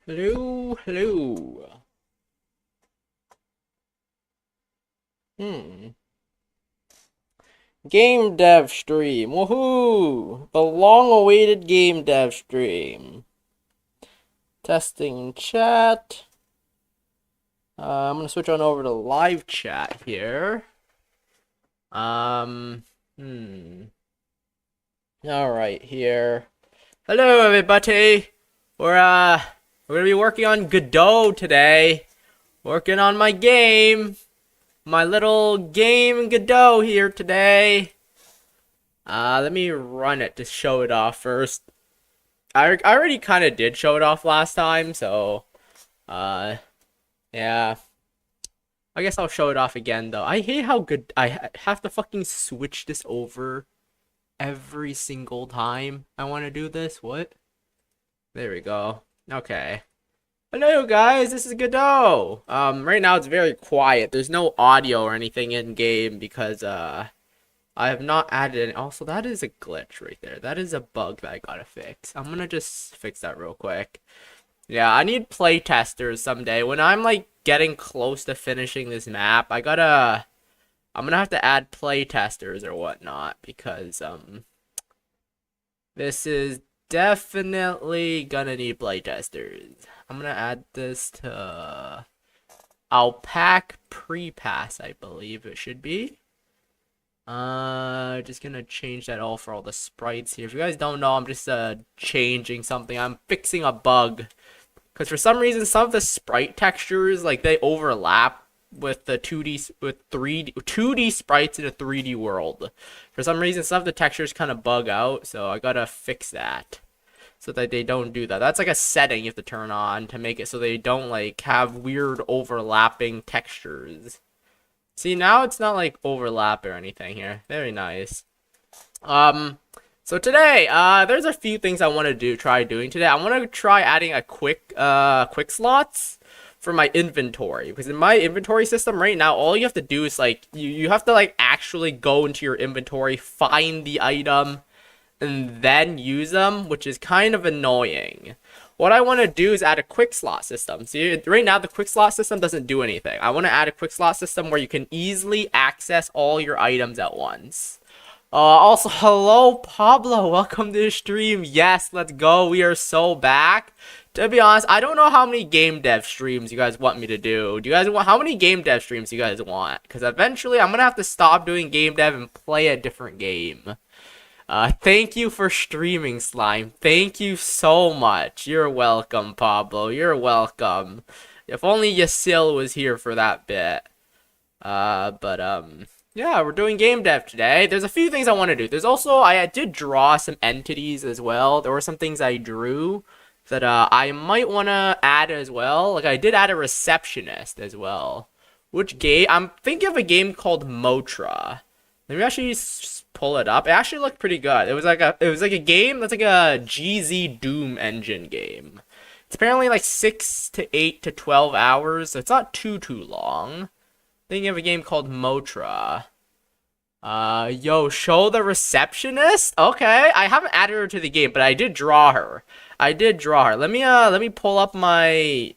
Hello, hello. Hmm. Game dev stream. Woohoo! The long-awaited game dev stream. Testing chat. I'm gonna switch on over to live chat here. Um. Hmm. All right, here. Hello, everybody. We're gonna be working on Godot today. Working on my game. My little game Godot here today. Let me run it to show it off first. I already kind of did show it off last time, so, yeah. I guess I'll show it off again, though. I hate how good I have to fucking switch this over every single time I want to do this. What? There we go. Okay. Hello, guys. This is Godot. Right now it's very quiet. There's no audio or anything in game because, I have not added it. Also, that is a glitch right there. That is a bug that I gotta fix. I'm gonna just fix that real quick. Yeah, I need play testers someday. When I'm like getting close to finishing this map, I'm gonna have to add play testers or whatnot because this is definitely gonna need play testers. I'm gonna add this to Alpac pre-pass, I believe it should be. Just gonna change that all for all the sprites here. If you guys don't know, I'm just changing something. I'm fixing a bug because for some reason some of the sprite textures like they overlap with the 2D sprites in a 3D world. For some reason some of the textures kind of bug out, so I gotta fix that so that they don't do that. That's like a setting you have to turn on to make it so they don't like have weird overlapping textures. See, now it's not like overlap or anything here. Very nice. So today, there's a few things I want to try doing today. I want to try adding a quick slots for my inventory. Because in my inventory system right now, all you have to do is like, you have to like actually go into your inventory, find the item, and then use them, which is kind of annoying. What I want to do is add a quick slot system. See, right now the quick slot system doesn't do anything. I want to add a quick slot system where you can easily access all your items at once. Also, hello, Pablo. Welcome to the stream. Yes, let's go. We are so back. To be honest, I don't know how many game dev streams you guys want me to do. Do you guys want, how many game dev streams you guys want? Because eventually I'm going to have to stop doing game dev and play a different game. Thank you for streaming, Slime. Thank you so much. You're welcome, Pablo. You're welcome. If only Yasil was here for that bit. Yeah, we're doing game dev today. There's a few things I want to do. There's also, I did draw some entities as well. There were some things I drew that, I might want to add as well. Like, I did add a receptionist as well. Which game? I'm thinking of a game called Motra. Let me actually pull it up. It actually looked pretty good. It was like a game that's like a GZ Doom engine game. It's apparently like 6 to 8 to 12 hours, so it's not too long. Thinking of a game called Motra. Yo, show the receptionist? Okay, I haven't added her to the game, but I did draw her. Let me pull up my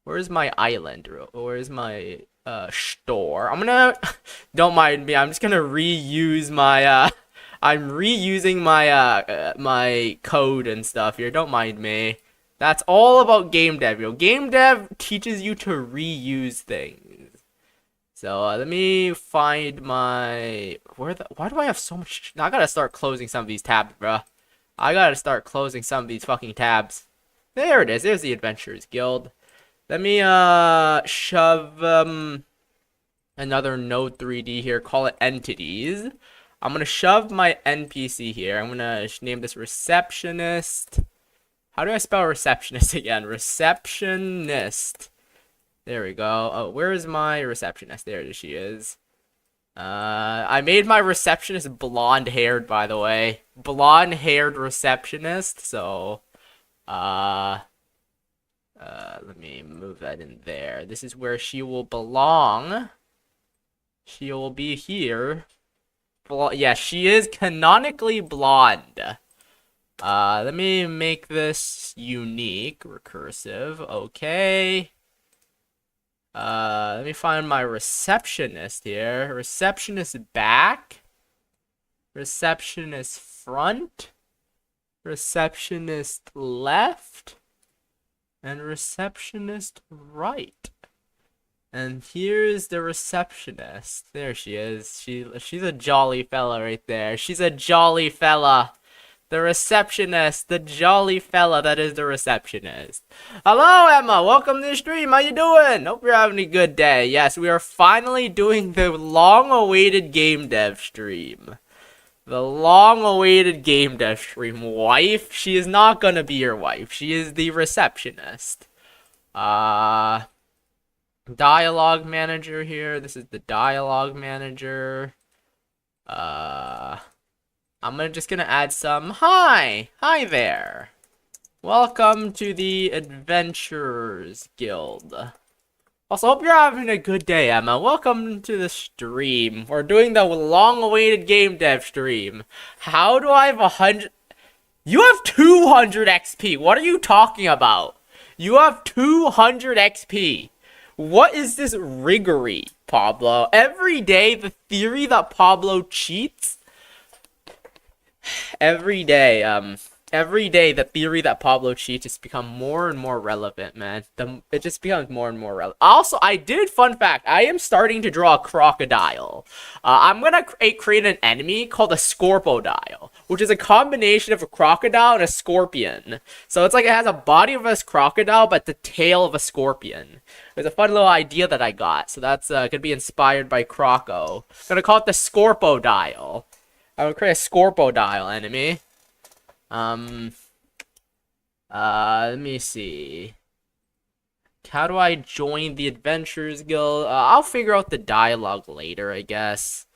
where's my island? Where's my store? I'm gonna don't mind me, I'm just gonna reuse my I'm reusing my my code and stuff here. Don't mind me. That's all about game dev, yo. Game dev teaches you to reuse things. So let me find my why do I have so much? I gotta start closing some of these tabs, bruh. I gotta start closing some of these fucking tabs. There it is. There's the Adventurers Guild. Let me shove another node 3D here, call it entities. I'm gonna shove my NPC here. I'm gonna name this receptionist. How do I spell receptionist again? Receptionist. There we go. Oh, where is my receptionist? There she is. I made my receptionist blonde haired, by the way. Blonde haired receptionist, so let me move that in there. This is where she will belong. She will be here. Yeah, she is canonically blonde. Let me make this unique, recursive. Okay. Let me find my receptionist here. Receptionist back. Receptionist front. Receptionist left. And receptionist right. And here's the receptionist. There she is. She's a jolly fella right there. She's a jolly fella. The receptionist, the jolly fella that is the receptionist. Hello, Emma. Welcome to the stream. How you doing? Hope you're having a good day. Yes, we are finally doing the long-awaited game dev stream. The long-awaited game dev stream. Wife? She is not gonna be your wife. She is the receptionist. Dialogue manager here. This is the dialogue manager. I'm just gonna add some. Hi there. Welcome to the Adventurers Guild. Also, hope you're having a good day, Emma. Welcome to the stream. We're doing the long-awaited game dev stream. How do I have 100? You have 200 XP. What are you talking about? You have 200 XP. What is this riggery, Pablo? Every day, the theory that Pablo cheats. Every day, the theory that Pablo cheats has become more and more relevant, man. It just becomes more and more relevant. Also, fun fact, I am starting to draw a crocodile. I'm gonna create an enemy called a Scorpodile, which is a combination of a crocodile and a scorpion. So it's like it has a body of a crocodile, but the tail of a scorpion. It's a fun little idea that I got. So that's gonna be inspired by Croco. I'm gonna call it the Scorpodile. I'm gonna create a Scorpodile enemy. Let me see. How do I join the Adventurers Guild? I'll figure out the dialogue later, I guess.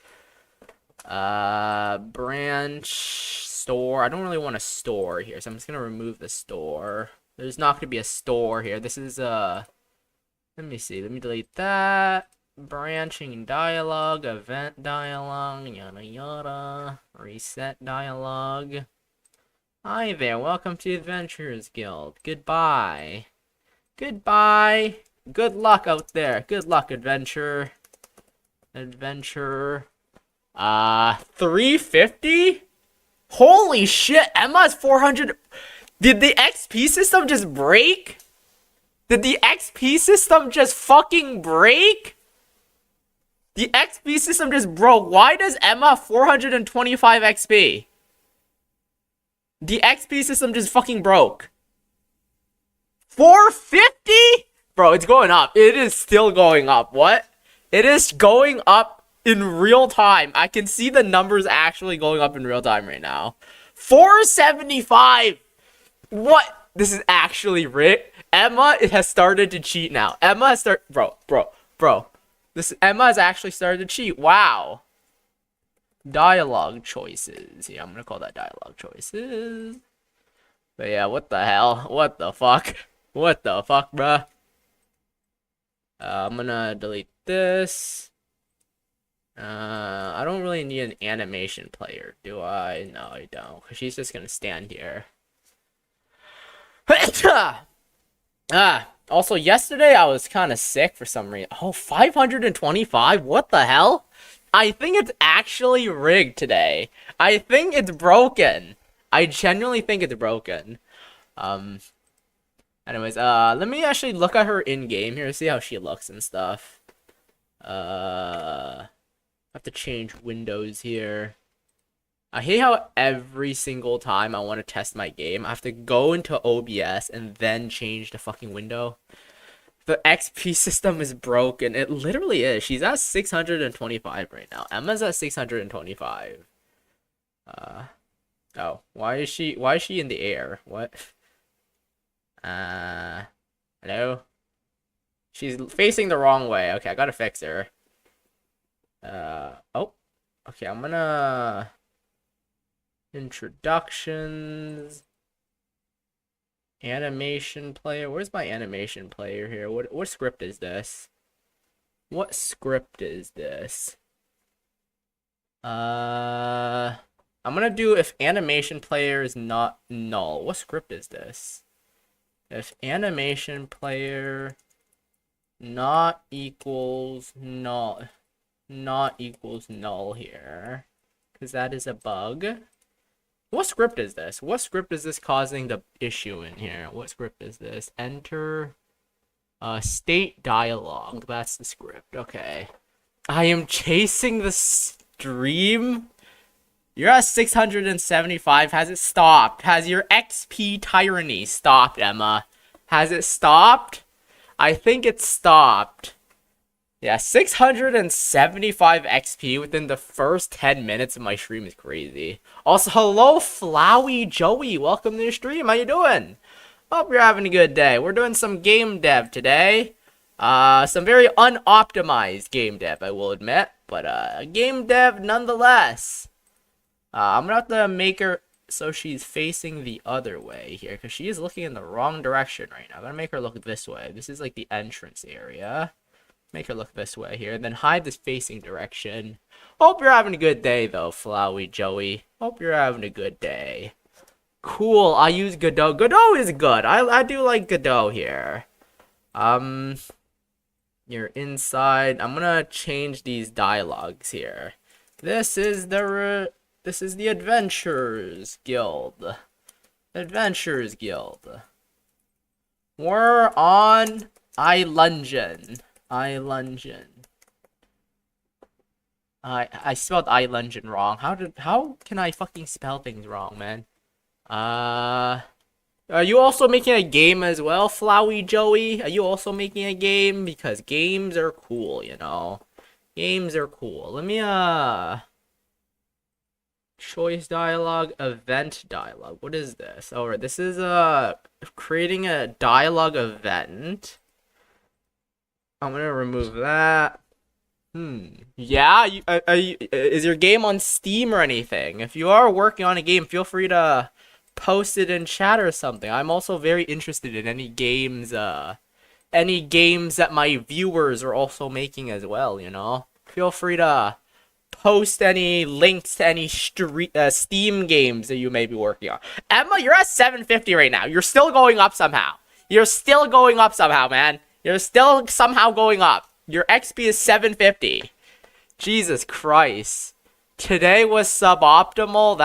Branch, store. I don't really want a store here, so I'm just gonna remove the store. There's not gonna be a store here. This is, let me see. Let me delete that. Branching dialogue, event dialogue, yada yada. Reset dialogue. Hi there, welcome to the Adventurers Guild. Goodbye. Goodbye. Good luck out there. Good luck, adventurer. Adventurer. 350? Holy shit, Emma's 400. Did the XP system just break? Did the XP system just fucking break? The XP system just broke. Why does Emma 425 XP? The XP system just fucking broke. 450? Bro, it's going up. It is still going up. What? It is going up in real time. I can see the numbers actually going up in real time right now. 475. What? This is actually rigged. Emma has started to cheat now. Emma has started. Bro. Emma has actually started to cheat. Wow. Dialogue choices. Yeah, I'm gonna call that dialogue choices. But yeah, what the hell? What the fuck? What the fuck, bruh? I'm gonna delete this. I don't really need an animation player, do I? No, I don't. Because she's just gonna stand here. Also, yesterday I was kind of sick for some reason. Oh, 525? What the hell? I think it's actually rigged today. I think it's broken. I genuinely think it's broken. Anyways, let me actually look at her in-game here to see how she looks and stuff. I have to change windows here. I hate how every single time I want to test my game, I have to go into OBS and then change the fucking window. The XP system is broken. It literally is. She's at 625 right now. Emma's at 625. Oh, why is she in the air? What? Hello? She's facing the wrong way. Okay, I gotta fix her. Oh. Okay, I'm gonna... Introductions. Animation player. Where's my animation player here? What script is this? What script is this? I'm gonna do if animation player is not null. What script is this? If animation player not equals null, not equals null here, because that is a bug. What script is this? What script is this causing the issue in here? What script is this? Enter state dialog. That's the script. Okay. I am chasing the stream. You're at 675. Has it stopped? Has your XP tyranny stopped, Emma? Has it stopped? I think it stopped. Yeah, 675 XP within the first 10 minutes of my stream is crazy. Also, hello, Flowey Joey. Welcome to the stream. How you doing? Hope you're having a good day. We're doing some game dev today. Some very unoptimized game dev, I will admit. But, game dev nonetheless. I'm gonna have to make her so she's facing the other way here, because she is looking in the wrong direction right now. I'm gonna make her look this way. This is like the entrance area. Make her look this way here, and then hide this facing direction. Hope you're having a good day, though, Flowey Joey. Hope you're having a good day. Cool, I use Godot. Godot is good. I do like Godot here. You're inside. I'm gonna change these dialogues here. This is the Adventurers Guild. Adventurers Guild. We're on Ilungen. Ilungen. I spelled Ilungen wrong. How can I fucking spell things wrong, man? Are you also making a game as well, Flowey Joey? Are you also making a game? Because games are cool, you know. Games are cool. Let me choice dialogue, event dialogue. What is this? Alright, this is creating a dialogue event. I'm gonna remove that. Yeah, is your game on Steam or anything? If you are working on a game, feel free to post it in chat or something. I'm also very interested in any games that my viewers are also making as well, you know? Feel free to post any links to any Steam games that you may be working on. Emma, you're at 750 right now. You're still going up somehow. You're still going up somehow, man. You're still somehow going up. Your XP is 750. Jesus Christ. Today was suboptimal.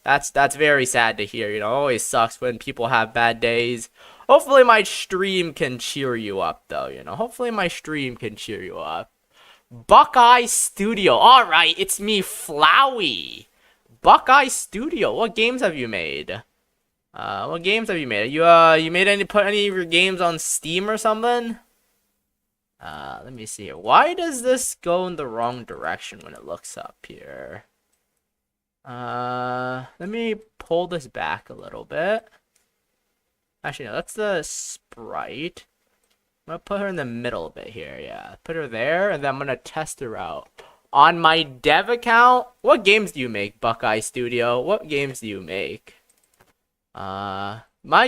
That's very sad to hear. You know, it always sucks when people have bad days. Hopefully my stream can cheer you up, though, you know. Hopefully my stream can cheer you up. Buckeye Studio. Alright, it's me, Flowey. Buckeye Studio. What games have you made? What games have you made? You put any of your games on Steam or something? Let me see here. Why does this go in the wrong direction when it looks up here? Let me pull this back a little bit. Actually, no, that's the sprite. I'm gonna put her in the middle a bit here, yeah. Put her there, and then I'm gonna test her out. On my dev account, what games do you make, Buckeye Studio? What games do you make? My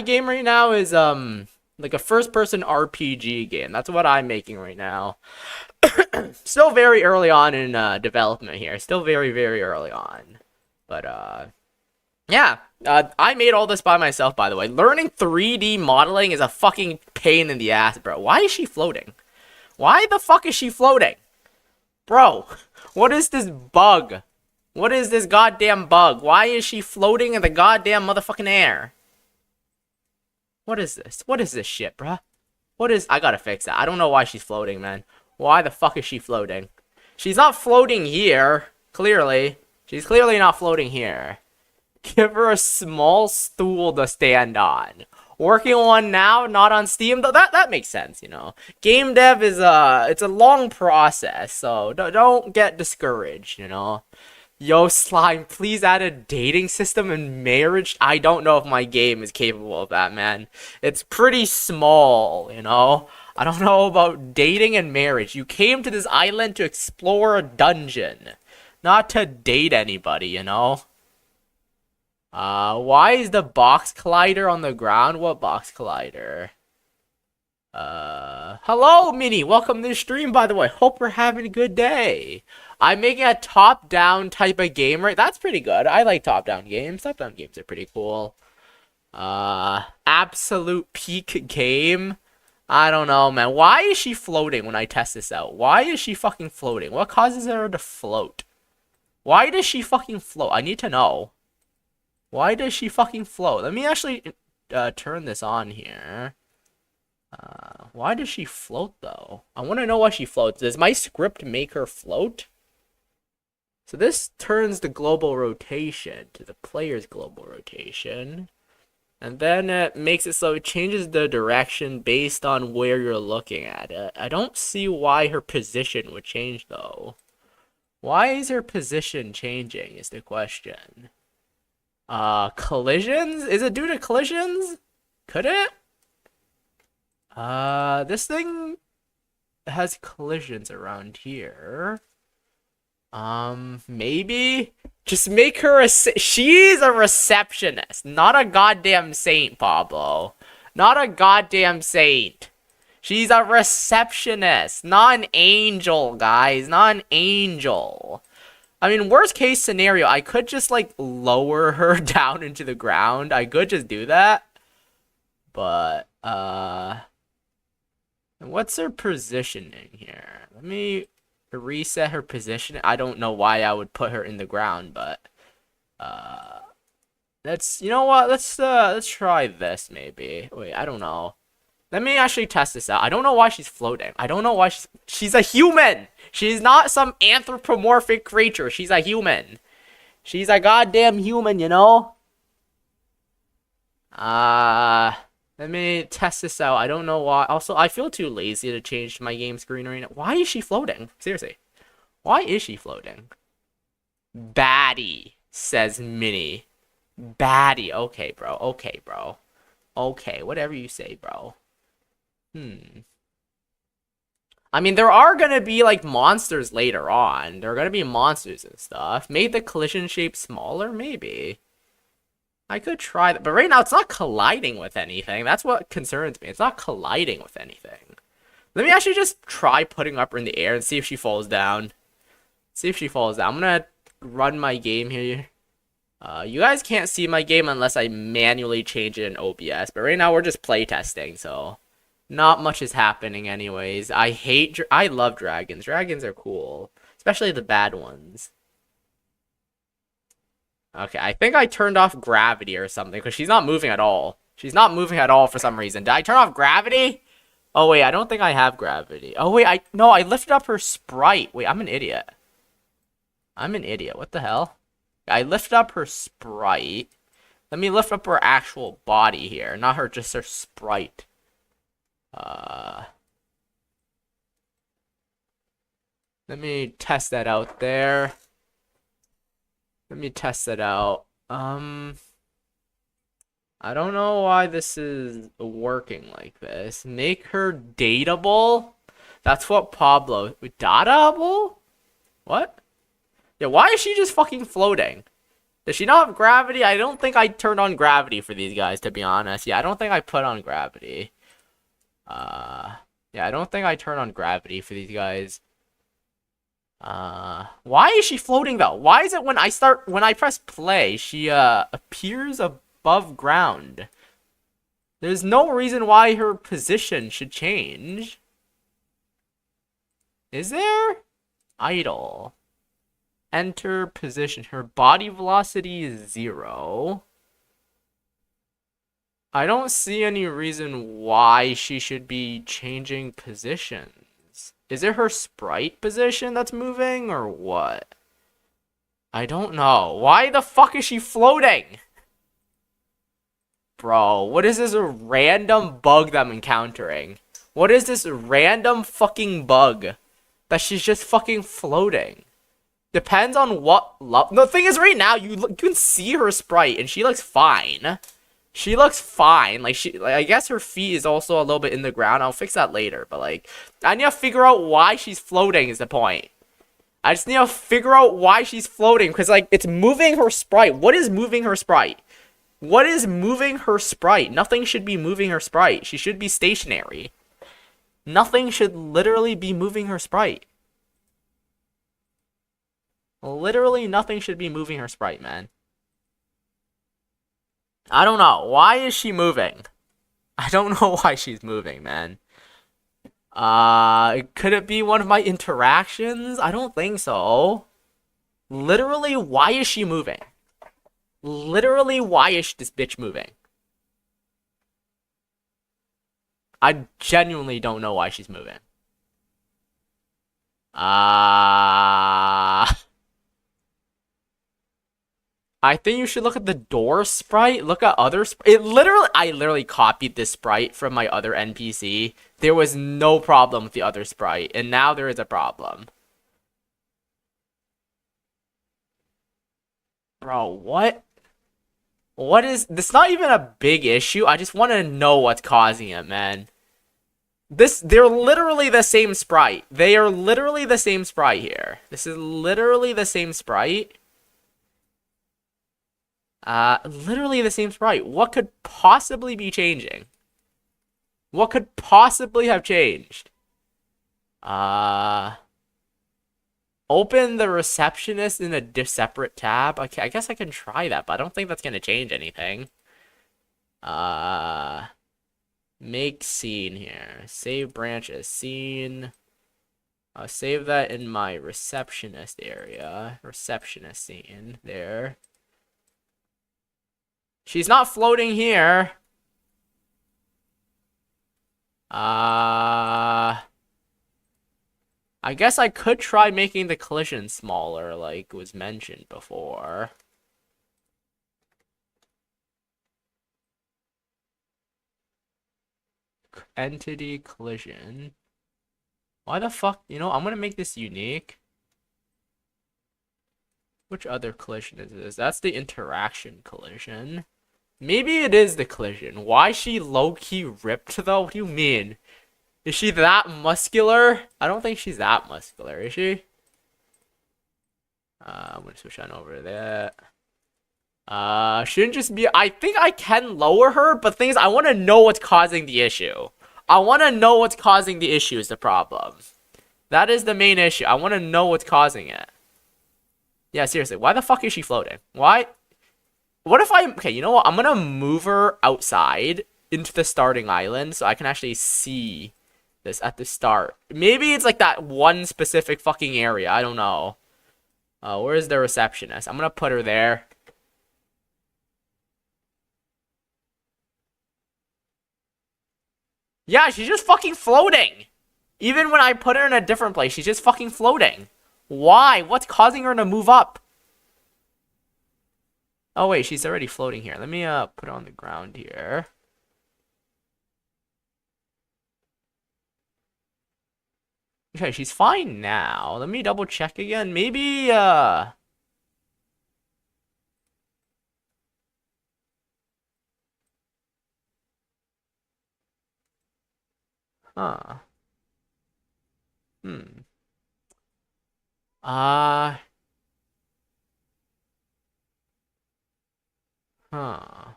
game right now is, like a first-person RPG game. That's what I'm making right now. Still very early on in, development here. Still very, very early on. But, yeah. I made all this by myself, by the way. Learning 3D modeling is a fucking pain in the ass, bro. Why is she floating? Why the fuck is she floating? Bro, what is this bug? What is this goddamn bug? Why is she floating in the goddamn motherfucking air? What is this? What is this shit, bruh? I gotta fix that. I don't know why she's floating, man. Why the fuck is she floating? She's not floating here, clearly. She's clearly not floating here. Give her a small stool to stand on. Working on one now, not on Steam, though that makes sense, you know. Game dev is it's a long process, so don't get discouraged, you know. Yo, Slime, please add a dating system and marriage. I don't know if my game is capable of that, man. It's pretty small, you know. I don't know about dating and marriage. You came to this island to explore a dungeon, not to date anybody, you know. Why is the box collider on the ground? What box collider? Hello, Minnie. Welcome to the stream, by the way. Hope we're having a good day. I'm making a top-down type of game, right? That's pretty good. I like top-down games. Top-down games are pretty cool. Absolute peak game. I don't know, man. Why is she floating when I test this out? Why is she fucking floating? What causes her to float? Why does she fucking float? I need to know. Why does she fucking float? Let me actually turn this on here. Why does she float, though? I want to know why she floats. Does my script make her float? So this turns the global rotation to the player's global rotation. And then it makes it so it changes the direction based on where you're looking at it. I don't see why her position would change, though. Why is her position changing is the question. Collisions? Is it due to collisions? Could it? This thing has collisions around here. Maybe? Just make her she's a receptionist, not a goddamn saint, Pablo. Not a goddamn saint. She's a receptionist, not an angel, guys. Not an angel. I mean, worst case scenario, I could just, like, lower her down into the ground. I could just do that. But, what's her positioning here? Let me reset her position. I don't know why I would put her in the ground, but let's, you know what? Let's try this maybe. Wait, I don't know. Let me actually test this out. I don't know why she's floating. I don't know why she's a human. She's not some anthropomorphic creature. She's a human. She's a goddamn human, you know? Let me test this out. I don't know why. Also, I feel too lazy to change my game screen right now. Why is she floating? Seriously. Why is she floating? Baddie, says Minnie. Baddie. Okay, bro. Okay, bro. Okay, whatever you say, bro. I mean, there are gonna be, like, monsters later on. There are gonna be monsters and stuff. Made the collision shape smaller? Maybe. I could try that, but right now it's not colliding with anything. That's what concerns me. It's not colliding with anything. Let me actually just try putting up her in the air and see if she falls down. See if she falls down. I'm gonna run my game here. You guys can't see my game unless I manually change it in OBS, but right now we're just playtesting, so not much is happening anyways. I love dragons. Dragons are cool, especially the bad ones. Okay, I think I turned off gravity or something, because she's not moving at all. She's not moving at all for some reason. Did I turn off gravity? Oh, wait, I don't think I have gravity. Oh, wait, no, I lifted up her sprite. Wait, I'm an idiot. I'm an idiot. What the hell? I lifted up her sprite. Let me lift up her actual body here, not just her sprite. Let me test that out there. Let me test it out. I don't know why this is working like this. Make her dateable? That's what Pablo... Dateable? What? Yeah, why is she just fucking floating? Does she not have gravity? I don't think I turned on gravity for these guys, to be honest. Yeah, I don't think I put on gravity. Yeah, I don't think I turned on gravity for these guys. Why is she floating though? Why is it when I press play, she appears above ground? There's no reason why her position should change. Is there? Idle. Enter position. Her body velocity is 0. I don't see any reason why she should be changing positions. Is it her sprite position that's moving, or what? I don't know. Why the fuck is she floating? Bro, what is this random bug that I'm encountering? What is this random fucking bug that she's just fucking floating? Depends on what level. The thing is, right now, you can see her sprite, and she looks fine. She looks fine. Like, I guess her feet is also a little bit in the ground. I'll fix that later. But, like, I need to figure out why she's floating is the point. I just need to figure out why she's floating. Because, like, it's moving her sprite. What is moving her sprite? What is moving her sprite? Nothing should be moving her sprite. She should be stationary. Nothing should literally be moving her sprite. Literally nothing should be moving her sprite, man. I don't know. Why is she moving? I don't know why she's moving, man. Could it be one of my interactions? I don't think so. Literally, why is she moving? Literally, why is this bitch moving? I genuinely don't know why she's moving. I think you should look at the door sprite. Look at other I literally copied this sprite from my other NPC. There was no problem with the other sprite, and now there is a problem. Bro, what? What is this? Not even a big issue. I just want to know what's causing it, man. They're literally the same sprite. They are literally the same sprite here. This is literally the same sprite. Literally the same sprite. What could possibly be changing? What could possibly have changed? Open the receptionist in a separate tab. Okay, I guess I can try that, but I don't think that's gonna change anything. Make scene here. Save branch as scene. I'll save that in my receptionist area. Receptionist scene. There. She's not floating here. I guess I could try making the collision smaller, like was mentioned before. Entity collision. Why the fuck? You know, I'm gonna make this unique. Which other collision is this? That's the interaction collision. Maybe it is the collision. Why is she low-key ripped, though? What do you mean? Is she that muscular? I don't think she's that muscular, is she? I'm gonna switch on over there. Shouldn't just be... I think I can lower her, but the thing is, I want to know what's causing the issue. I want to know what's causing the issue is the problem. That is the main issue. I want to know what's causing it. Yeah, seriously, why the fuck is she floating? Why? What if I... Okay, you know what? I'm gonna move her outside into the starting island so I can actually see this at the start. Maybe it's like that one specific fucking area. I don't know. Where is the receptionist? I'm gonna put her there. Yeah, she's just fucking floating. Even when I put her in a different place, she's just fucking floating. Why? What's causing her to move up? Oh, wait, she's already floating here. Let me put her on the ground here. Okay, she's fine now. Let me double check again. Maybe, Huh. Hmm. Uh... Huh.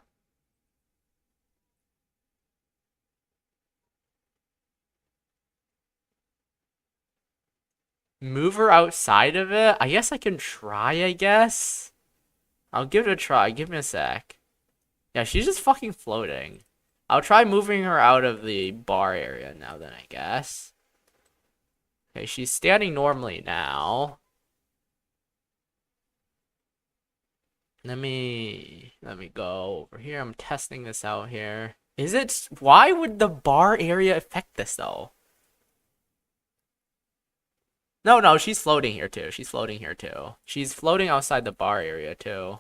Move her outside of it? I guess I can try, I guess. I'll give it a try. Give me a sec. Yeah, she's just fucking floating. I'll try moving her out of the bar area now then, I guess. Okay, she's standing normally now. Let me go over here. I'm testing this out here. Is it... Why would the bar area affect this, though? No, she's floating here, too. She's floating here, too. She's floating outside the bar area, too.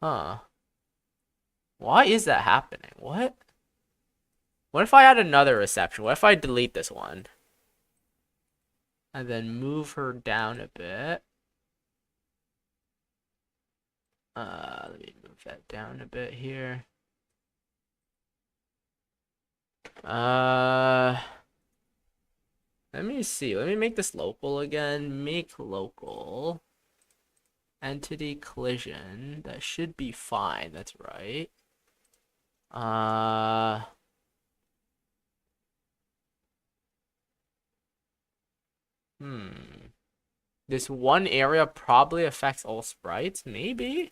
Huh. Why is that happening? What? What if I add another reception? What if I delete this one? And then move her down a bit. Let me move that down a bit here. Let me see. Let me make this local again. Make local. Entity collision. That should be fine. That's right. This one area probably affects all sprites, maybe?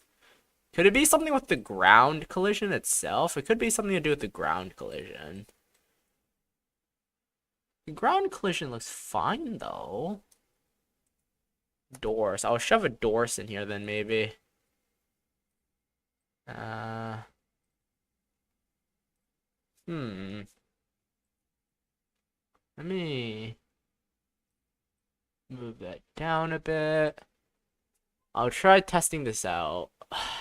Could it be something with the ground collision itself? It could be something to do with the ground collision. The ground collision looks fine, though. Doors. I'll shove a doors in here, then, maybe. Let me move that down a bit. I'll try testing this out.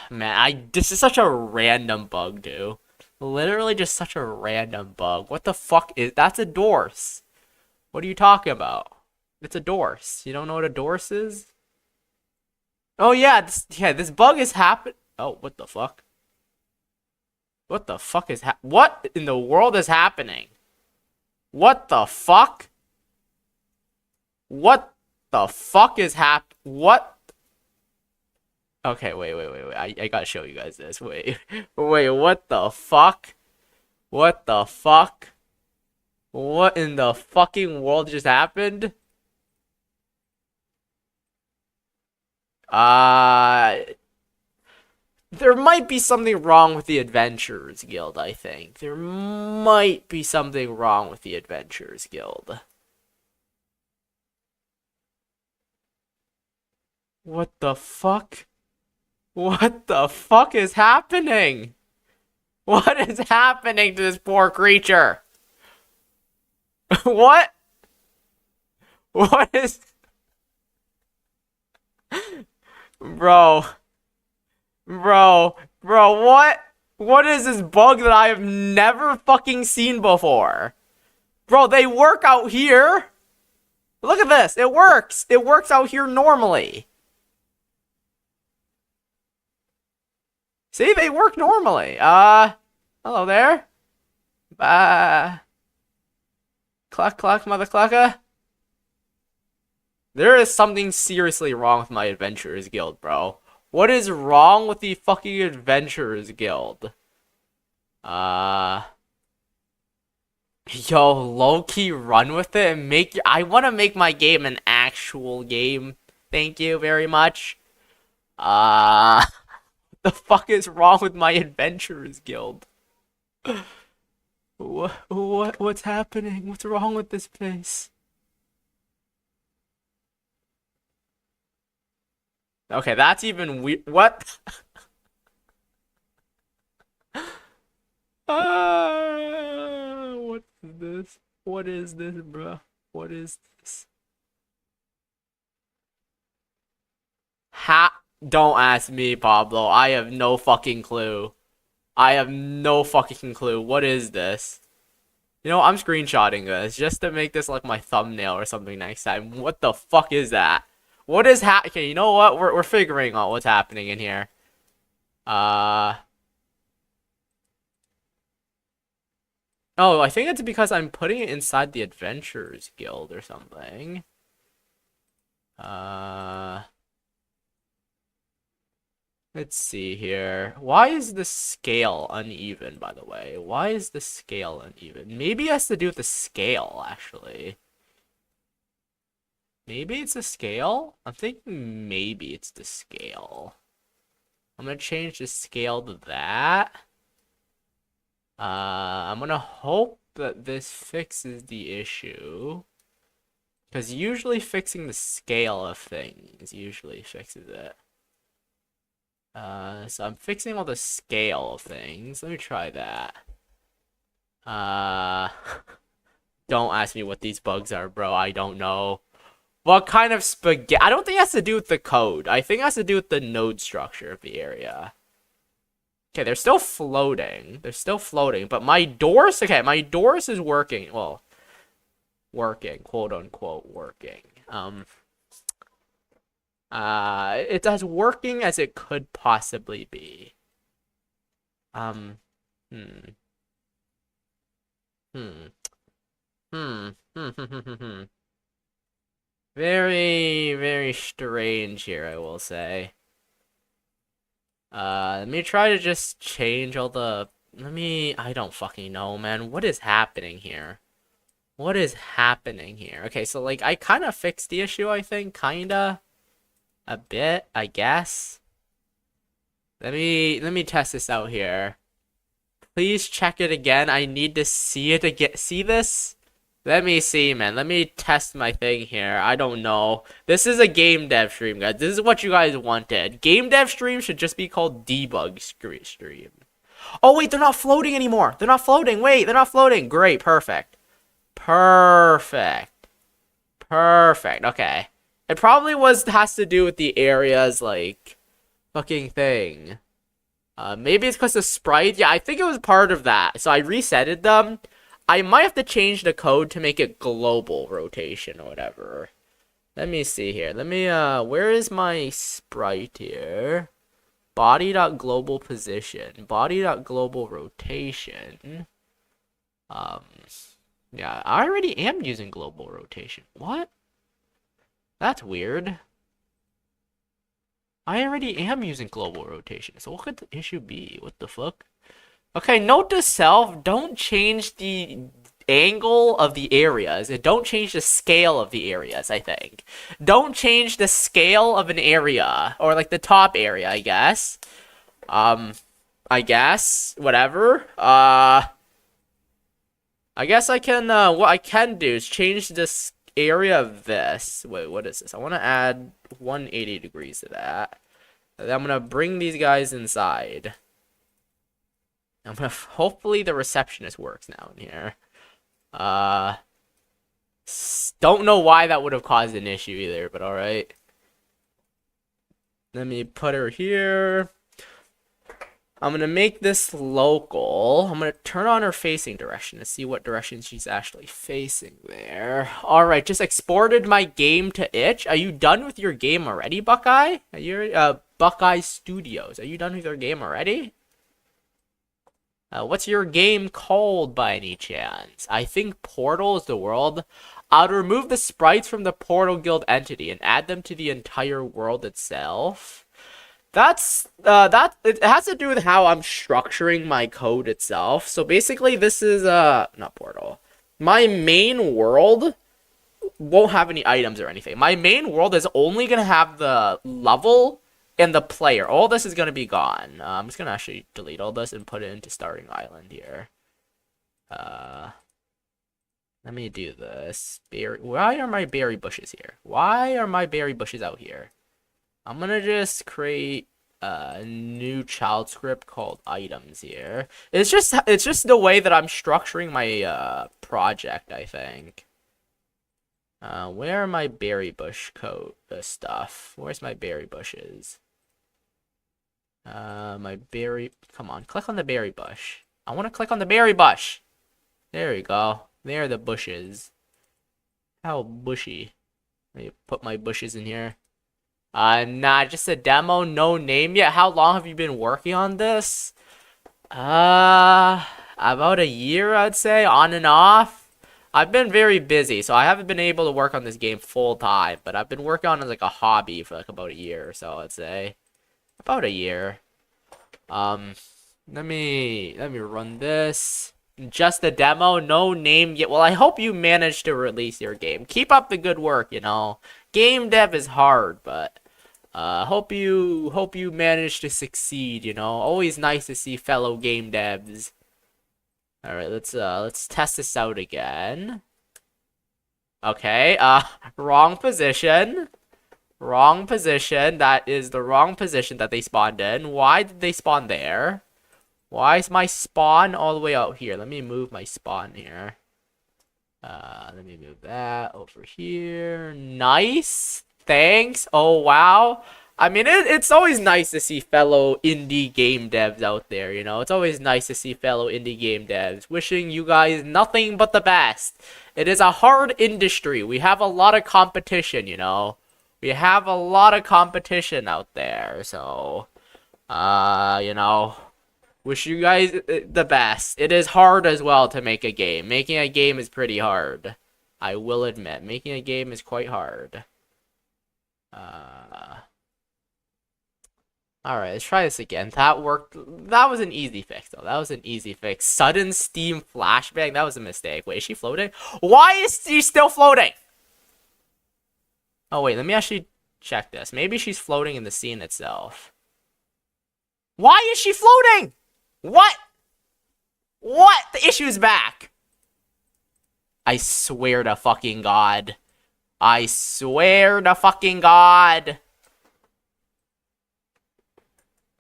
Man, this is such a random bug, dude. Literally just such a random bug. What the fuck is that's a Dorse? What are you talking about? It's a Dorse. You don't know what a Dorse is? Oh yeah, this bug is happen. Oh, what the fuck? What the fuck is what in the world is happening? What the fuck? What the fuck is what? Okay, wait. I gotta show you guys this. Wait, what the fuck? What the fuck? What in the fucking world just happened? There might be something wrong with the Adventurers Guild, I think. There might be something wrong with the Adventurers Guild. What the fuck? What the fuck is happening? What is happening to this poor creature? What? What is... Bro, what? What is this bug that I have never fucking seen before? Bro, they work out here. Look at this. It works. It works out here normally. See, they work normally. Hello there. Cluck, mother clucker. There is something seriously wrong with my Adventurers Guild, bro. What is wrong with the fucking Adventurers Guild? Yo, low-key run with it and I want to make my game an actual game. Thank you very much. What the fuck is wrong with my Adventurers Guild? What's happening? What's wrong with this place? Okay, that's even weird. What? What's this? What is this, bro? What is this? Don't ask me, Pablo. I have no fucking clue. I have no fucking clue. What is this? You know, I'm screenshotting this just to make this like my thumbnail or something next time. What the fuck is that? What is okay, you know what? We're figuring out what's happening in here. Oh, I think it's because I'm putting it inside the Adventurers Guild or something. Let's see here. Why is the scale uneven, by the way? Why is the scale uneven? Maybe it has to do with the scale, actually. Maybe it's the scale? I'm thinking maybe it's the scale. I'm gonna change the scale to that. I'm gonna hope that this fixes the issue. Because usually fixing the scale of things usually fixes it. So I'm fixing all the scale of things. Let me try that. Don't ask me what these bugs are, bro. I don't know. What kind of spaghetti? I don't think it has to do with the code. I think it has to do with the node structure of the area. Okay, they're still floating. They're still floating, but my doors, okay, my doors is working. Well, working, quote unquote, working. It's as working as it could possibly be. Very, very strange here, I will say. Let me try to just change all the... I don't fucking know, man. What is happening here? What is happening here? Okay, so like I kind of fixed the issue, I think, kinda a bit, I guess. Let me test this out here. Please check it again. I need to see it again. See this? Let me see, man. Let me test my thing here. I don't know. This is a game dev stream, guys. This is what you guys wanted. Game dev stream should just be called debug stream. Oh, wait, they're not floating anymore. They're not floating. Wait, they're not floating. Great, perfect. Perfect. Perfect. Okay. It probably has to do with the areas, like, fucking thing. Maybe it's because of sprite. Yeah, I think it was part of that. So I resetted them. I might have to change the code to make it global rotation or whatever. Let me see here. Let me, where is my sprite here? Body.global position. Body.global rotation. Yeah, I already am using global rotation. What? That's weird. I already am using global rotation. So what could the issue be? What the fuck? Okay, note to self, don't change the angle of the areas. And don't change the scale of the areas, I think. Don't change the scale of an area. Or like the top area, I guess. I guess. Whatever. I guess I can, what I can do is change this area of this. Wait, what is this? I want to add 180 degrees to that. And then I'm going to bring these guys inside. I'm gonna hopefully the receptionist works now in here. Don't know why that would have caused an issue either, but alright. Let me put her here. I'm gonna make this local. I'm gonna turn on her facing direction to see what direction she's actually facing there. Alright, just exported my game to itch. Are you done with your game already, Buckeye? Are you Buckeye Studios? Are you done with your game already? What's your game called by any chance? I think Portal is the world. I'll remove the sprites from the Portal Guild entity and add them to the entire world itself. That's, it has to do with how I'm structuring my code itself. So basically this is, not Portal. My main world won't have any items or anything. My main world is only gonna have the level and the player. All this is going to be gone. I'm just going to actually delete all this and put it into starting island here. Let me do this. Why are my berry bushes here? Why are my berry bushes out here? I'm going to just create a new child script called items here. It's just the way that I'm structuring my project, I think. Where are my berry bush code stuff? Where's my berry bushes? My berry, come on, click on the berry bush. I want to click on the berry bush. There we go. There are the bushes. How bushy. Let me put my bushes in here. Nah, just a demo, no name yet. How long have you been working on this? About a year, I'd say, on and off. I've been very busy, so I haven't been able to work on this game full time, but I've been working on it as like a hobby for like about a year or so, I'd say. About a year. Let me run this. Just a demo, no name yet. Well, I hope you managed to release your game. Keep up the good work, you know. Game dev is hard, but hope you managed to succeed, you know. Always nice to see fellow game devs. All right, let's test this out again. Okay, wrong position. Wrong position. That is the wrong position that they spawned in. Why did they spawn there? Why is my spawn all the way out here? Let me move my spawn here. Let me move that over here. Nice. Thanks. Oh, wow. I mean, it's always nice to see fellow indie game devs out there, you know? It's always nice to see fellow indie game devs. Wishing you guys nothing but the best. It is a hard industry. We have a lot of competition, you know? We have a lot of competition out there, so, you know, wish you guys the best. It is hard as well to make a game. Making a game is pretty hard. I will admit, making a game is quite hard. Alright, let's try this again. That worked. That was an easy fix, though. That was an easy fix. Sudden steam flashbang. That was a mistake. Wait, is she floating? Why is she still floating? Oh, wait. Let me actually check this. Maybe she's floating in the scene itself. Why is she floating? What? What? The issue's back. I swear to fucking God. I swear to fucking God.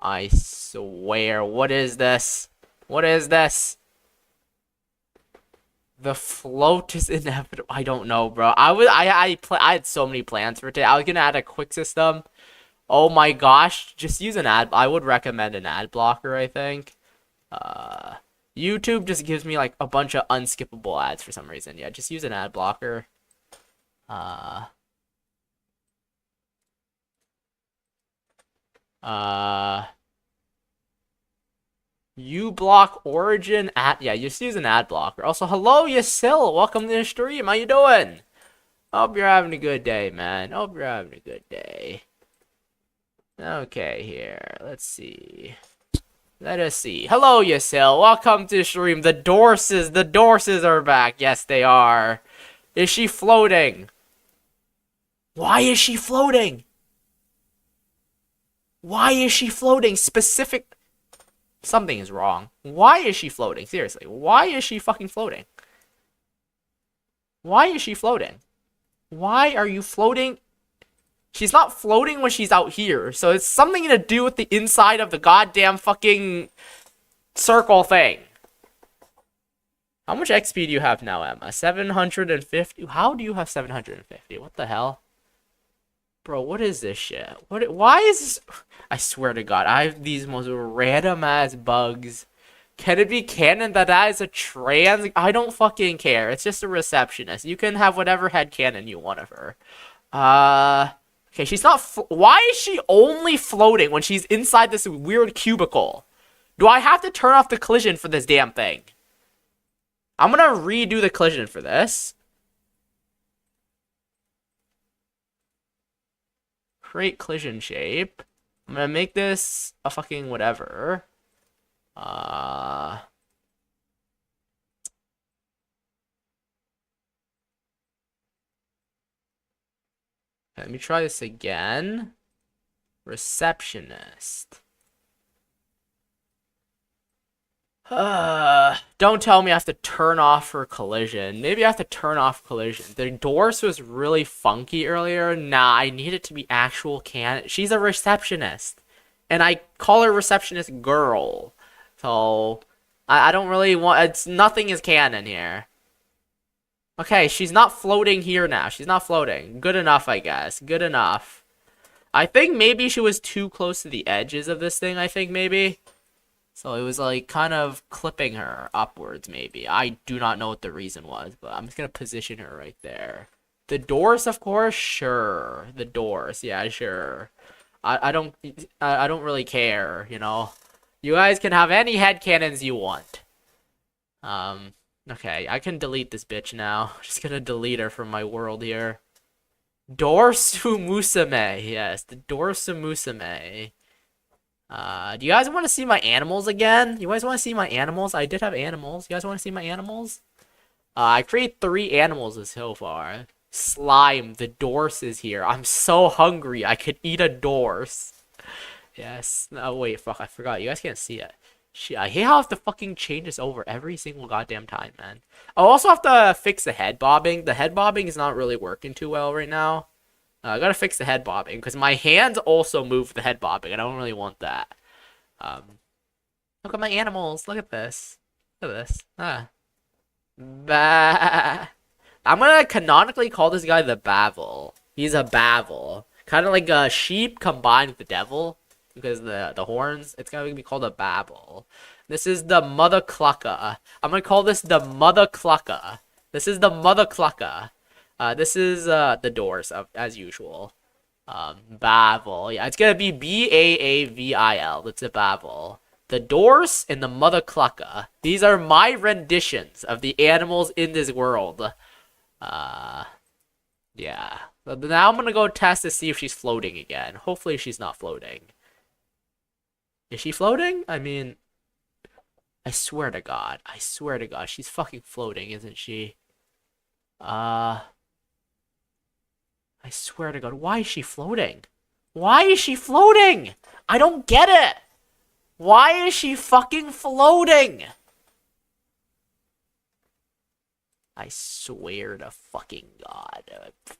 I swear. What is this? What is this? The float is inevitable. I don't know, bro. I had so many plans for today. I was gonna add a quick system. Oh my gosh, just use an ad. I would recommend an ad blocker, I think. YouTube just gives me like a bunch of unskippable ads for some reason. Yeah, just use an ad blocker. You block origin ad. Yeah, just use an ad blocker. Also, hello, Yasil. Welcome to the stream. How you doing? Hope you're having a good day, man. Hope you're having a good day. Okay, here. Let's see. Let us see. Hello, Yasil. Welcome to the stream. The Dorses are back. Yes, they are. Is she floating? Why is she floating? Why is she floating? Something is wrong. Why is she floating? Seriously, why is she fucking floating? Why is she floating? Why are you floating? She's not floating when she's out here, so it's something to do with the inside of the goddamn fucking circle thing. How much XP do you have now, Emma? 750? How do you have 750? What the hell? Bro, what is this shit? Why is this? I swear to God, I have these most random ass bugs. Can it be canon that is a trans? I don't fucking care. It's just a receptionist. You can have whatever headcanon you want of her. Okay, she's not. Why is she only floating when she's inside this weird cubicle? Do I have to turn off the collision for this damn thing? I'm gonna redo the collision for this. Create collision shape. I'm gonna make this a fucking whatever. Let me try this again. Receptionist. Don't tell me I have to turn off her collision. Maybe I have to turn off collision. The Doors was really funky earlier. Nah, I need it to be actual canon. She's a receptionist. And I call her receptionist girl. So, I don't really want... nothing is canon here. Okay, she's not floating here now. She's not floating. Good enough, I guess. Good enough. I think maybe she was too close to the edges of this thing, I think, maybe. So it was like kind of clipping her upwards, maybe. I do not know what the reason was, but I'm just gonna position her right there. The Doors, of course, sure. The Doors, yeah, sure. I don't really care, you know. You guys can have any headcanons you want. Okay, I can delete this bitch now. Just gonna delete her from my world here. Dorsu Musume, yes, the Dorsu Musume. Do you guys want to see my animals again? You guys want to see my animals? I did have animals. You guys want to see my animals? I created 3 animals so far. Slime, the Dorse is here. I'm so hungry. I could eat a Dorse. Yes. Oh, wait, fuck, I forgot. You guys can't see it. Shit, I hate how I have to fucking change this over every single goddamn time, man. I'll also have to fix the head bobbing. The head bobbing is not really working too well right now. I gotta fix the head bobbing, because my hands also move the head bobbing. I don't really want that. Look at my animals. Look at this. Look at this. Bah. I'm gonna canonically call this guy the Bavel. He's a Bavel. Kind of like a sheep combined with the devil. Because the horns, it's gonna be called a Babel. This is the Mother Clucka. I'm gonna call this the Mother Clucka. This is the Mother Clucka. This is the Doors, as usual. Bavel. Yeah, it's gonna be Baavil. It's a Bavel. The Doors and the Mother Clucka. These are my renditions of the animals in this world. Yeah. So now I'm gonna go test to see if she's floating again. Hopefully she's not floating. Is she floating? I mean, I swear to God. I swear to God. She's fucking floating, isn't she? I swear to God. Why is she floating? Why is she floating? I don't get it. Why is she fucking floating? I swear to fucking God.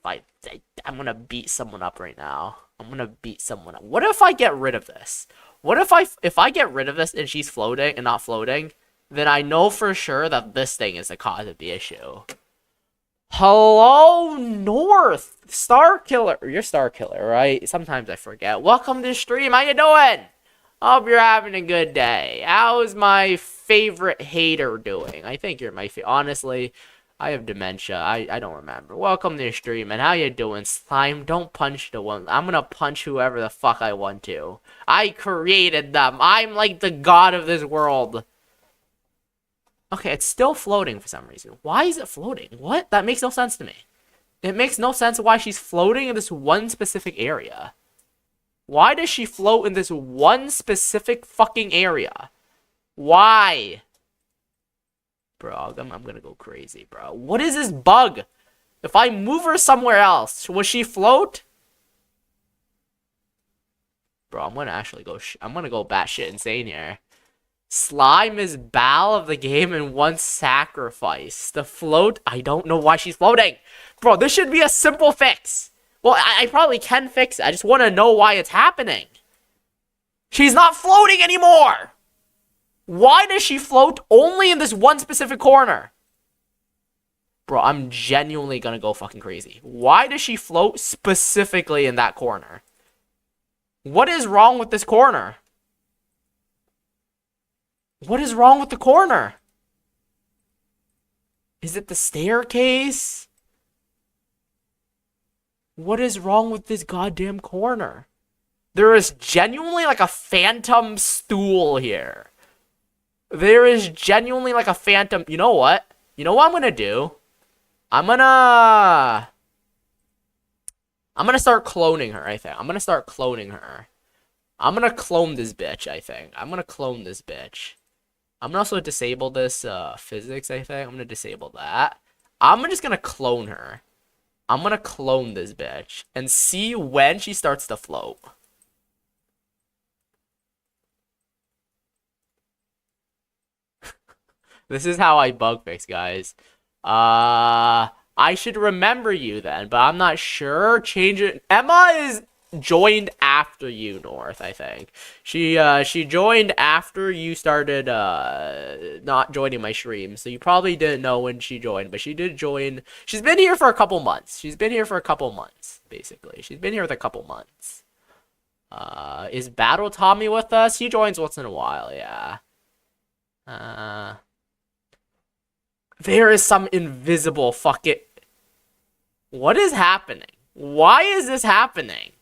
I'm gonna beat someone up right now. I'm gonna beat someone up. What if I get rid of this? What if I get rid of this and she's floating and not floating? Then I know for sure that this thing is the cause of the issue. Hello, North! Star Killer. You're Star Killer, right? Sometimes I forget. Welcome to the stream. How you doing? Hope you're having a good day. How's my favorite hater doing? I think you're my favorite. Honestly, I have dementia. I don't remember. Welcome to the stream, and how you doing, Slime? Don't punch the one. I'm gonna punch whoever the fuck I want to. I created them. I'm like the god of this world. Okay, it's still floating for some reason. Why is it floating? What? That makes no sense to me. It makes no sense why she's floating in this one specific area. Why does she float in this one specific fucking area? Why? Bro, I'm gonna go crazy, bro. What is this bug? If I move her somewhere else, will she float? Bro, I'm gonna actually go. I'm gonna go batshit insane here. Slime is Bal of the game and one sacrifice. The float, I don't know why she's floating. Bro, this should be a simple fix. Well, I probably can fix it. I just want to know why it's happening. She's not floating anymore. Why does she float only in this one specific corner? Bro, I'm genuinely gonna go fucking crazy. Why does she float specifically in that corner? What is wrong with this corner? What is wrong with the corner? Is it the staircase? What is wrong with this goddamn corner? There is genuinely like a phantom stool here. There is genuinely like a phantom. You know what? You know what I'm gonna do? I'm gonna start cloning her, I think. I'm gonna start cloning her. I'm gonna clone this bitch, I think. I'm gonna clone this bitch. I'm gonna also disable this physics, I think. I'm gonna disable that. I'm just gonna clone her. I'm gonna clone this bitch and see when she starts to float. This is how I bug fix, guys. I should remember you then, but I'm not sure. Change it. Emma is joined after you, North, I think. She joined after you started not joining my stream, so you probably didn't know when she joined, but she did join. She's been here for a couple months. She's been here for a couple months, basically. She's been here with a couple months. Is Battle Tommy with us? He joins once in a while, yeah. There is some invisible fucking... What is happening? Why is this happening?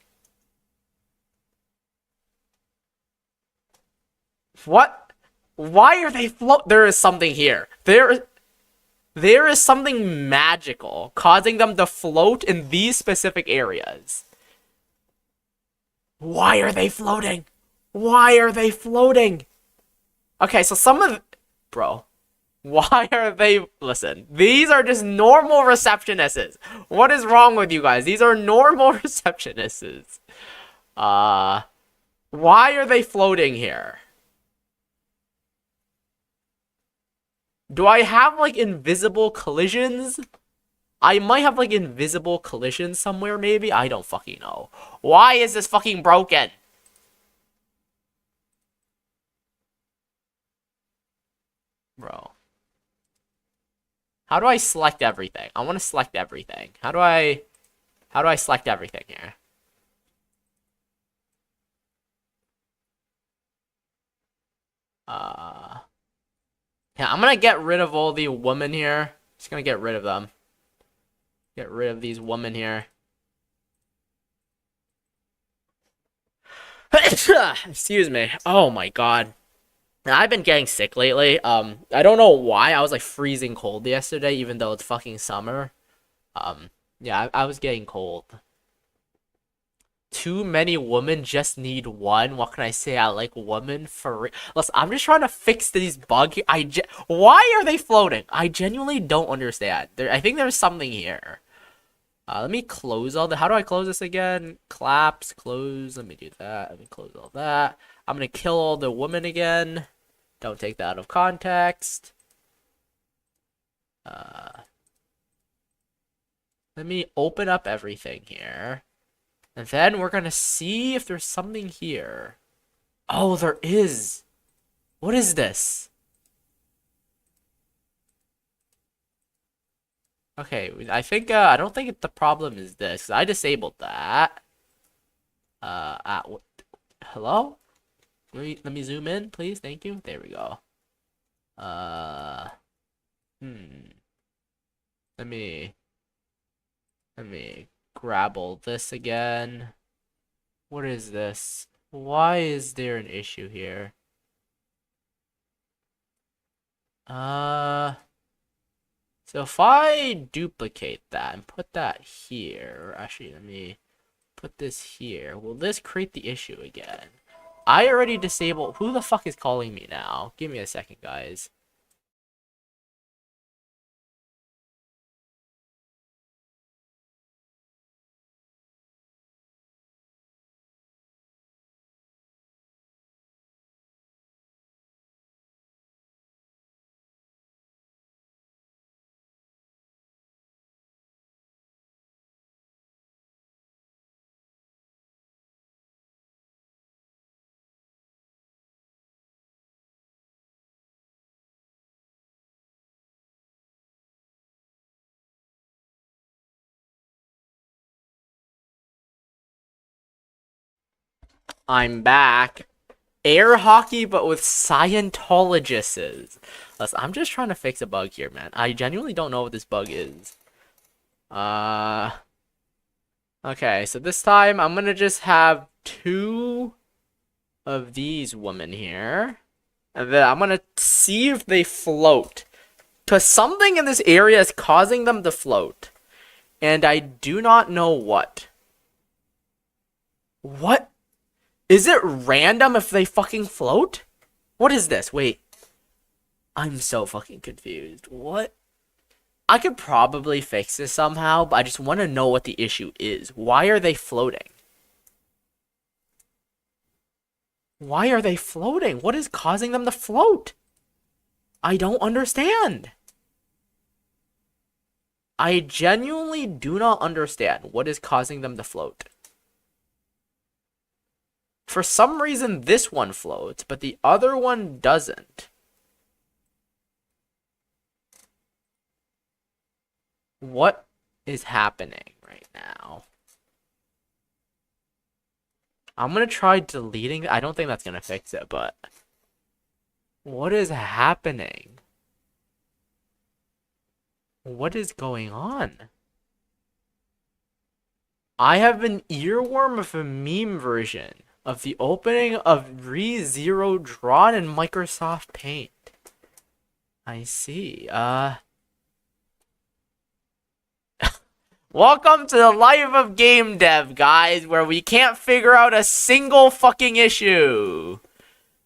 What? Why are they float? There is something here. There is something magical causing them to float in these specific areas. Why are they floating? Why are they floating? Okay, so some of... Bro. Why are they... Listen, these are just normal receptionists. What is wrong with you guys? These are normal receptionists. Why are they floating here? Do I have, like, invisible collisions? I might have, like, invisible collisions somewhere, maybe? I don't fucking know. Why is this fucking broken? Bro. How do I select everything? I want to select everything. How do I select everything here? Yeah, I'm gonna get rid of all the women here. Just gonna get rid of them. Get rid of these women here. Excuse me. Oh my god. I've been getting sick lately. I don't know why. I was like freezing cold yesterday, even though it's fucking summer. Yeah, I was getting cold. Too many women just need one. What can I say? I like women for real. Listen, I'm just trying to fix these bugs. Why are they floating? I genuinely don't understand. I think there's something here. Let me close all the. How do I close this again? Collapse, close. Let me do that. Let me close all that. I'm gonna kill all the women again. Don't take that out of context. Let me open up everything here. And then we're gonna see if there's something here. Oh, there is. What is this? Okay, I think, I don't think the problem is this. I disabled that. Hello? Let me zoom in, please. Thank you. There we go. Let me grab all this again. What is this? Why is there an issue here? So if I duplicate that and put that here, actually, let me put this here. Will this create the issue again? I already disabled. Who the fuck is calling me now? Give me a second, guys. I'm back. Air hockey, but with Scientologists. Listen, I'm just trying to fix a bug here, man. I genuinely don't know what this bug is. Okay, so this time I'm gonna just have 2 of these women here. And then I'm gonna see if they float. Because something in this area is causing them to float. And I do not know what. What? Is it random if they fucking float? What is this? Wait. I'm so fucking confused. What? I could probably fix this somehow, but I just want to know what the issue is. Why are they floating? Why are they floating? What is causing them to float? I don't understand. I genuinely do not understand what is causing them to float. For some reason, this one floats, but the other one doesn't. What is happening right now? I'm gonna try deleting. I don't think that's gonna fix it, but what is happening? What is going on? I have an earworm of a meme version of the opening of ReZero drawn in Microsoft Paint. I see. Welcome to the life of game dev, guys, where we can't figure out a single fucking issue.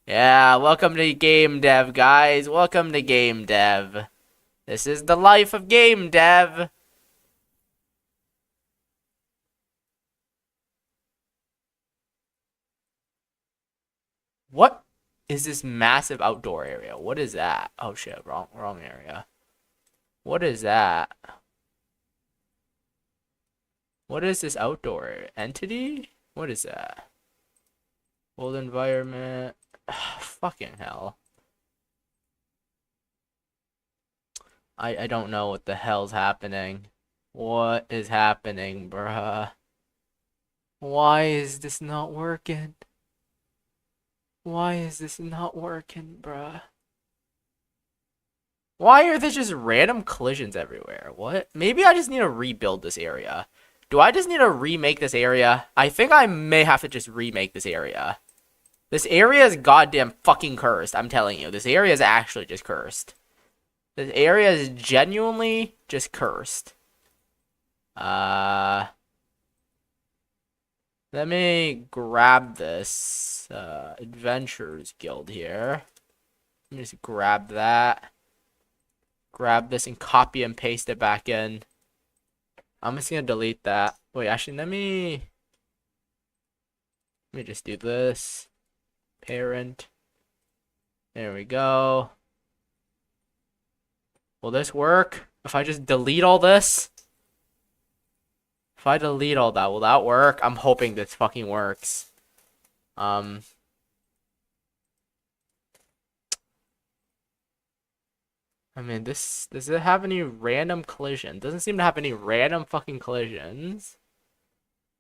Yeah, welcome to game dev, guys. Welcome to game dev. This is the life of game dev. What is this massive outdoor area? What is that? Oh shit, wrong area. What is that? What is this outdoor entity? What is that? Old environment. Fucking hell. I don't know what the hell's happening. What is happening, bruh? Why is this not working? Why is this not working, bruh? Why are there just random collisions everywhere? What? Maybe I just need to rebuild this area. Do I just need to remake this area? I think I may have to just remake this area. This area is goddamn fucking cursed, I'm telling you. This area is actually just cursed. This area is genuinely just cursed. Let me grab this Adventurers Guild here. Let me just grab that. Grab this and copy and paste it back in. I'm just gonna delete that. Wait, actually, let me just do this. Parent. There we go. Will this work? If I just delete all this? If I delete all that, will that work? I'm hoping this fucking works. I mean, does it have any random collision? Doesn't seem to have any random fucking collisions.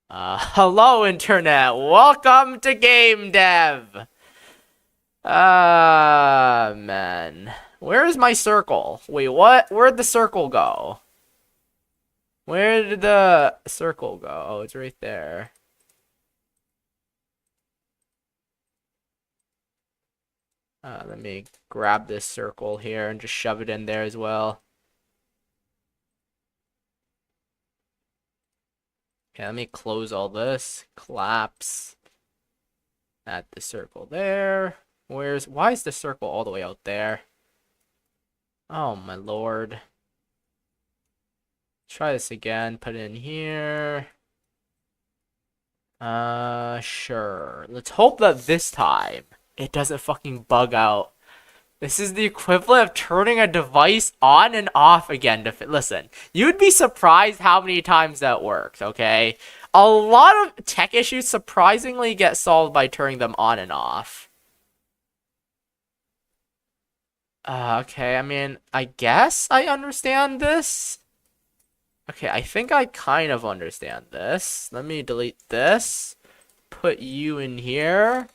Hello, internet. Welcome to Game Dev. Man. Where is my circle? Wait, what? Where'd the circle go? Where did the circle go? Oh, it's right there. Let me grab this circle here and just shove it in there as well. Okay, let me close all this. Collapse. Add the circle there. Why is the circle all the way out there? Oh my lord. Try this again. Put it in here. Sure. Let's hope that this time it doesn't fucking bug out. This is the equivalent of turning a device on and off again. Listen, you'd be surprised how many times that works, okay? A lot of tech issues surprisingly get solved by turning them on and off. Okay, I mean, I guess I understand this. Okay, I think I kind of understand this. Let me delete this. Put you in here.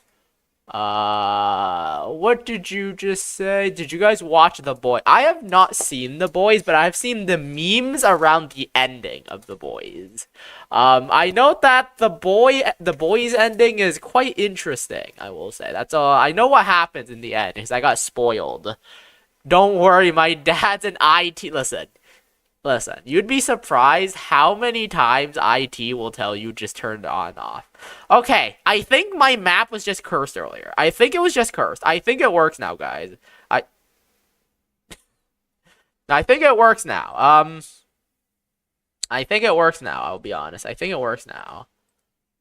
What did you just say? Did you guys watch The Boys? I have not seen The Boys, but I've seen the memes around the ending of The Boys. I note that the Boys ending is quite interesting, I will say. That's all. I know what happens in the end, because I got spoiled. Don't worry, my dad's an IT. Listen, you'd be surprised how many times IT will tell you just turn it on and off. Okay, I think my map was just cursed earlier. I think it was just cursed. I think it works now, guys. I think it works now. I think it works now, I'll be honest. I think it works now.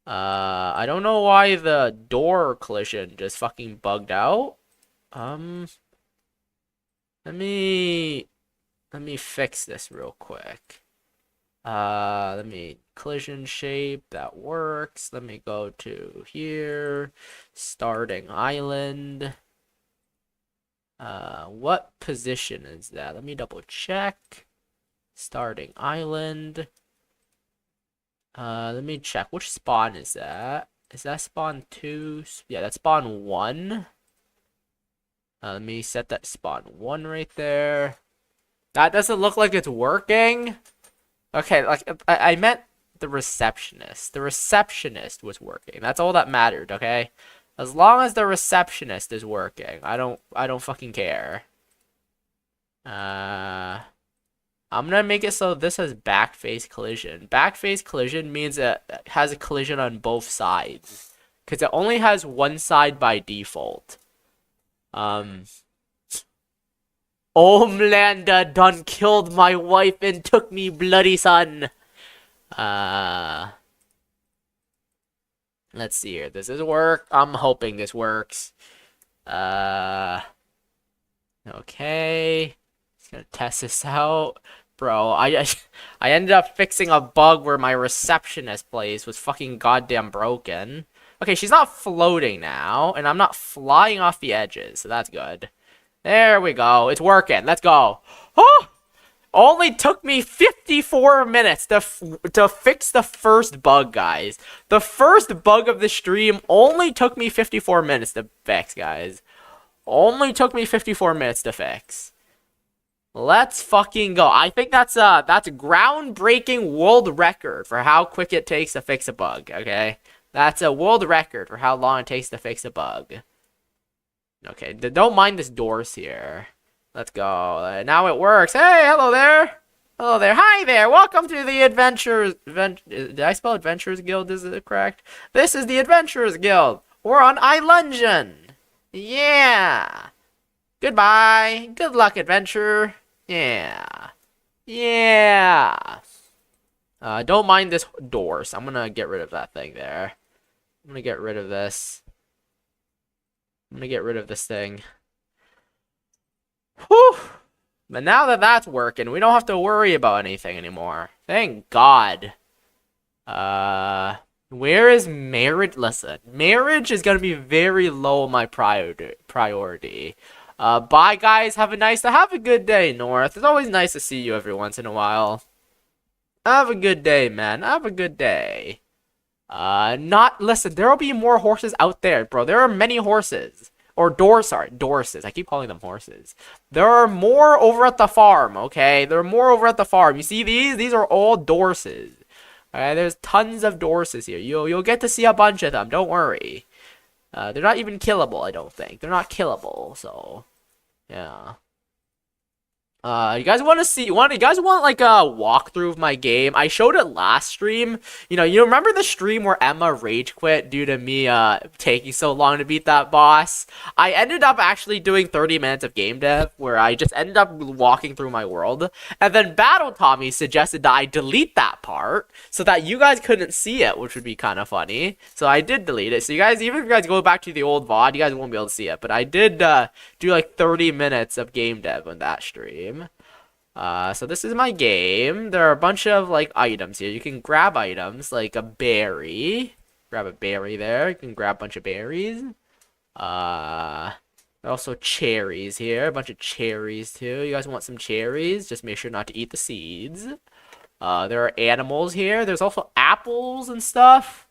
I don't know why the door collision just fucking bugged out. Let me fix this real quick. Let me collision shape, that works. Let me go to here, starting island. What position is that? Let me double check. Starting island. Let me check. Which spawn is that? Is that spawn 2? Yeah, that's spawn 1. Let me set that spawn 1 right there. That doesn't look like it's working. Okay, like I meant the receptionist. The receptionist was working. That's all that mattered, okay? As long as the receptionist is working, I don't fucking care. I'm gonna make it so this has backface collision. Backface collision means it has a collision on both sides, because it only has one side by default. Homelander done killed my wife and took me bloody son. Let's see here. Does this work? I'm hoping this works. Okay. Just gonna test this out. Bro, I ended up fixing a bug where my receptionist place was fucking goddamn broken. Okay, she's not floating now, and I'm not flying off the edges, so that's good. There we go. It's working. Let's go. Oh! Only took me 54 minutes to fix the first bug, guys. The first bug of the stream only took me 54 minutes to fix, guys. Only took me 54 minutes to fix. Let's fucking go. I think that's a groundbreaking world record for how quick it takes to fix a bug, okay? That's a world record for how long it takes to fix a bug. Okay, don't mind this doors here. Let's go. Now it works. Hey, hello there. Hello there. Hi there. Welcome to the Adventures. Did I spell Adventurers Guild? Is it correct? This is the Adventurers Guild. We're on Ilungeon. Yeah. Goodbye. Good luck, adventurer. Yeah. Yeah. Don't mind this door, so I'm gonna get rid of that thing there. I'm gonna get rid of this. I'm gonna get rid of this thing. Whew. But now that that's working, we don't have to worry about anything anymore. Thank God. Where is marriage? Listen, marriage is gonna be very low on my priority. Bye guys, have a good day, North. It's always nice to see you every once in a while. Have a good day, man. Have a good day. Listen, there'll be more horses out there, bro. There are many horses. Or dorses. I keep calling them horses. There are more over at the farm, okay? There are more over at the farm. You see these? These are all dorses. Alright, there's tons of dorses here. You'll get to see a bunch of them, don't worry. They're not even killable, I don't think. They're not killable, so yeah. You guys want to see? You guys want like a walkthrough of my game? I showed it last stream. You remember the stream where Emma rage quit due to me taking so long to beat that boss? I ended up actually doing 30 minutes of game dev where I just ended up walking through my world, and then Battle Tommy suggested that I delete that part so that you guys couldn't see it, which would be kind of funny. So I did delete it. So you guys, even if you guys go back to the old VOD, you guys won't be able to see it. But I did do like 30 minutes of game dev on that stream. So this is my game. There are a bunch of like items here. You can grab items like a berry. Grab a berry there. You can grab a bunch of berries. Also cherries here. A bunch of cherries too. You guys want some cherries? Just make sure not to eat the seeds. There are animals here. There's also apples and stuff.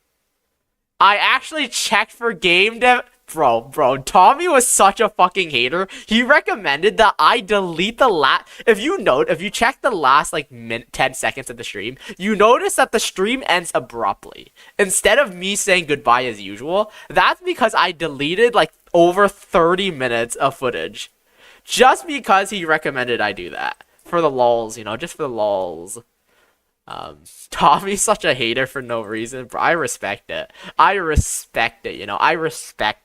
I actually checked for game dev. Bro, Tommy was such a fucking hater. He recommended that I delete the if you check the last like 10 seconds of the stream, you notice that the stream ends abruptly. Instead of me saying goodbye as usual, that's because I deleted like over 30 minutes of footage. Just because he recommended I do that. For the lulz, just for the lulz. Tommy's such a hater for no reason, but I respect it. I respect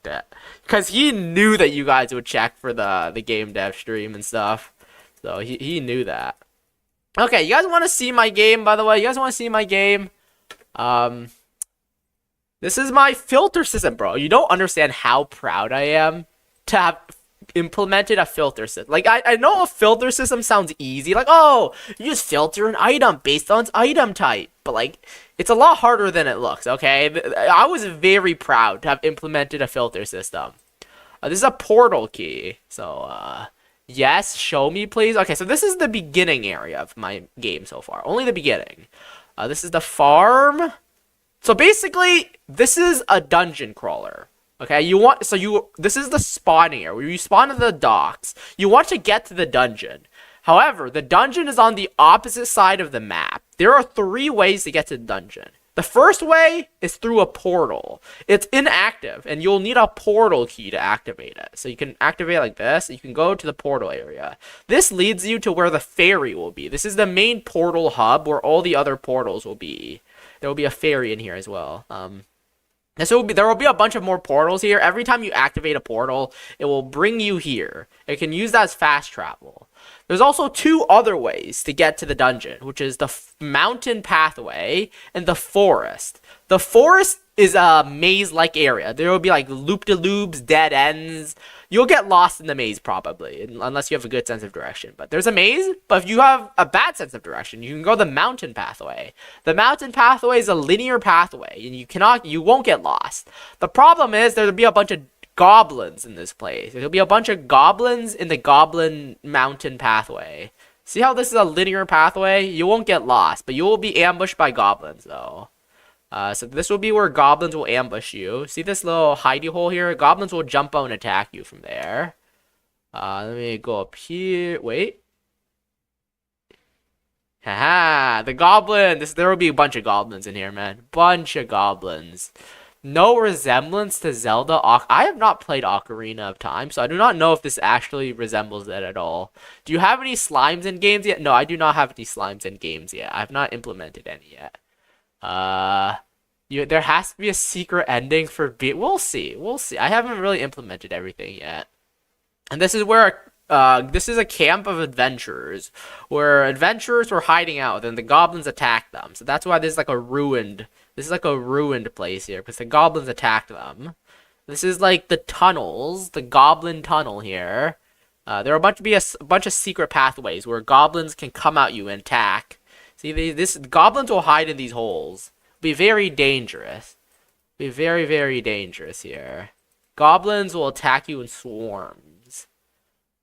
it. Because he knew that you guys would check for the game dev stream and stuff. So he knew that. Okay, you guys want to see my game, by the way? You guys want to see my game? This is my filter system, bro. You don't understand how proud I am to have implemented a filter system. Like, I know a filter system sounds easy, like, oh, you just filter an item based on its item type, but like, it's a lot harder than it looks. Okay, I was very proud to have implemented a filter system. This is a portal key, so yes, show me please. Okay, so this is the beginning area of my game so far, only the beginning. This is the farm. So basically, this is a dungeon crawler. Okay, this is the spawning area where you spawn at the docks. You want to get to the dungeon. However, the dungeon is on the opposite side of the map. There are 3 ways to get to the dungeon. The first way is through a portal. It's inactive, and you'll need a portal key to activate it. So you can activate it like this. You can go to the portal area. This leads you to where the ferry will be. This is the main portal hub where all the other portals will be. There will be a ferry in here as well. There will be a bunch of more portals here. Every time you activate a portal, it will bring you here. It can use that as fast travel. There's also 2 other ways to get to the dungeon, which is the mountain pathway and the forest. The forest is a maze-like area. There will be like loop-de-loops, dead ends. You'll get lost in the maze probably, unless you have a good sense of direction. But there's a maze, but if you have a bad sense of direction, you can go the mountain pathway. The mountain pathway is a linear pathway, and you won't get lost. The problem is there'll be a bunch of goblins in this place. There'll be a bunch of goblins in the goblin mountain pathway. See how this is a linear pathway? You won't get lost, but you will be ambushed by goblins though. So this will be where goblins will ambush you. See this little hidey hole here? Goblins will jump out and attack you from there. Let me go up here. Wait. Haha, the goblin. There will be a bunch of goblins in here, man. Bunch of goblins. no resemblance to Zelda. I have not played Ocarina of Time, so I do not know if this actually resembles it at all. Do you have any slimes in games yet? No, I do not have any slimes in games yet. I have not implemented any yet. There has to be a secret ending for B. We'll see. We'll see. I haven't really implemented everything yet. And this is where this is a camp of adventurers where adventurers were hiding out and the goblins attacked them. So that's why this is like a ruined place here because the goblins attacked them. This is like the tunnels, the goblin tunnel here. There are a bunch of secret pathways where goblins can come at you and attack. See, goblins will hide in these holes. Be very dangerous. Be very, very dangerous here. Goblins will attack you in swarms.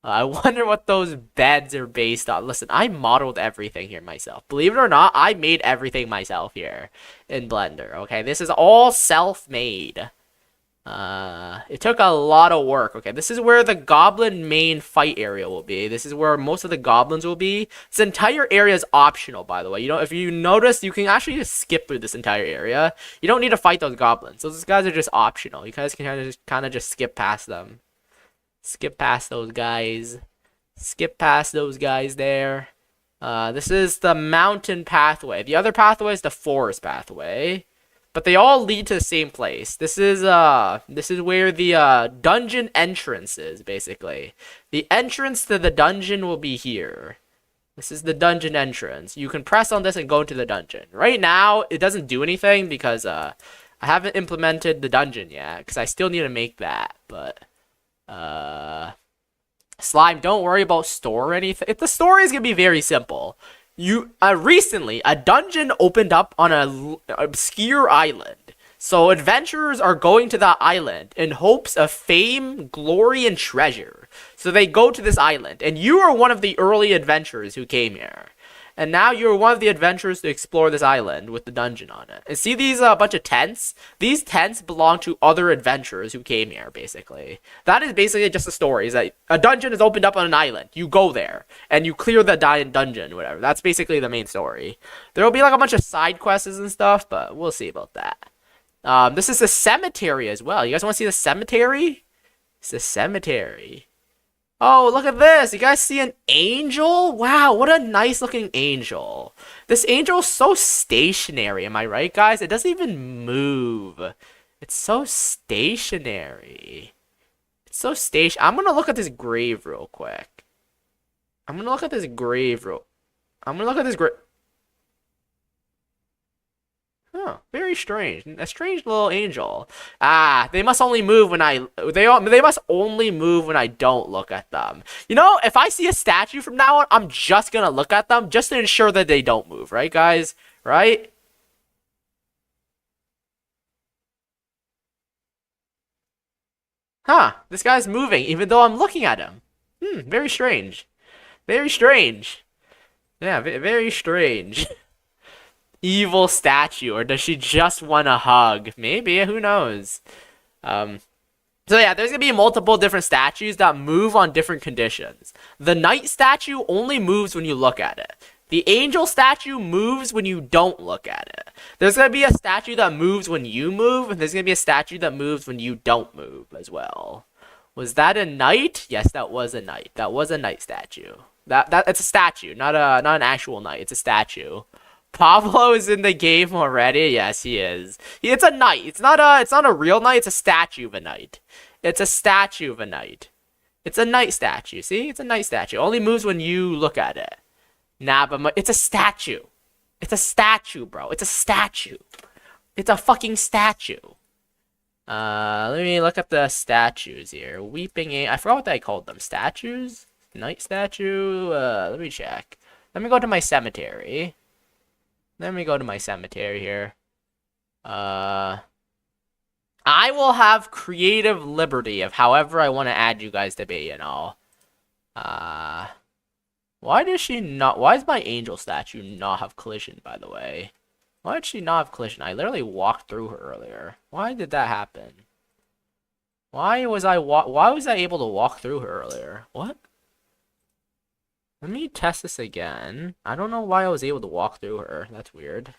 I wonder what those beds are based on. Listen, I modeled everything here myself. Believe it or not, I made everything myself here in Blender. Okay, this is all self-made. It took a lot of work. Okay, this is where the goblin main fight area will be. This is where most of the goblins will be. This entire area is optional, by the way. You know, if you notice, you can actually just skip through this entire area. You don't need to fight those goblins. Those guys are just optional. You guys can kind of just skip past them. Skip past those guys. Skip past those guys there. This is the mountain pathway. The other pathway is the forest pathway. But they all lead to the same place. This is where the dungeon entrance is, basically. The entrance to the dungeon will be here. This is the dungeon entrance. You can press on this and go into the dungeon. Right now, it doesn't do anything because I haven't implemented the dungeon yet. Because I still need to make that. But, Slime, don't worry about store or anything. The story is going to be very simple. Recently, a dungeon opened up on an obscure island. So adventurers are going to that island in hopes of fame, glory, and treasure. So they go to this island, and you are one of the early adventurers who came here. And now you're one of the adventurers to explore this island with the dungeon on it. And see these bunch of tents? These tents belong to other adventurers who came here, basically. That is basically just a story. Is that a dungeon is opened up on an island. You go there, and you clear the dungeon, whatever. That's basically the main story. There will be like a bunch of side quests and stuff, but we'll see about that. This is a cemetery as well. You guys want to see the cemetery? It's a cemetery. Oh, look at this. You guys see an angel? Wow, what a nice looking angel. This angel is so stationary. Am I right, guys? It doesn't even move. It's so stationary. It's so I'm going to look at this grave real quick. I'm going to look at this grave. Huh, very strange. A strange little angel. They must only move when they must only move when I don't look at them. You know, if I see a statue from now on, I'm just gonna look at them just to ensure that they don't move, right, guys? Right? Huh, this guy's moving even though I'm looking at him. Very strange. Very strange. Yeah, very strange. Evil statue, or does she just want a hug? Maybe, who knows? So yeah, there's gonna be multiple different statues that move on different conditions. The knight statue only moves when you look at it. The angel statue moves when you don't look at it. There's gonna be a statue that moves when you move, and there's gonna be a statue that moves when you don't move as well. Was that a knight? Yes, that was a knight. That was a knight statue. It's a statue, not an actual knight. It's a statue. Pablo is in the game already. Yes, he is. It's a knight. It's not a real knight. It's a statue of a knight. It's a statue of a knight. It's a knight statue. See, it's a knight statue. Only moves when you look at it. Nah, but it's a statue. It's a statue, bro. It's a statue. It's a fucking statue. Let me look up the statues here. I forgot what they called them. Statues? Knight statue? Let me check. Let me go to my cemetery. Let me go to my cemetery here. I will have creative liberty of however I want to add you guys to be, you know. Why does my angel statue not have collision, by the way? Why did she not have collision? I literally walked through her earlier. Why did that happen? Why was I able to walk through her earlier? What? Let me test this again. I don't know why I was able to walk through her. That's weird.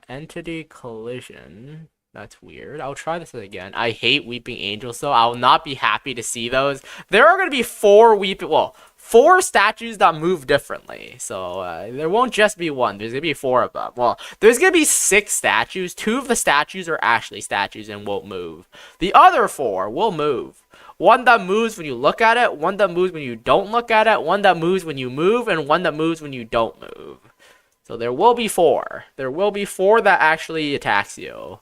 Entity collision. That's weird. I'll try this again. I hate Weeping Angels, though. I'll not be happy to see those. There are going to be four statues that move differently. So there won't just be one. There's going to be four of them. Well, there's going to be 6 statues. 2 of the statues are actually statues and won't move. The other 4 will move. One that moves when you look at it, one that moves when you don't look at it, one that moves when you move, and one that moves when you don't move. So there will be 4. There will be 4 that actually attacks you.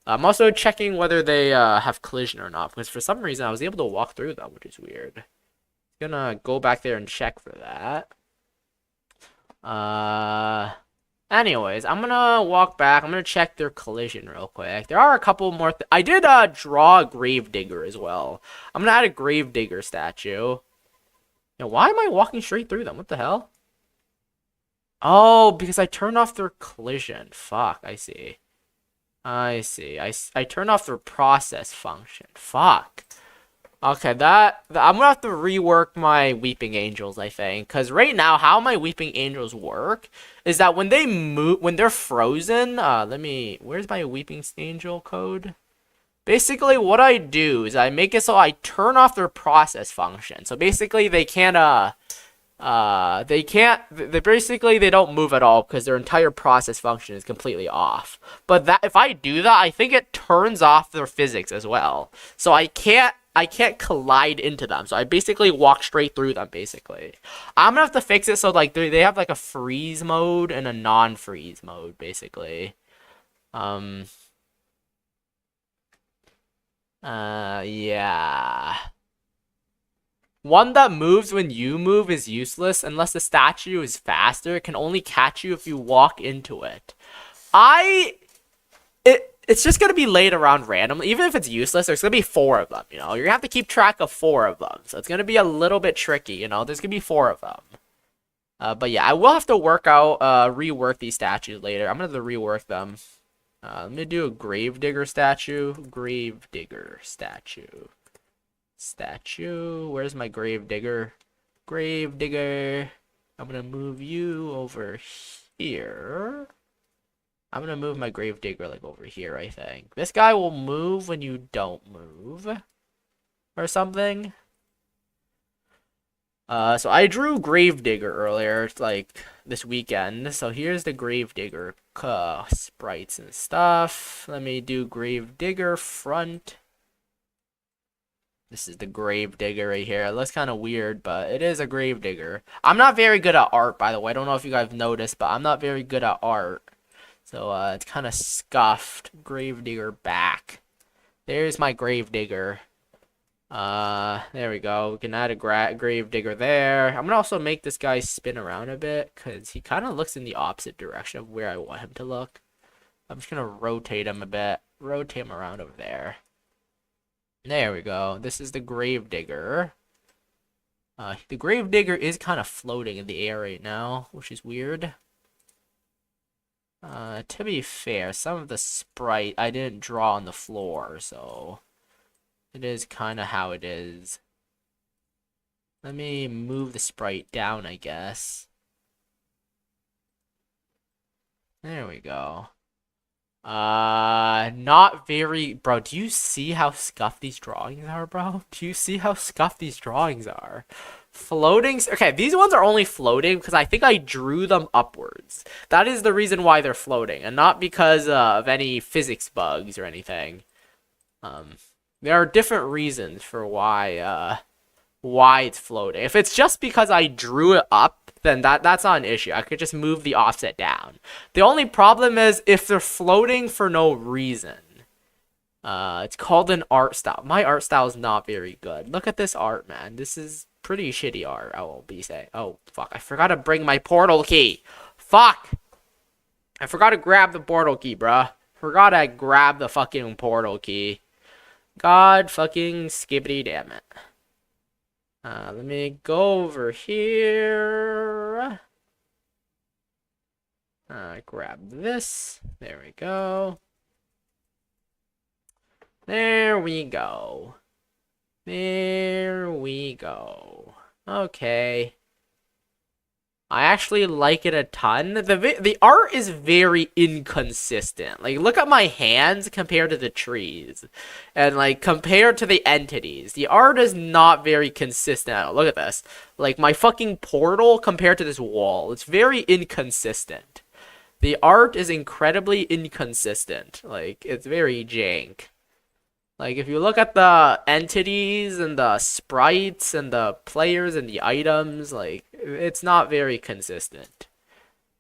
I'm also checking whether they have collision or not, because for some reason I was able to walk through them, which is weird. Gonna go back there and check for that. Anyways, I'm gonna walk back. I'm gonna check their collision real quick. There are a couple more. I did draw a Gravedigger as well. I'm gonna add a Gravedigger statue. Now, why am I walking straight through them? What the hell? Oh, because I turned off their collision. Fuck, I see. I turned off their process function. Fuck. Okay, I'm gonna have to rework my Weeping Angels, I think. Because right now, how my Weeping Angels work is that when they move, when they're frozen, where's my Weeping Angel code? Basically, what I do is I make it so I turn off their process function. So basically, they don't move at all because their entire process function is completely off. But if I do that, I think it turns off their physics as well. So I can't collide into them. So I basically walk straight through them, basically. I'm gonna have to fix it so like they have like a freeze mode and a non-freeze mode, basically. Yeah. One that moves when you move is useless unless the statue is faster. It can only catch you if you walk into it. It's just gonna be laid around randomly. Even if it's useless, there's gonna be 4 of them, you know? You're gonna have to keep track of 4 of them. So it's gonna be a little bit tricky, you know? There's gonna be 4 of them. But yeah, I will have to rework these statues later. I'm gonna have to rework them. Let me do a Gravedigger statue. Gravedigger statue. Where's my Gravedigger? Gravedigger. I'm gonna move you over here. I'm gonna move my Gravedigger like over here, I think. This guy will move when you don't move. Or something. So I drew Gravedigger earlier, like this weekend. So here's the Gravedigger sprites and stuff. Let me do Gravedigger front. This is the Gravedigger right here. It looks kind of weird, but it is a Gravedigger. I'm not very good at art, by the way. I don't know if you guys noticed, but I'm not very good at art. So it's kind of scuffed. Gravedigger back. There's my Gravedigger. There we go. We can add a Gravedigger there. I'm gonna also make this guy spin around a bit because he kind of looks in the opposite direction of where I want him to look. I'm just gonna rotate him a bit. Rotate him around over there. There we go. This is the Gravedigger. The Gravedigger is kind of floating in the air right now, which is weird. To be fair, some of the sprite I didn't draw on the floor, so it is kind of how it is. Let me move the sprite down, I guess. There we go. Not very, bro. Do you see how scuffed these drawings are, bro? Do you see how scuffed these drawings are? Floating. Okay, these ones are only floating because I think I drew them upwards. That is the reason why they're floating, and not because of any physics bugs or anything. There are different reasons for why it's floating. If it's just because I drew it up, then that's not an issue. I could just move the offset down. The only problem is if they're floating for no reason. It's called an art style. My art style is not very good. Look at this art, man. This is pretty shitty art, I will be saying. Oh, fuck. I forgot to bring my portal key. Fuck. I forgot to grab the portal key, bruh. Forgot to grab the fucking portal key. God fucking skibbity damn it. Let me go over here. Grab this. There we go. There we go. There we go. Okay. I actually like it a ton. The art is very inconsistent. Like, look at my hands compared to the trees, and like compared to the entities. The art is not very consistent at all. Look at this. Like my fucking portal compared to this wall. It's very inconsistent. The art is incredibly inconsistent. Like it's very jank. Like, if you look at the entities and the sprites and the players and the items, like, it's not very consistent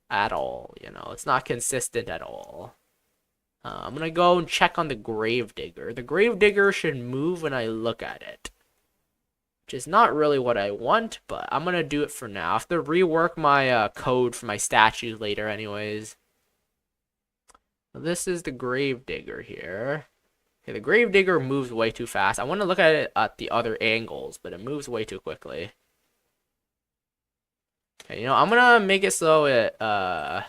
at all, you know? It's not consistent at all. I'm gonna go and check on the Gravedigger. The Gravedigger should move when I look at it. Which is not really what I want, but I'm gonna do it for now. I have to rework my code for my statues later anyways. This is the Gravedigger here. Okay, the Gravedigger moves way too fast. I want to look at it at the other angles, but it moves way too quickly. Okay, you know, I'm gonna make it so it, let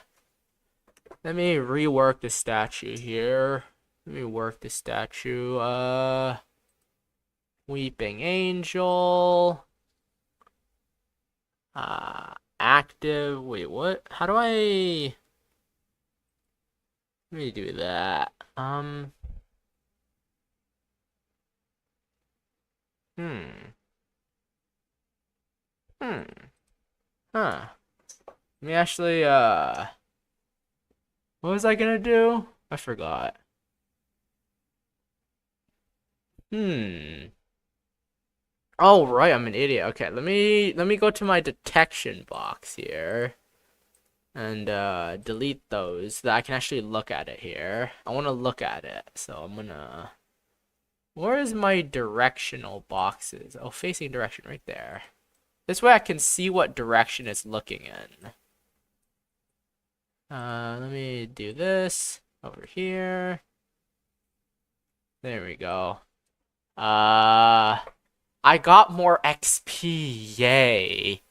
me rework the statue here. Let me work the statue, Weeping Angel. Active, wait, what? How do I... Let me do that. Hmm. Huh. Let me actually, what was I gonna do? I forgot. Oh, right, I'm an idiot. Okay, let me go to my detection box here. And, delete those so that I can actually look at it here. I want to look at it, so I'm gonna... Where is my directional boxes? Oh, facing direction right there. This way I can see what direction it's looking in. Let me do this over here. There we go. I got more XP. Yay.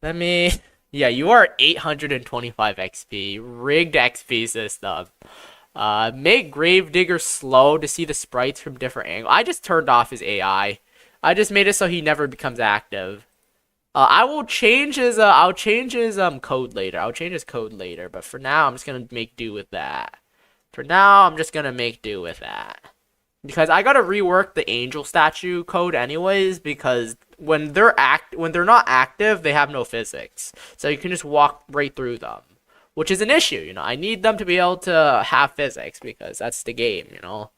Let me... Yeah, you are 825 XP. Rigged XP system. Make Gravedigger slow to see the sprites from different angles. I just turned off his AI. I just made it so he never becomes active. I will change his I'll change his code later. I'll change his code later, but for now I'm just gonna make do with that. For now, I'm just gonna make do with that. Because I gotta rework the angel statue code anyways, because when they're not active, they have no physics. So you can just walk right through them. Which is an issue, you know. I need them to be able to have physics because that's the game, you know.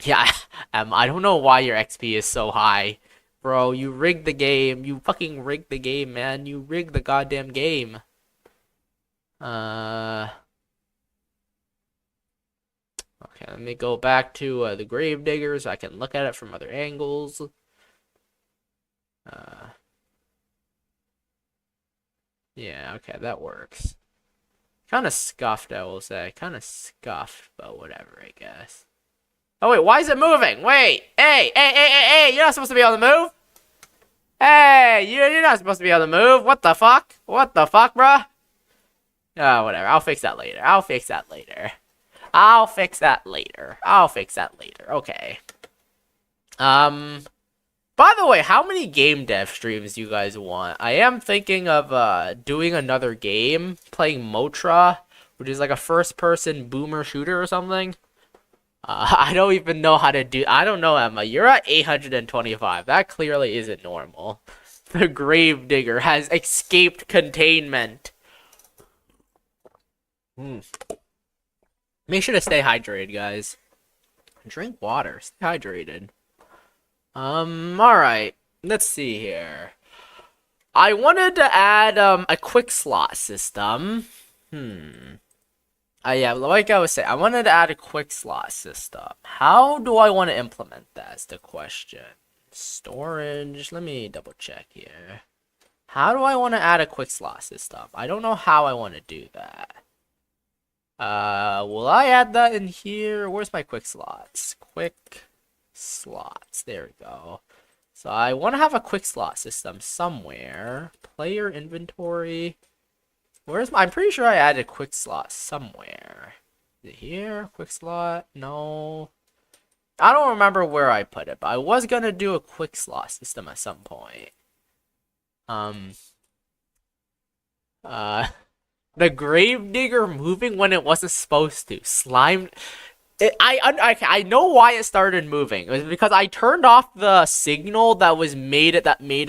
Yeah, I don't know why your XP is so high. Bro, you rigged the game. You fucking rigged the game, man. You rigged the goddamn game. Okay, let me go back to the Gravedigger so I can look at it from other angles. Yeah, okay, that works. Kind of scuffed, I will say. Kind of scuffed, but whatever, I guess. Oh, wait, why is it moving? Wait, hey, you're not supposed to be on the move. Hey, you're not supposed to be on the move. What the fuck? What the fuck, bruh? Oh, whatever. I'll fix that later. I'll fix that later. I'll fix that later. I'll fix that later. Okay. By the way, how many game dev streams do you guys want? I am thinking of doing another game, playing Motra, which is like a first-person boomer shooter or something. I don't even know how to do... I don't know, Emma. You're at 825. That clearly isn't normal. The Gravedigger has escaped containment. Make sure to stay hydrated, guys. Drink water. Stay hydrated. Alright. Let's see here. I wanted to add, a quick slot system. Yeah, like I was saying, I wanted to add a quick slot system. How do I want to implement that is the question. Storage. Let me double check here. How do I want to add a quick slot system? I don't know how I want to do that. Will I add that in here? Where's my quick slots? Quick slots. There we go. So I want to have a quick slot system somewhere. Player inventory. Where's my... I'm pretty sure I added a quick slot somewhere. Is it here? Quick slot? No. I don't remember where I put it, but I was gonna do a quick slot system at some point. Uh, the Gravedigger moving when it wasn't supposed to. Slime. I know why it started moving. It was because I turned off the signal that made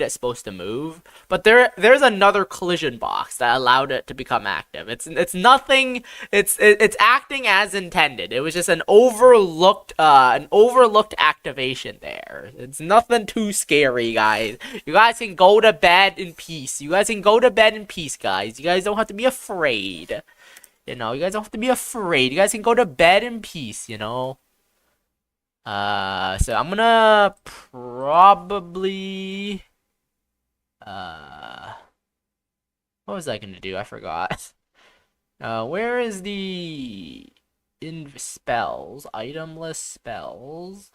it supposed to move. But there's another collision box that allowed it to become active. It's nothing. It's acting as intended. It was just an overlooked activation there. It's nothing too scary, guys. You guys can go to bed in peace. You guys, guys. You guys don't have to be afraid. You know, you guys don't have to be afraid. You guys can go to bed in peace, you know? So I'm gonna probably... What was I gonna do? I forgot. Where is the... in spells? Itemless spells?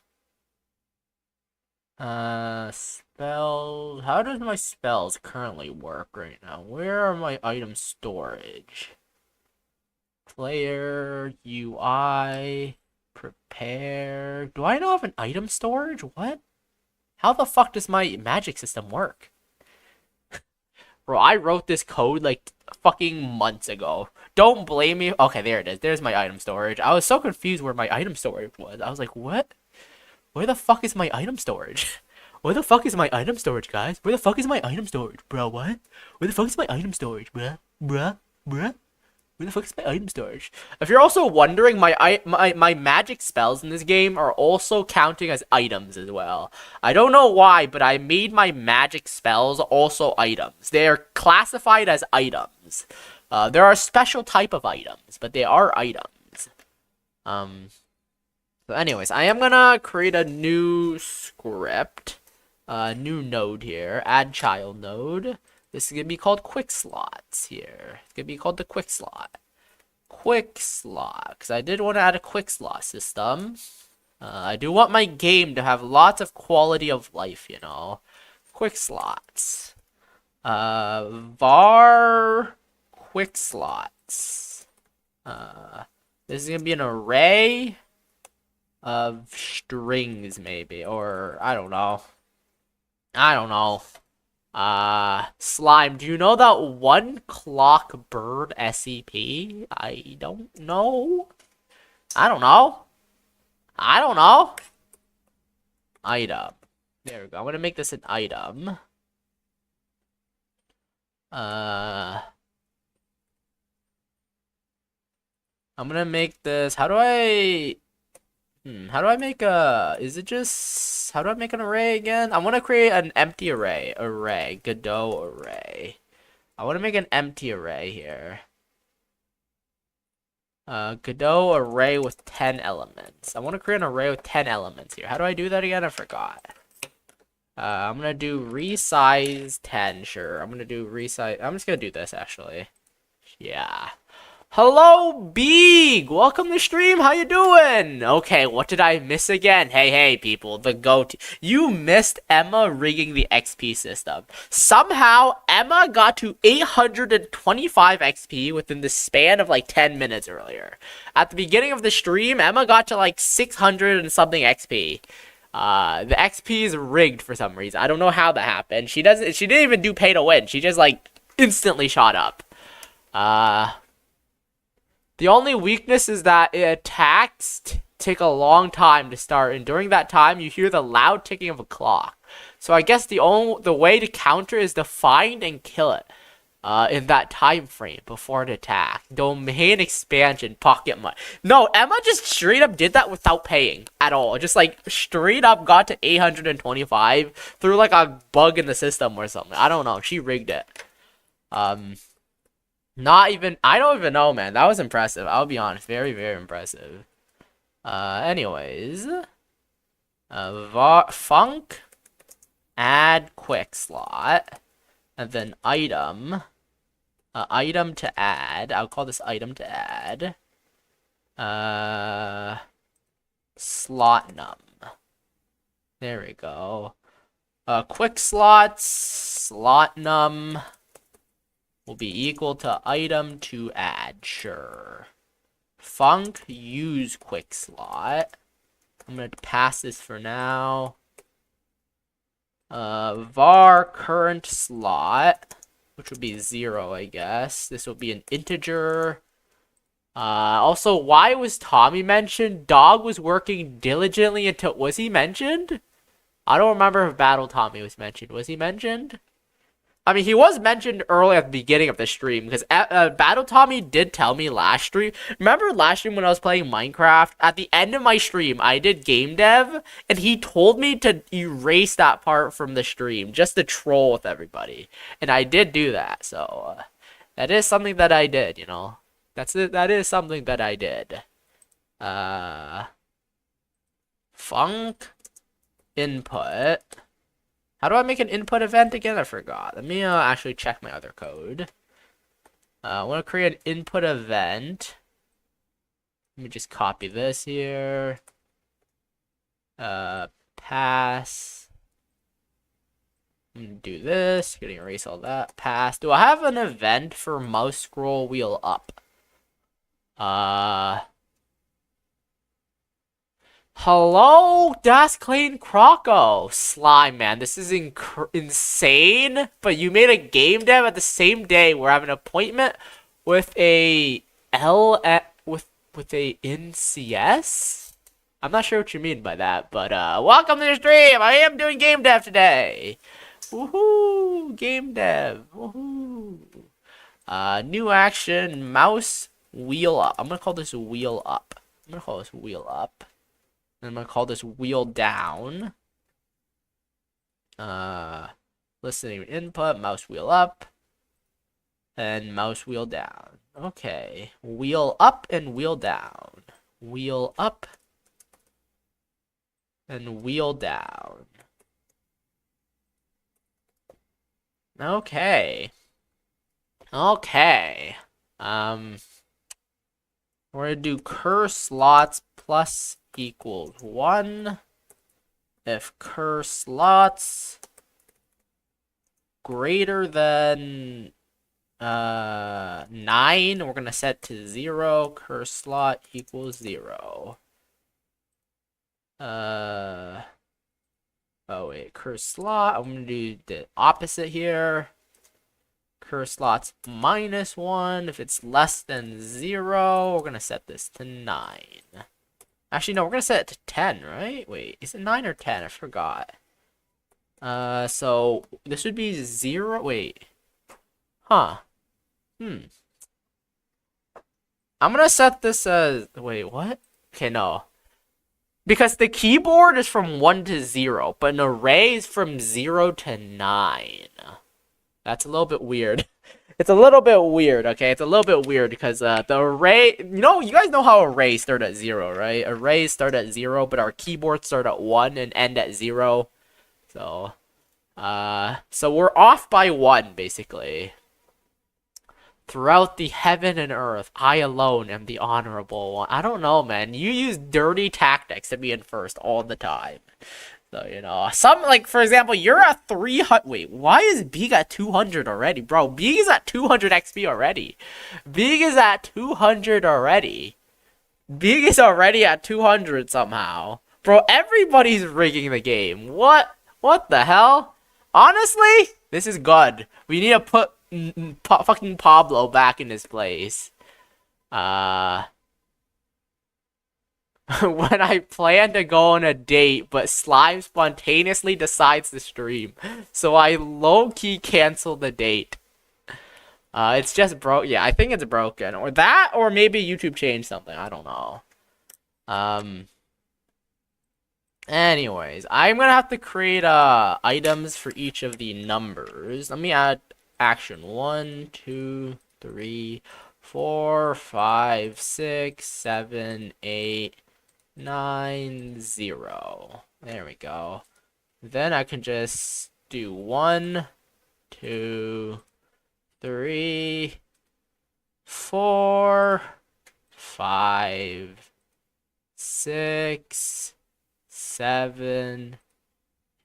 Spells... How does my spells currently work right now? Where are my item storage? Player, UI, prepare. Do I not have an item storage? What? How the fuck does my magic system work? Bro, I wrote this code like fucking months ago. Don't blame me. Okay, there it is. There's my item storage. I was so confused where my item storage was. I was like, what? Where the fuck is my item storage? Where the fuck is my item storage, guys? Where the fuck is my item storage, bro? What? Where the fuck is my item storage, bruh? Bruh? Where the fuck is my item storage? If you're also wondering, my magic spells in this game are also counting as items as well. I don't know why, but I made my magic spells also items. They are classified as items. There are a special type of items, but they are items. So anyways, I am gonna create a new script. New node here. Add child node. This is going to be called quick slots here. It's going to be called the quick slot. Quick slot. Because I did want to add a quick slot system. I do want my game to have lots of quality of life, you know. Quick slots. Var quick slots. This is going to be an array of strings, maybe. Or, I don't know. Slime, do you know that 1 clock bird SCP? I don't know. Item. There we go. I'm gonna make this an item. I'm gonna make this. How do I make a... How do I make an array again? I want to create an empty array. Godot array. I want to make an empty array here. Godot array with 10 elements. I want to create an array with 10 elements here. How do I do that again? I forgot. I'm going to do resize 10. Sure. I'm going to do resize... I'm just going to do this, actually. Yeah. Hello, Beeg! Welcome to stream, how you doing? Okay, what did I miss again? Hey, people, the GOAT. You missed Emma rigging the XP system. Somehow, Emma got to 825 XP within the span of like 10 minutes earlier. At the beginning of the stream, Emma got to like 600 and something XP. The XP is rigged for some reason. I don't know how that happened. She didn't even do pay to win. She just like instantly shot up. The only weakness is that attacks take a long time to start, and during that time, you hear the loud ticking of a clock. So I guess the way to counter is to find and kill it in that time frame before an attack. Domain expansion, pocket money. No, Emma just straight up did that without paying at all. Just like straight up got to 825 through like a bug in the system or something. I don't know. She rigged it. I don't even know, man. That was impressive. I'll be honest. Very, very impressive. Anyways. Func. Add quick slot. And then item. Item to add. I'll call this item to add. Slot num. There we go. Quick slots. Slot num. Will be equal to item to add, sure. Func use quick slot. I'm gonna pass this for now. Var current slot. which would be 0, I guess. This will be an integer. Also, why was Tommy mentioned? Dog was working diligently until... Was he mentioned? I don't remember if Battle Tommy was mentioned. Was he mentioned? I mean, he was mentioned early at the beginning of the stream, because Battle Tommy did tell me last stream. Remember last stream when I was playing Minecraft? At the end of my stream, I did game dev, and he told me to erase that part from the stream, just to troll with everybody. And I did do that, so that is something that I did, you know. That is something that I did. Func input. How do I make an input event again? I forgot. Let me actually check my other code. I want to create an input event. Let me just copy this here. Pass. I'm gonna do this. Gonna erase all that. Pass. Do I have an event for mouse scroll wheel up? Hello, Das Clean Croco. Slime, man, this is insane. But you made a game dev at the same day. We're having an appointment with a with a NCS. I'm not sure what you mean by that, but welcome to the stream. I am doing game dev today. Woohoo! Game dev. Woohoo! New action. Mouse wheel up. I'm gonna call this wheel up. I'm gonna call this wheel up. I'm gonna call this wheel down. Listening input, mouse wheel up, and mouse wheel down. Okay, wheel up and wheel down. Wheel up and wheel down. Okay. Okay. We're gonna do cur slots plus equals 1 if cur slots greater than 9, we're gonna set to 0. Cur slot equals 0. Oh wait, cur slot, I'm gonna do the opposite here. Cur slots minus 1. If it's less than 0, we're gonna set this to 9. Actually, no, we're gonna set it to 10, right? Wait, is it 9 or 10? I forgot. So this would be 0. Wait. Huh. I'm gonna set this as... Wait, what? Okay, no. Because the keyboard is from 1 to 0, but an array is from 0 to 9. That's a little bit weird. It's a little bit weird, okay? It's a little bit weird because the array... You know, you guys know how arrays start at 0, right? Arrays start at 0, but our keyboards start at 1 and end at 0. So we're off by 1, basically. Throughout the heaven and earth, I alone am the honorable one. I don't know, man. You use dirty tactics to be in first all the time. So, you know, some, like, for example, you're at 300. Wait, why is Big at 200 already? Bro, Big is at 200 XP already. Big is at 200 already. Big is already at 200 somehow. Bro, everybody's rigging the game. What? What the hell? Honestly, this is good. We need to put fucking Pablo back in his place. When I plan to go on a date, but Slime spontaneously decides to stream. So I low-key cancel the date. It's just broke. Yeah, I think it's broken. Or that, or maybe YouTube changed something. I don't know. Anyways, I'm gonna have to create items for each of the numbers. Let me add action. 1, 2, 3, 4, 5, 6, 7, 8, 9, 0. There we go. Then I can just do 1, 2, 3, 4, 5, 6, 7,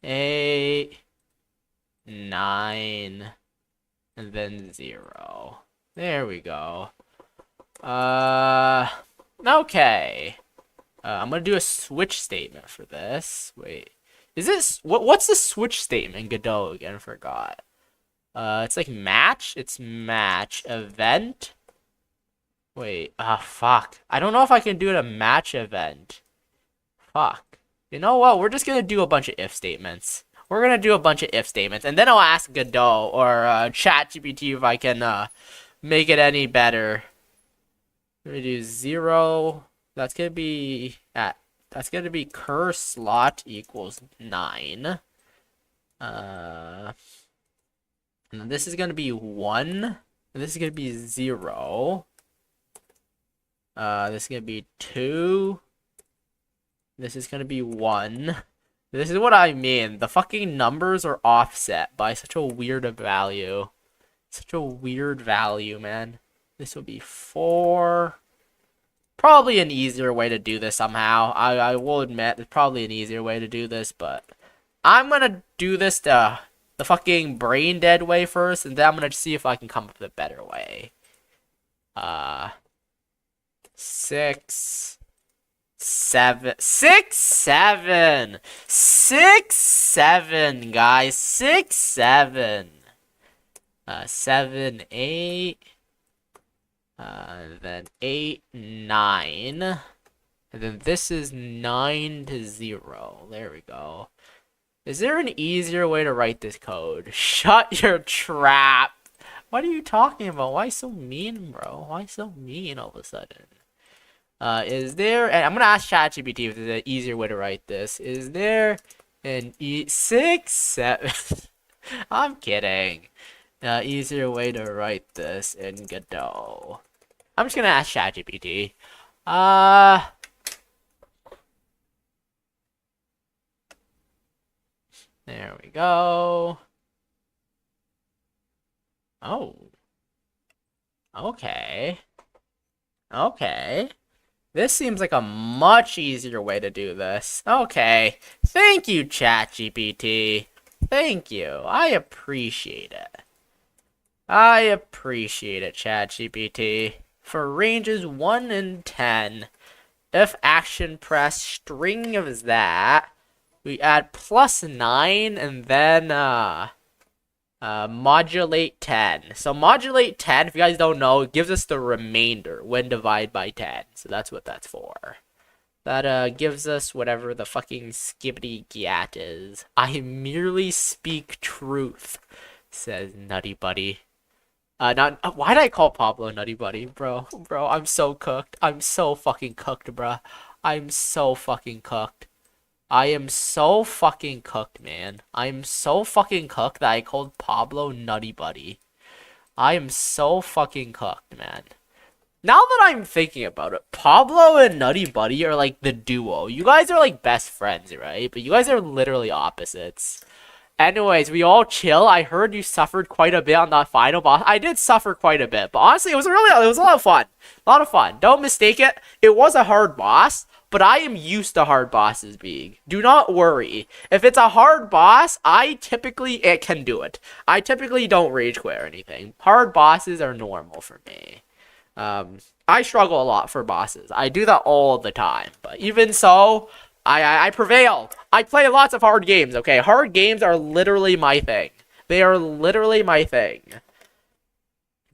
8, 9, and then 0. There we go. Okay. I'm gonna do a switch statement for this. Wait, is this what's the switch statement in Godot again? I forgot. It's like match. It's match event. Wait, fuck. I don't know if I can do it a match event. Fuck. You know what? We're just gonna do a bunch of if statements. We're gonna do a bunch of if statements, and then I'll ask Godot or ChatGPT if I can make it any better. We're gonna do 0. That's gonna be cur slot equals 9. And then this is gonna be 1. And this is gonna be 0. This is gonna be 2. This is gonna be 1. This is what I mean. The fucking numbers are offset by such a weird value. Such a weird value, man. This will be 4. Probably an easier way to do this somehow. I will admit, there's probably an easier way to do this, but I'm gonna do this the fucking brain dead way first, and then I'm gonna see if I can come up with a better way. 6, 7, 6, 7, 6, 7, guys, 6, 7, 7, 8, then 8, 9, and then this is 9 to 0. There we go. Is there an easier way to write this code? Shut your trap. What are you talking about? Why so mean, bro? Why so mean all of a sudden? Is there, and I'm gonna ask ChatGPT if there's an easier way to write this. Is there an 6, 7? I'm kidding. Easier way to write this in Godot. I'm just gonna ask ChatGPT. There we go. Oh. Okay. Okay. This seems like a much easier way to do this. Okay. Thank you, ChatGPT. Thank you. I appreciate it. I appreciate it, ChatGPT. For ranges 1 and 10, if action press string of that, we add +9 and then modulate 10. So modulate 10, if you guys don't know, it gives us the remainder when divided by 10. So that's what that's for. That gives us whatever the fucking skibbity gat is. I merely speak truth, says Nutty Buddy. Why did I call Pablo Nutty Buddy, bro? Bro, I'm so cooked. I'm so fucking cooked, bro. I'm so fucking cooked. I am so fucking cooked, man. I'm so fucking cooked that I called Pablo Nutty Buddy. I am so fucking cooked, man. Now that I'm thinking about it, Pablo and Nutty Buddy are like the duo. You guys are like best friends, right? But you guys are literally opposites. Anyways, we all chill. I heard you suffered quite a bit on that final boss. I did suffer quite a bit, but honestly, it was a lot of fun. A lot of fun. Don't mistake it. It was a hard boss, but I am used to hard bosses being. Do not worry. If it's a hard boss, I typically can do it. I typically don't rage quit or anything. Hard bosses are normal for me. I struggle a lot for bosses. I do that all the time, but even so, I prevail. I play lots of hard games, okay? Hard games are literally my thing. They are literally my thing.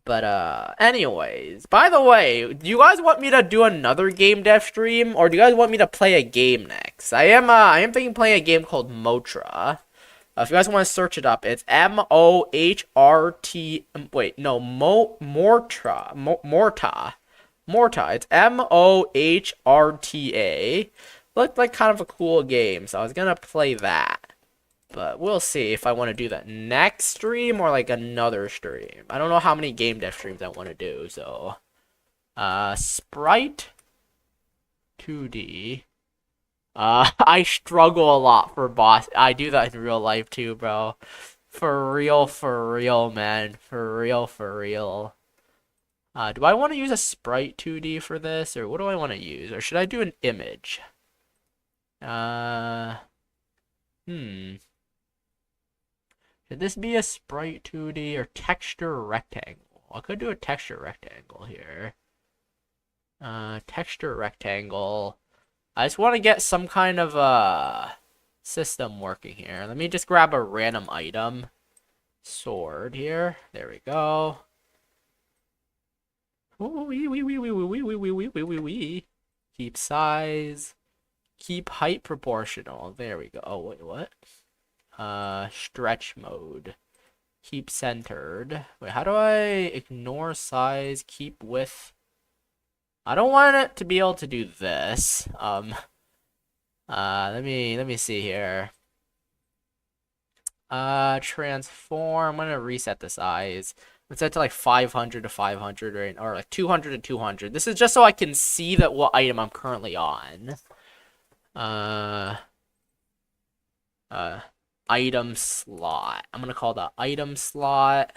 But, anyways. By the way, do you guys want me to do another game dev stream? Or do you guys want me to play a game next? I am thinking playing a game called Motra. If you guys want to search it up, it's M-O-H-R-T... Wait, no, Morta. Morta. It's M-O-H-R-T-A. Looked like kind of a cool game, so I was gonna play that. But we'll see if I want to do that next stream or like another stream. I don't know how many game dev streams I want to do, so... Sprite 2D. I struggle a lot for boss. I do that in real life too, bro. For real, man. For real. Do I want to use a Sprite 2D for this, or what do I want to use? Or should I do an image? Should this be a Sprite 2D or texture rectangle? I could do a texture rectangle here. Texture rectangle. I just want to get some kind of system working here. Let me just grab a random item. sword here. There we go. Keep size. Keep height proportional. There we go. Oh, wait, what? Stretch mode. Keep centered. Wait, how do I ignore size? Keep width. I don't want it to be able to do this. Let me see here. Transform. I'm gonna reset the size. Let's set to like 500 to 500, right? Or like 200 to 200. This is just so I can see that what item I'm currently on. Uh, Item slot. I'm gonna call that item slot.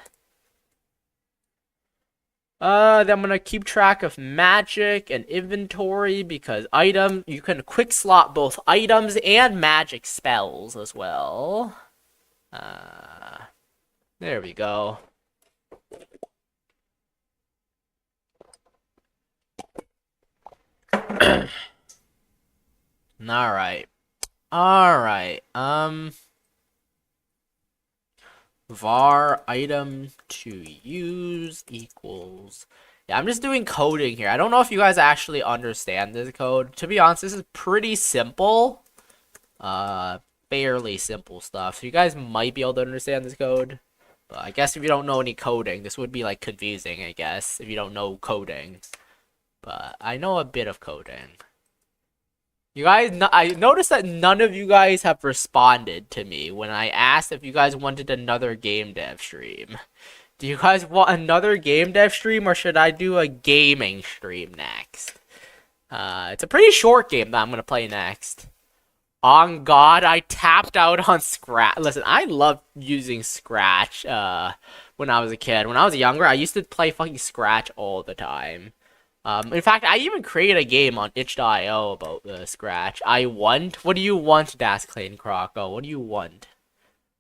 Then I'm gonna keep track of magic and inventory because you can quick slot both items and magic spells as well. There we go. Alright. Alright. Var item to use equals. Yeah, I'm just doing coding here. I don't know if you guys actually understand this code. To be honest, this is pretty simple. Fairly simple stuff. So you guys might be able to understand this code. But I guess if you don't know any coding, this would be like confusing, I guess, if you don't know coding. But I know a bit of coding. You guys, I noticed that none of you guys have responded to me when I asked if you guys wanted another game dev stream. Do you guys want another game dev stream or should I do a gaming stream next? It's a pretty short game that I'm gonna play next. On God, I tapped out on Scratch. Listen, I loved using Scratch when I was a kid. When I was younger, I used to play fucking Scratch all the time. In fact, I even created a game on itch.io about Scratch. I want. What do you want, Dasklane Croco? What do you want?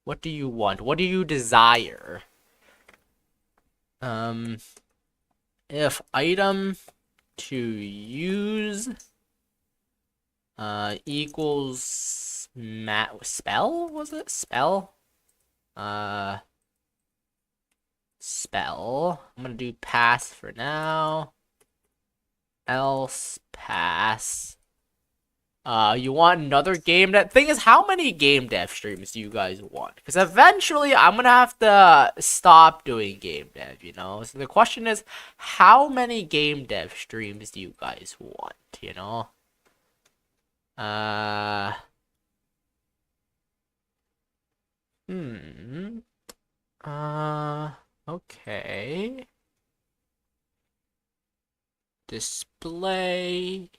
What do you want? What do you desire? If item to use equals spell, was it? Spell? Spell. I'm gonna do pass for now. Else pass. You want another game dev? Thing is, how many game dev streams do you guys want? Because eventually I'm gonna have to stop doing game dev, you know? So the question is, how many game dev streams do you guys want, you know? Okay. Display.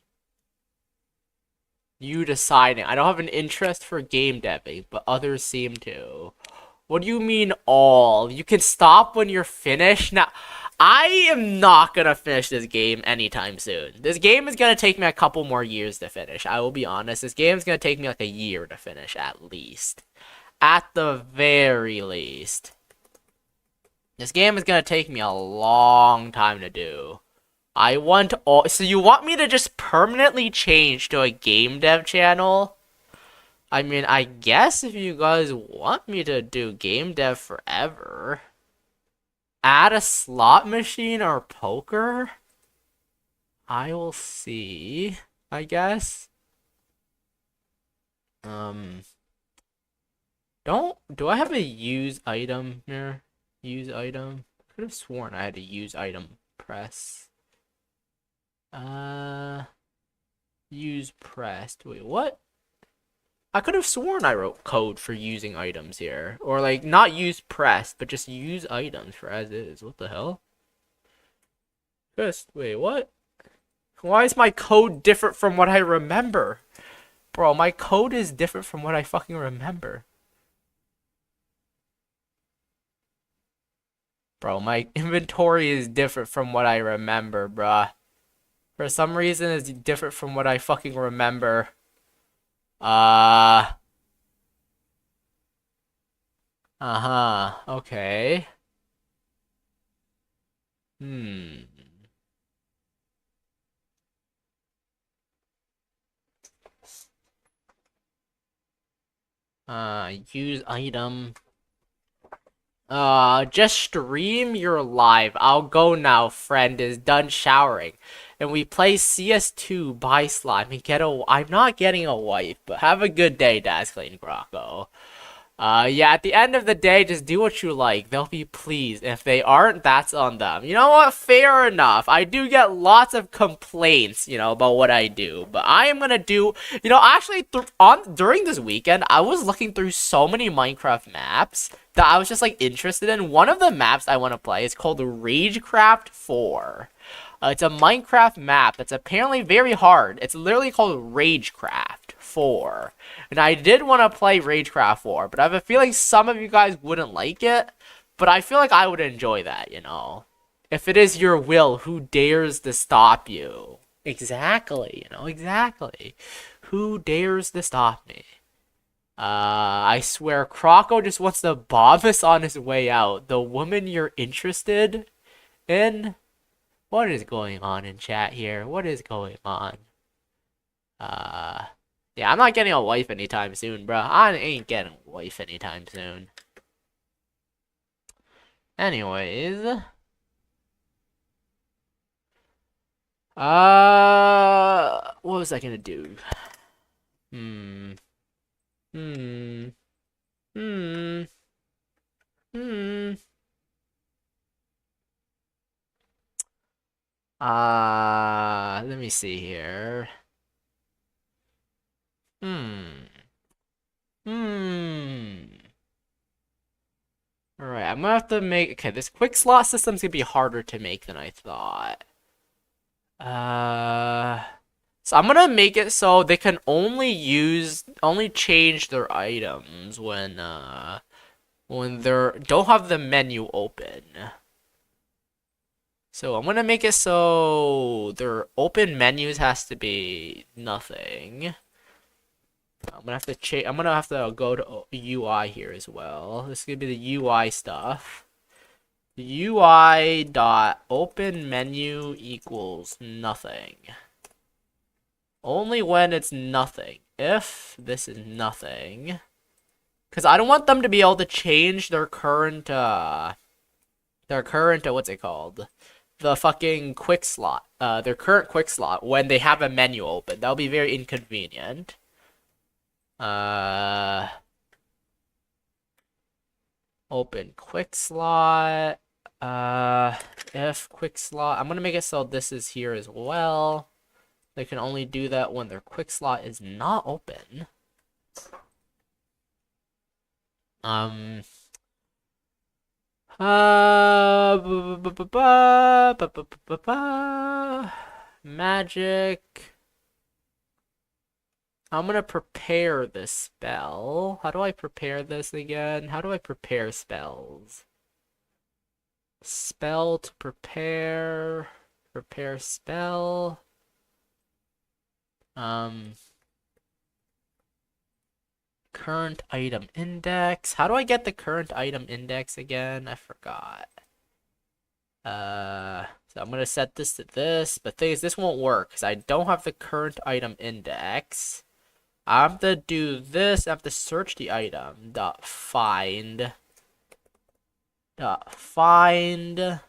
You deciding. I don't have an interest for game deving, but others seem to. What do you mean all? You can stop when you're finished? Now, I am not gonna finish this game anytime soon. This game is gonna take me a couple more years to finish. I will be honest. This game is gonna take me like a year to finish at least. At the very least. This game is gonna take me a long time to do. I want all. So you want me to just permanently change to a game dev channel? I mean, I guess if you guys want me to do game dev forever, add a slot machine or poker? I will see, I guess. Do I have a use item here? Use item? I could have sworn I had to use item press. Use pressed. Wait, what? I could have sworn I wrote code for using items here. Or, like, not use pressed, but just use items for as is. What the hell? Wait, what? Why is my code different from what I remember? Bro, my code is different from what I fucking remember. Bro, my inventory is different from what I remember, bruh. For some reason, it's different from what I fucking remember. Okay. Use item. Just stream your live. I'll go now, friend is done showering. And we play CS2 by Slime and I'm not getting a wife, but have a good day, Dazzling Grocko. Yeah, at the end of the day, just do what you like. They'll be pleased. If they aren't, that's on them. You know what? Fair enough. I do get lots of complaints, about what I do. But I am gonna do, actually, during this weekend, I was looking through so many Minecraft maps that I was just, interested in. One of the maps I want to play is called Ragecraft 4. It's a Minecraft map that's apparently very hard. It's literally called Ragecraft 4. And I did want to play Ragecraft 4, but I have a feeling some of you guys wouldn't like it. But I feel like I would enjoy that, If it is your will, who dares to stop you? Exactly, exactly. Who dares to stop me? I swear, Croco just wants to bomb us on his way out. The woman you're interested in? What is going on in chat here? What is going on? Yeah, I'm not getting a wife anytime soon, bro. I ain't getting a wife anytime soon. Anyways. What was I gonna do? Let me see here. Alright, I'm gonna have to make... Okay, this quick slot system's gonna be harder to make than I thought. So I'm gonna make it so they can only change their items when they don't have the menu open. So I'm gonna make it so their open menus has to be nothing. I'm gonna have to go to UI here as well. This is gonna be the UI stuff. UI dot open menu equals nothing. Only when it's nothing. If this is nothing, because I don't want them to be able to change their current what's it called? The fucking quick slot. Their current quick slot when they have a menu open. That'll be very inconvenient. Open quick slot. If quick slot. I'm gonna make it so this is here as well. They can only do that when their quick slot is not open. Magic. I'm gonna prepare this spell. How do I prepare this again? How do I prepare spells? Spell to prepare. Prepare spell. Current item index. How do I get the current item index again? I forgot. So I'm gonna set this to this. But the thing is, this won't work because I don't have the current item index. I have to do this. I have to search the item. Dot find. Dot find.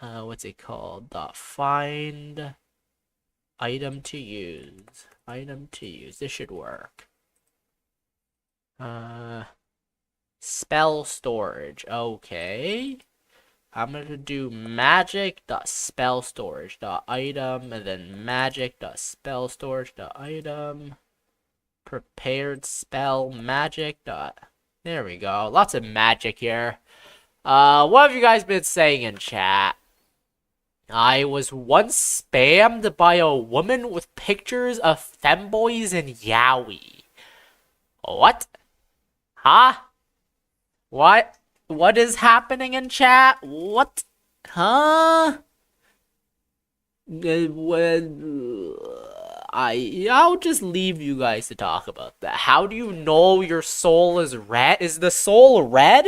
What's it called? Dot find. Item to use. Item to use. This should work. Spell storage. Okay. I'm gonna do magic.spell storage.item and then magic.spell storage.item. Prepared spell magic. There we go. Lots of magic here. What have you guys been saying in chat? I was once spammed by a woman with pictures of femboys and yaoi. What? Huh? What? What is happening in chat? What? Huh? I'll just leave you guys to talk about that. How do you know your soul is red? Is the soul red?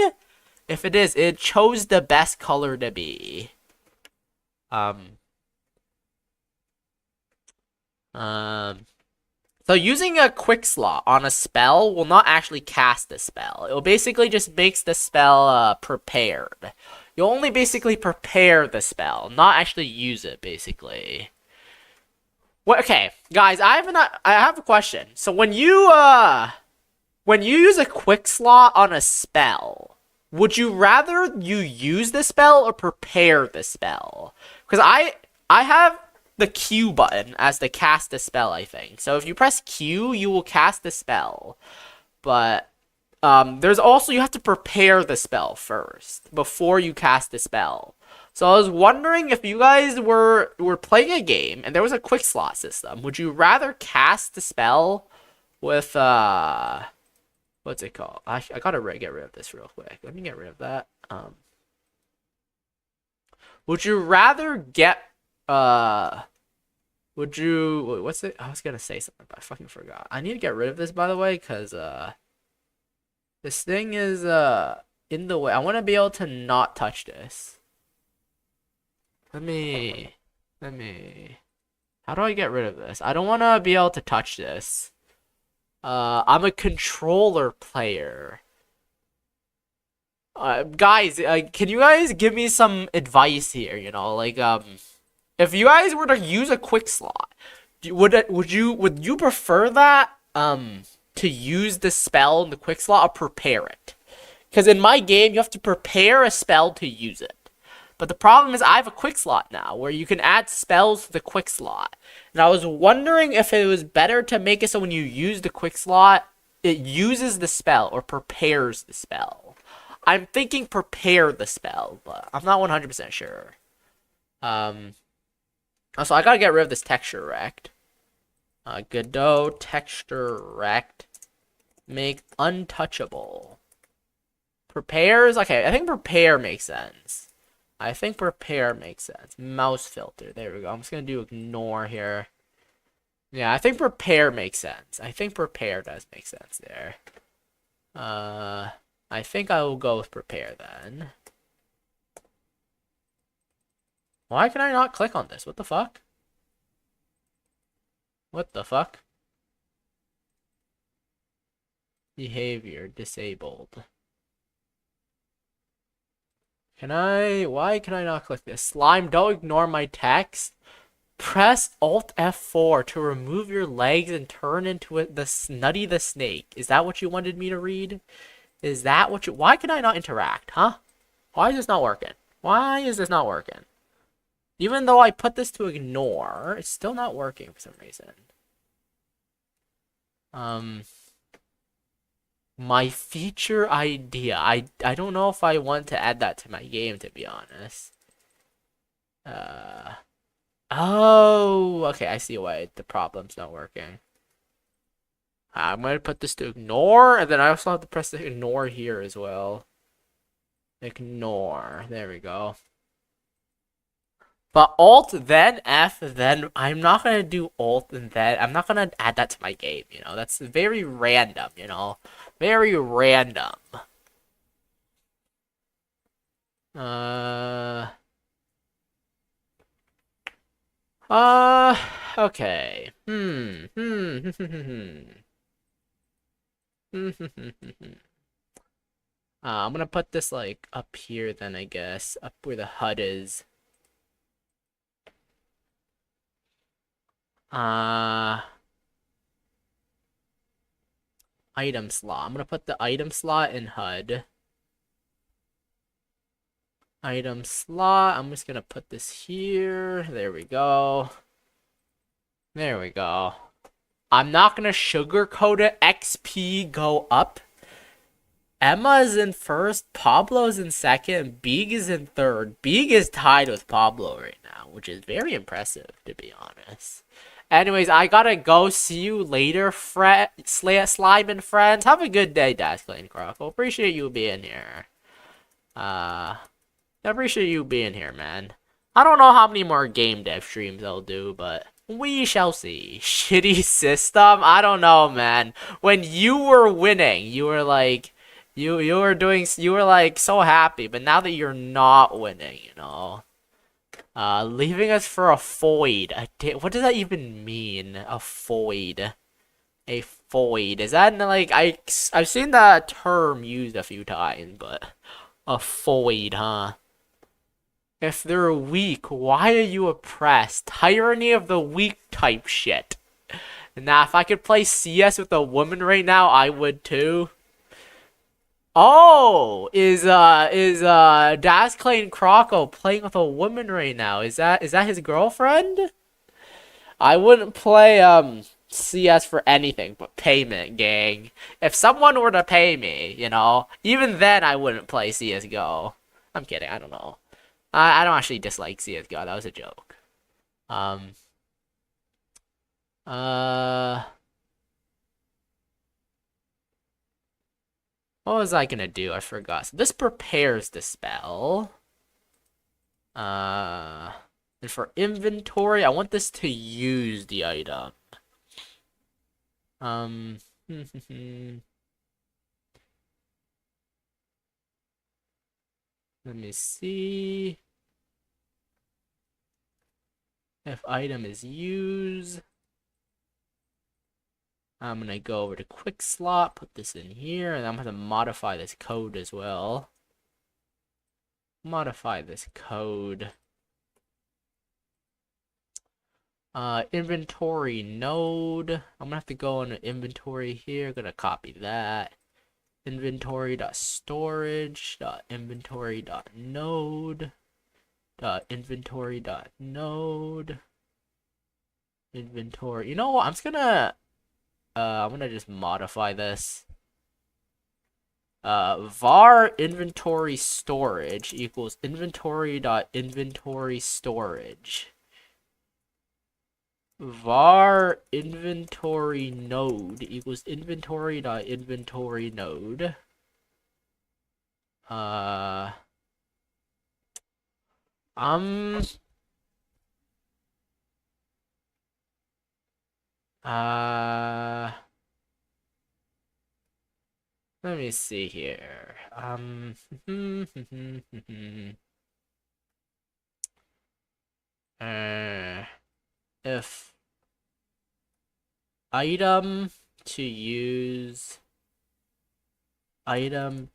If it is, it chose the best color to be. It's So using a quick slot on a spell will not actually cast the spell. It will basically just makes the spell prepared. You'll only basically prepare the spell, not actually use it, basically. Well, okay, guys, I have a question. So when you use a quick slot on a spell, would you rather you use the spell or prepare the spell? Because I have the Q button as the cast the spell, I think. So if you press Q, you will cast the spell. But there's also, you have to prepare the spell first before you cast the spell. So I was wondering if you guys were playing a game and there was a quick slot system, would you rather cast the spell with what's it called? I gotta get rid of this real quick. Let me get rid of that. Would you rather get would you wait, what's it? I was gonna say something, but I fucking forgot. I need to get rid of this, by the way, because this thing is in the way. I want to be able to not touch this. Let me how do I get rid of this? I don't want to be able to touch this. I'm a controller player. Guys, can you guys give me some advice here? You know, like if you guys were to use a quick slot, would you prefer that to use the spell in the quick slot or prepare it? Because in my game, you have to prepare a spell to use it. But the problem is I have a quick slot now where you can add spells to the quick slot. And I was wondering if it was better to make it so when you use the quick slot, it uses the spell or prepares the spell. I'm thinking prepare the spell, but I'm not 100% sure. Also, I gotta get rid of this texture rect. Godot texture rect. Make untouchable. Prepares? Okay, I think prepare makes sense. Mouse filter. There we go. I'm just going to do ignore here. Yeah, I think prepare makes sense. I think prepare does make sense there. I think I will go with prepare then. Why can I not click on this? What the fuck? What the fuck? Behavior disabled. Why can I not click this? Slime, don't ignore my text. Press Alt F4 to remove your legs and turn into the Snuddy the Snake. Is that what you wanted me to read? Why can I not interact, huh? Why is this not working? Even though I put this to ignore, it's still not working for some reason. My feature idea. I don't know if I want to add that to my game, to be honest. Oh, okay, I see why the problem's not working. I'm gonna put this to ignore, and then I also have to press the ignore here as well. Ignore. There we go. But Alt, then F, then I'm not gonna do Alt and then I'm not gonna add that to my game, you know. That's very random, you know. Very random. Okay. I'm gonna put this like up here then, I guess, up where the HUD is. Item slot. I'm gonna put the item slot in HUD. Item slot. I'm just gonna put this here. There we go. There we go. I'm not gonna sugarcoat it. XP go up. Emma is in first, Pablo's in second, Beeg is in third. Beeg is tied with Pablo right now, which is very impressive, to be honest. Anyways, I gotta go. See you later, Slime and friends. Have a good day, Daskley and Crockle. Appreciate you being here. I appreciate you being here, man. I don't know how many more game dev streams I'll do, but we shall see. Shitty system? I don't know, man. When you were winning, you were like... You were like so happy, but now that you're not winning, you know. Leaving us for a void. What does that even mean? A void. A void. Is that like I've seen that term used a few times, but a void, huh? If they're weak, why are you oppressed? Tyranny of the weak type shit. Now, if I could play CS with a woman right now, I would too. Oh, is Dasclane Croco playing with a woman right now? Is that his girlfriend? I wouldn't play CS for anything but payment, gang. If someone were to pay me, even then I wouldn't play CS:GO. I'm kidding. I don't know. I don't actually dislike CS:GO. That was a joke. Um. Uh. What was I gonna do? I forgot. So this prepares the spell. Uh. And for inventory, I want this to use the item. Let me see. If item is used, I'm gonna go over to quick slot, put this in here, and I'm gonna modify this code as well. Modify this code. Inventory node. I'm gonna have to go into inventory here. Gonna copy that. Inventory.storage.inventory.node. Inventory.node. Inventory. You know what? I'm gonna just modify this. Var inventory storage equals inventory.inventory storage. Var inventory node equals inventory.inventory node. Let me see here. If item to use item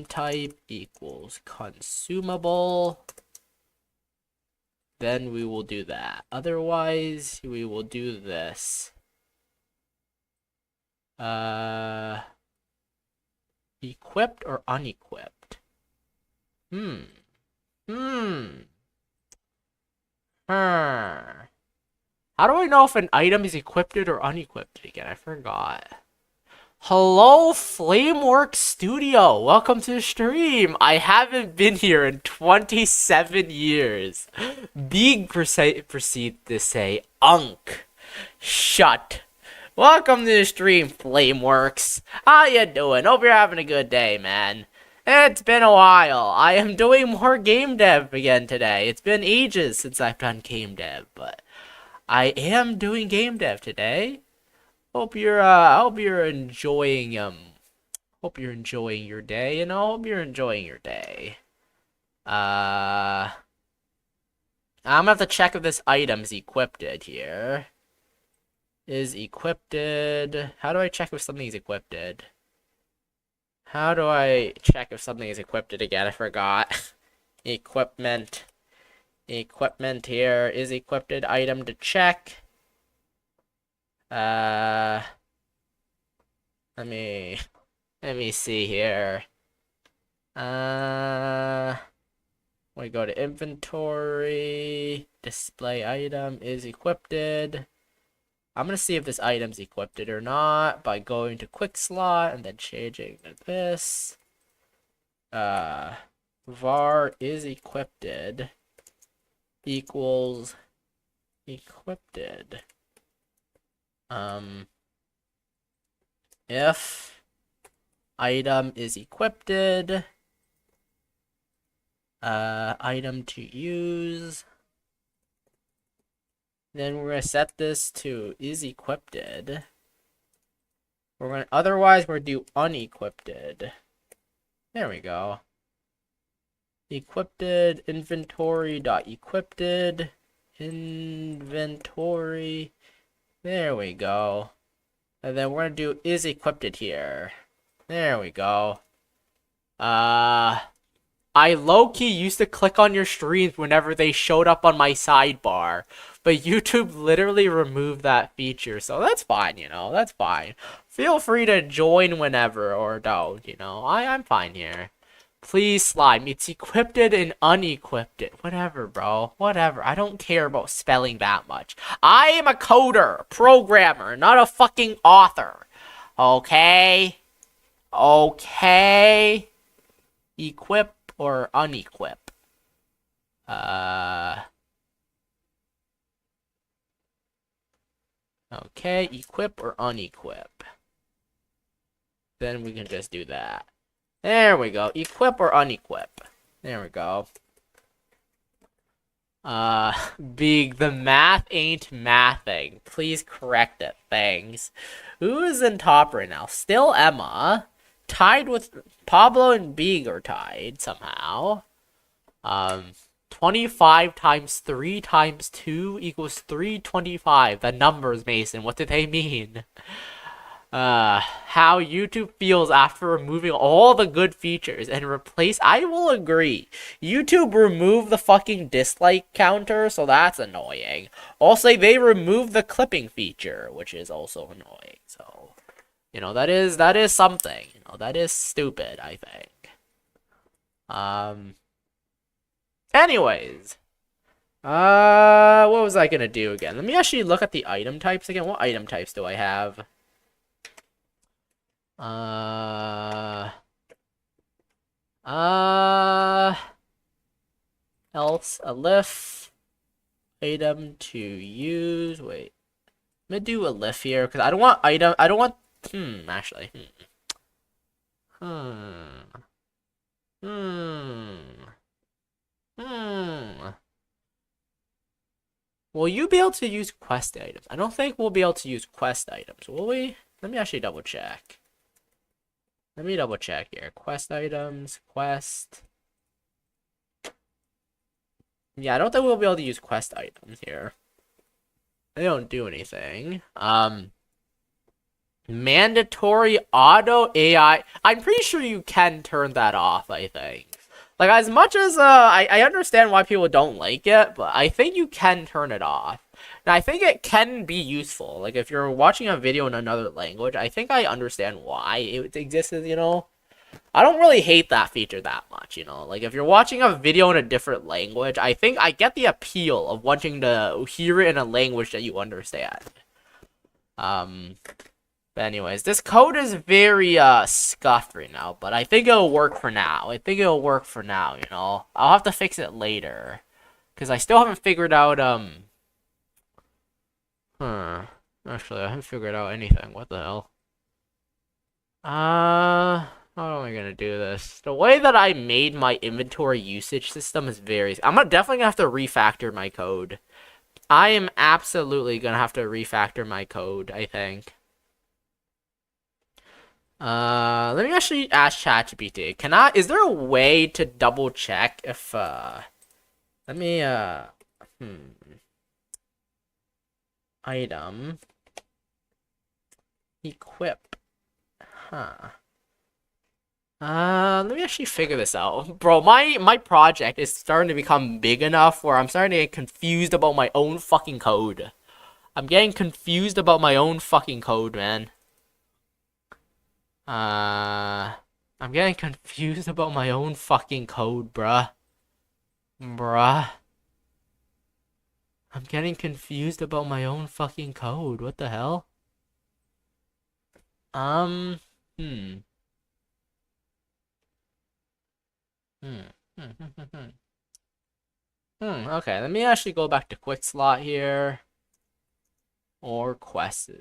type equals consumable, then we will do that. Otherwise, we will do this. Equipped or unequipped? How do I know if an item is equipped or unequipped again? I forgot. Hello, Flameworks Studio. Welcome to the stream. I haven't been here in 27 years. Big proceed to say, Unk. Shut. Welcome to the stream, Flameworks. How you doing? Hope you're having a good day, man. It's been a while. I am doing more game dev again today. It's been ages since I've done game dev, but I am doing game dev today. Hope you're enjoying hope you're enjoying your day, hope you're enjoying your day. I'm gonna have to check if this item's equipped here. Is equipped. How do I check if something's equipped? How do I check if something is equipped again? I forgot. Equipment. Equipment here is equipped item to check. Let me see here. We go to inventory. Display item is equipped. I'm gonna see if this item's equipped or not by going to quick slot and then changing to this. Var is equipped equals equipped. If item is equipped, item to use, then we're gonna set this to is equipped. Otherwise we're gonna do unequipped. There we go. Equipped inventory.equipped inventory There we go. And then we're gonna do is equipped here. There we go. I low-key used to click on your streams whenever they showed up on my sidebar, but YouTube literally removed that feature, so that's fine, you know, that's fine. Feel free to join whenever or don't, you know, I'm fine here. Please, Slime, it's equipped and unequipped. Whatever, bro, whatever. I don't care about spelling that much. I am a coder, programmer, not a fucking author. Okay? Okay? Equip or unequip? Okay, equip or unequip. Then we can just do that. There we go. Equip or unequip. There we go. Big, the math ain't mathing. Please correct it. Thanks. Who is in top right now? Still Emma. Tied with Pablo and Big are tied somehow. 25 times 3 times 2 equals 325. The numbers, Mason. What do they mean? How YouTube feels after removing all the good features and replace. I will agree. YouTube removed the fucking dislike counter, so that's annoying. Also, they removed the clipping feature, which is also annoying. So, you know, that is something. You know, that is stupid, I think. Anyways. What was I gonna do again? Let me actually look at the item types again. What item types do I have? Else a lift item to use. Wait, I'm gonna do a lift here because I don't want item. I don't want. Actually. Will you be able to use quest items? I don't think we'll be able to use quest items, will we? Let me actually double check. Let me double check here. Quest items, quest. Yeah, I don't think we'll be able to use quest items here. They don't do anything. Mandatory auto AI. I'm pretty sure you can turn that off, I think. Like, as much as, I understand why people don't like it, but I think you can turn it off. And I think it can be useful. Like, if you're watching a video in another language, I think I understand why it exists, you know? I don't really hate that feature that much, you know? Like, if you're watching a video in a different language, I think I get the appeal of wanting to hear it in a language that you understand. But anyways, this code is very, scuffed right now, but I think it'll work for now. I think it'll work for now, you know? I'll have to fix it later. Because I still haven't figured out, Actually, I haven't figured out anything. What the hell? How am I gonna do this? The way that I made my inventory usage system is very... I'm definitely gonna have to refactor my code. I am absolutely gonna have to refactor my code, I think. Let me actually ask ChatGPT. Is there a way to double check if, let me, item. Equip. Let me actually figure this out. Bro, my project is starting to become big enough where I'm starting to get confused about my own fucking code. I'm getting confused about my own fucking code, man. I'm getting confused about my own fucking code, bruh. I'm getting confused about my own fucking code. What the hell? Okay, let me actually go back to quick slot here. Or quests.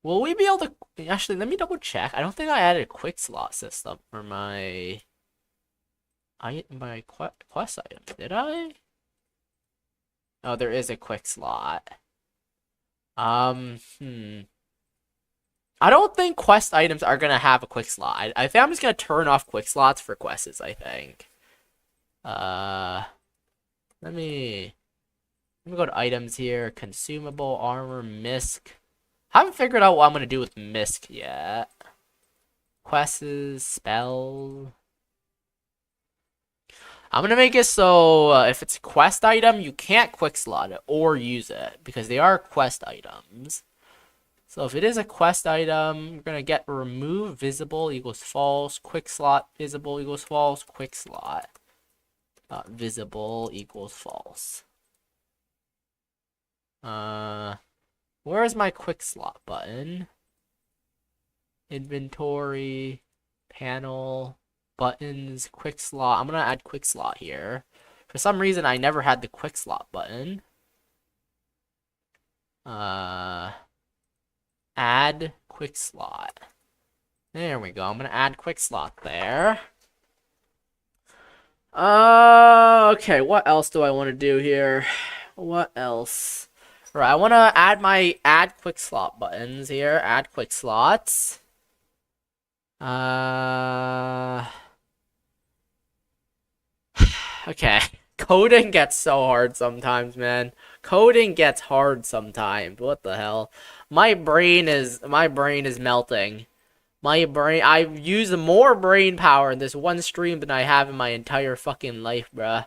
Will we be able to... Actually, let me double check. I don't think I added a quick slot system for my... quest item. Did I? Oh, there is a quick slot. I don't think quest items are gonna have a quick slot. I think I'm just gonna turn off quick slots for quests, I think. Let me Let me go to items here. Consumable, armor, misc. Haven't figured out what I'm gonna do with misc yet. Quests, spell. I'm gonna make it so if it's a quest item, you can't quick slot it or use it because they are quest items. So if it is a quest item, we're gonna get remove visible equals false, quick slot visible equals false, quick slot visible equals false. Where is my quick slot button? Inventory, panel, buttons, quick slot. I'm gonna add quick slot here. For some reason, I never had the quick slot button. Add quick slot. There we go. I'm gonna add quick slot there. Okay, what else do I want to do here? What else? Right, I want to add my add quick slot buttons here. Add quick slots. Okay. Coding gets so hard sometimes, man. Coding gets hard sometimes. What the hell? My brain is melting. I've used more brain power in this one stream than I have in my entire fucking life, bruh.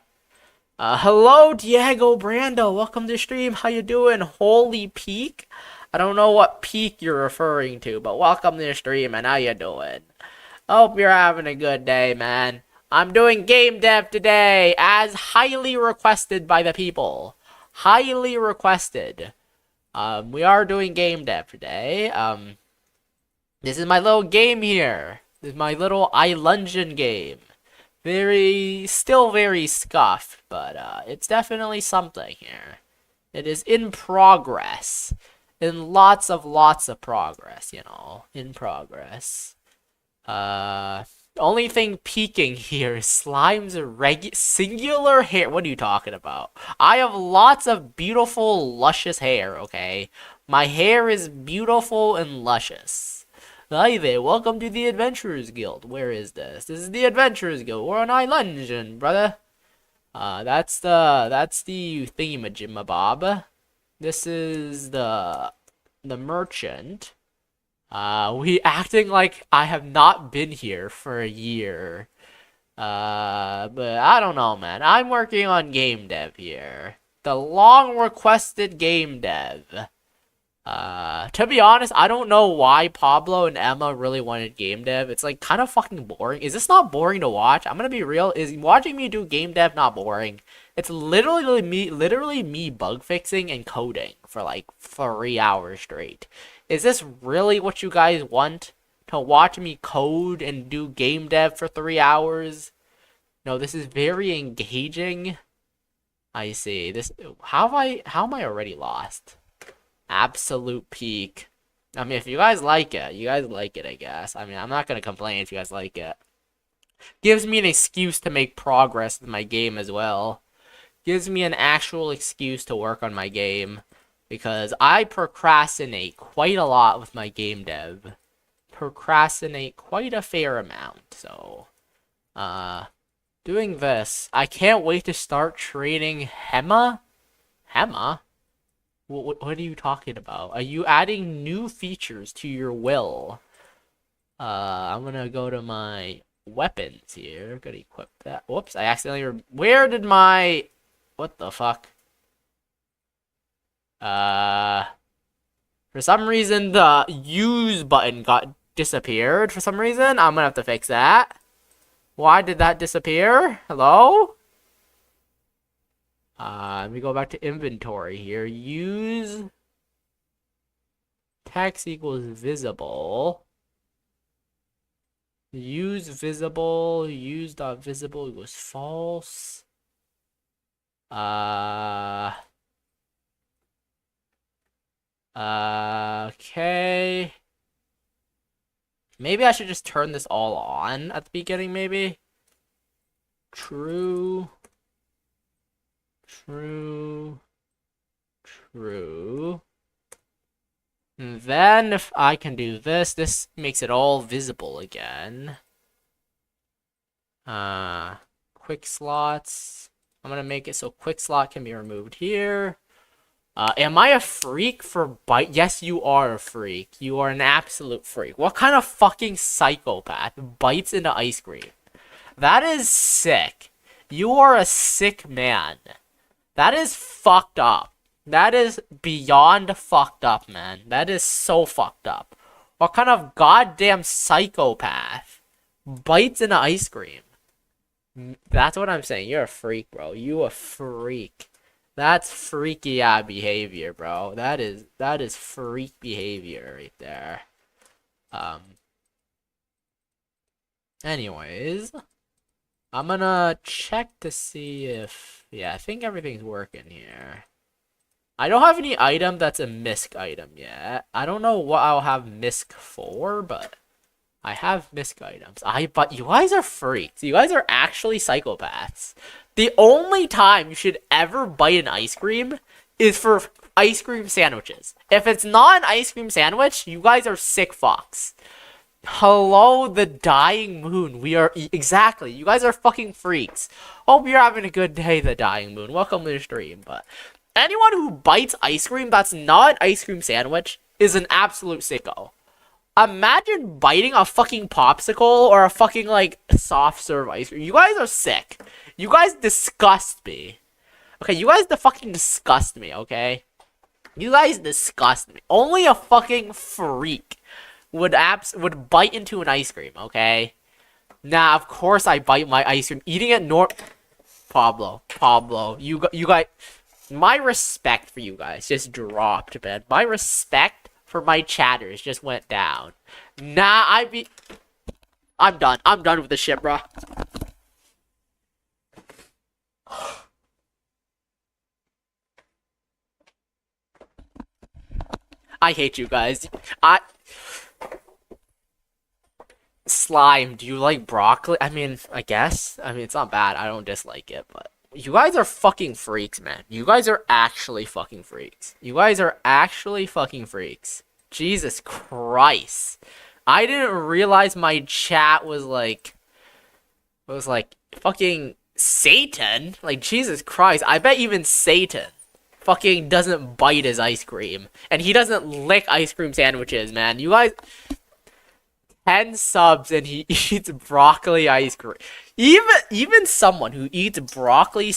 Hello, Diego Brando. Welcome to the stream. How you doing? Holy peak. I don't know what peak you're referring to, but welcome to the stream, and how you doing? Hope you're having a good day, man. I'm doing game dev today, as highly requested by the people. Highly requested. We are doing game dev today. This is my little game here. This is my little Ilungeon game. Still very scuffed, but it's definitely something here. It is in progress. In lots of progress, you know. In progress. Only thing peaking here is Slime's singular hair. What are you talking about? I have lots of beautiful, luscious hair, okay? My hair is beautiful and luscious. Hi there, welcome to the Adventurers Guild. Where is this? This is the Adventurers Guild. We're on Ilungeon, brother. That's the thingamajimmabob. This is the merchant. We acting like I have not been here for a year. But I don't know, man. I'm working on game dev here. The long requested game dev. To be honest, I don't know why Pablo and Emma really wanted game dev. It's like kind of fucking boring. Is this not boring to watch? I'm gonna be real. Is watching me do game dev not boring? It's literally me bug fixing and coding for like 3 hours straight. Is this really what you guys want? To watch me code and do game dev for 3 hours? No, this is very engaging. I see. How am I already lost? Absolute peak. I mean, if you guys like it, I guess. I mean, I'm not gonna complain if you guys like it. Gives me an excuse to make progress with my game as well. Gives me an actual excuse to work on my game. Because I procrastinate quite a lot with my game dev. Procrastinate quite a fair amount. So, doing this. I can't wait to start trading Hema? Hema? What are you talking about? Are you adding new features to your will? I'm gonna go to my weapons here. Gotta equip that. Whoops, I accidentally... Where did my... What the fuck? For some reason, the use button disappeared. For some reason, I'm gonna have to fix that. Why did that disappear? Hello? Let me go back to inventory here. Use text equals visible. Use visible. Use dot visible equals false. Okay. Maybe I should just turn this all on at the beginning, maybe. True. True. True. And then if I can do this, this makes it all visible again. Quick slots. I'm gonna make it so quick slot can be removed here. Am I a freak for bite? Yes, you are a freak. You are an absolute freak. What kind of fucking psychopath bites into ice cream? That is sick. You are a sick man. That is fucked up. That is beyond fucked up, man. That is so fucked up. What kind of goddamn psychopath bites into ice cream? That's what I'm saying. You're a freak, bro. You a freak. That's freaky behavior, bro. That is freak behavior right there. Anyways, I'm gonna check to see if I think everything's working here. I don't have any item that's a misc item yet. I don't know what I'll have misc for, but I have misc items. But you guys are freaks. You guys are actually psychopaths. The only time you should ever bite an ice cream is for ice cream sandwiches. If it's not an ice cream sandwich, you guys are sick fucks. Hello, the dying moon. We are exactly. You guys are fucking freaks. Hope you're having a good day, the dying moon. Welcome to the stream. But anyone who bites ice cream that's not an ice cream sandwich is an absolute sicko. Imagine biting a fucking popsicle or a fucking, like, soft serve ice cream. You guys are sick. You guys disgust me. Okay, you guys fucking disgust me, okay? You guys disgust me. Only a fucking freak would bite into an ice cream, okay? Nah, of course I bite my ice cream. Eating it Pablo, you guys... My respect for you guys just dropped, man. My respect for my chatters just went down. Nah, I'm done. I'm done with this shit, bro. I hate you guys. Slime, do you like broccoli? I mean, I guess. I mean, it's not bad. I don't dislike it, but... You guys are fucking freaks, man. You guys are actually fucking freaks. You guys are actually fucking freaks. Jesus Christ. I didn't realize my chat was like fucking Satan. Like, Jesus Christ. I bet even Satan fucking doesn't bite his ice cream. And he doesn't lick ice cream sandwiches, man. You guys... 10 subs and he eats broccoli ice cream. Even someone who eats broccoli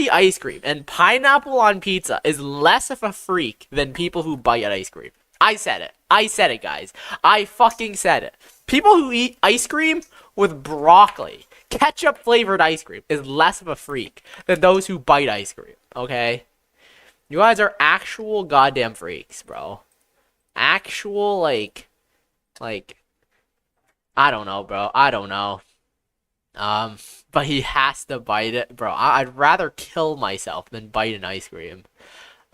ice cream and pineapple on pizza is less of a freak than people who bite ice cream. I said it, guys. I fucking said it. People who eat ice cream with broccoli, ketchup flavored ice cream, is less of a freak than those who bite ice cream. Okay? You guys are actual goddamn freaks, bro. Actual, like, I don't know, bro. I don't know. But he has to bite it, bro. I'd rather kill myself than bite an ice cream.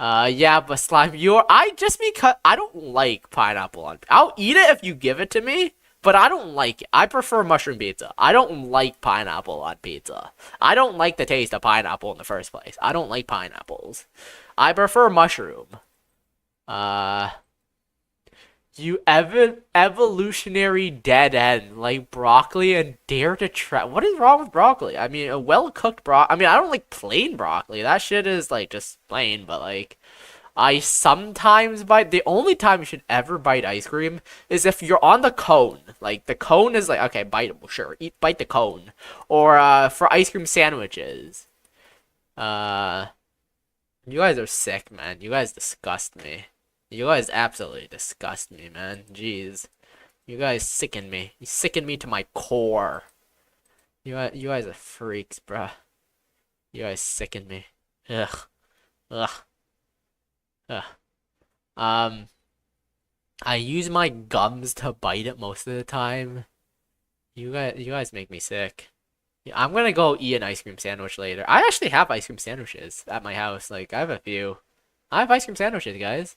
Yeah, but Slime, because I don't like pineapple on. I'll eat it if you give it to me, but I don't like it. I prefer mushroom pizza. I don't like pineapple on pizza. I don't like the taste of pineapple in the first place. I don't like pineapples. I prefer mushroom. You evolutionary dead end, like broccoli and dare to try. What is wrong with broccoli? I mean, a well-cooked I mean, I don't like plain broccoli. That shit is, like, just plain, but, like, I sometimes bite. The only time you should ever bite ice cream is if you're on the cone. Like, the cone is like, okay, bite it, sure. Bite the cone. Or, for ice cream sandwiches. You guys are sick, man. You guys disgust me. You guys absolutely disgust me, man. Jeez. You guys sicken me. You sicken me to my core. You guys are freaks, bruh. You guys sicken me. Ugh. Ugh. Ugh. I use my gums to bite it most of the time. You guys make me sick. Yeah, I'm gonna go eat an ice cream sandwich later. I actually have ice cream sandwiches at my house. Like, I have a few. I have ice cream sandwiches, guys.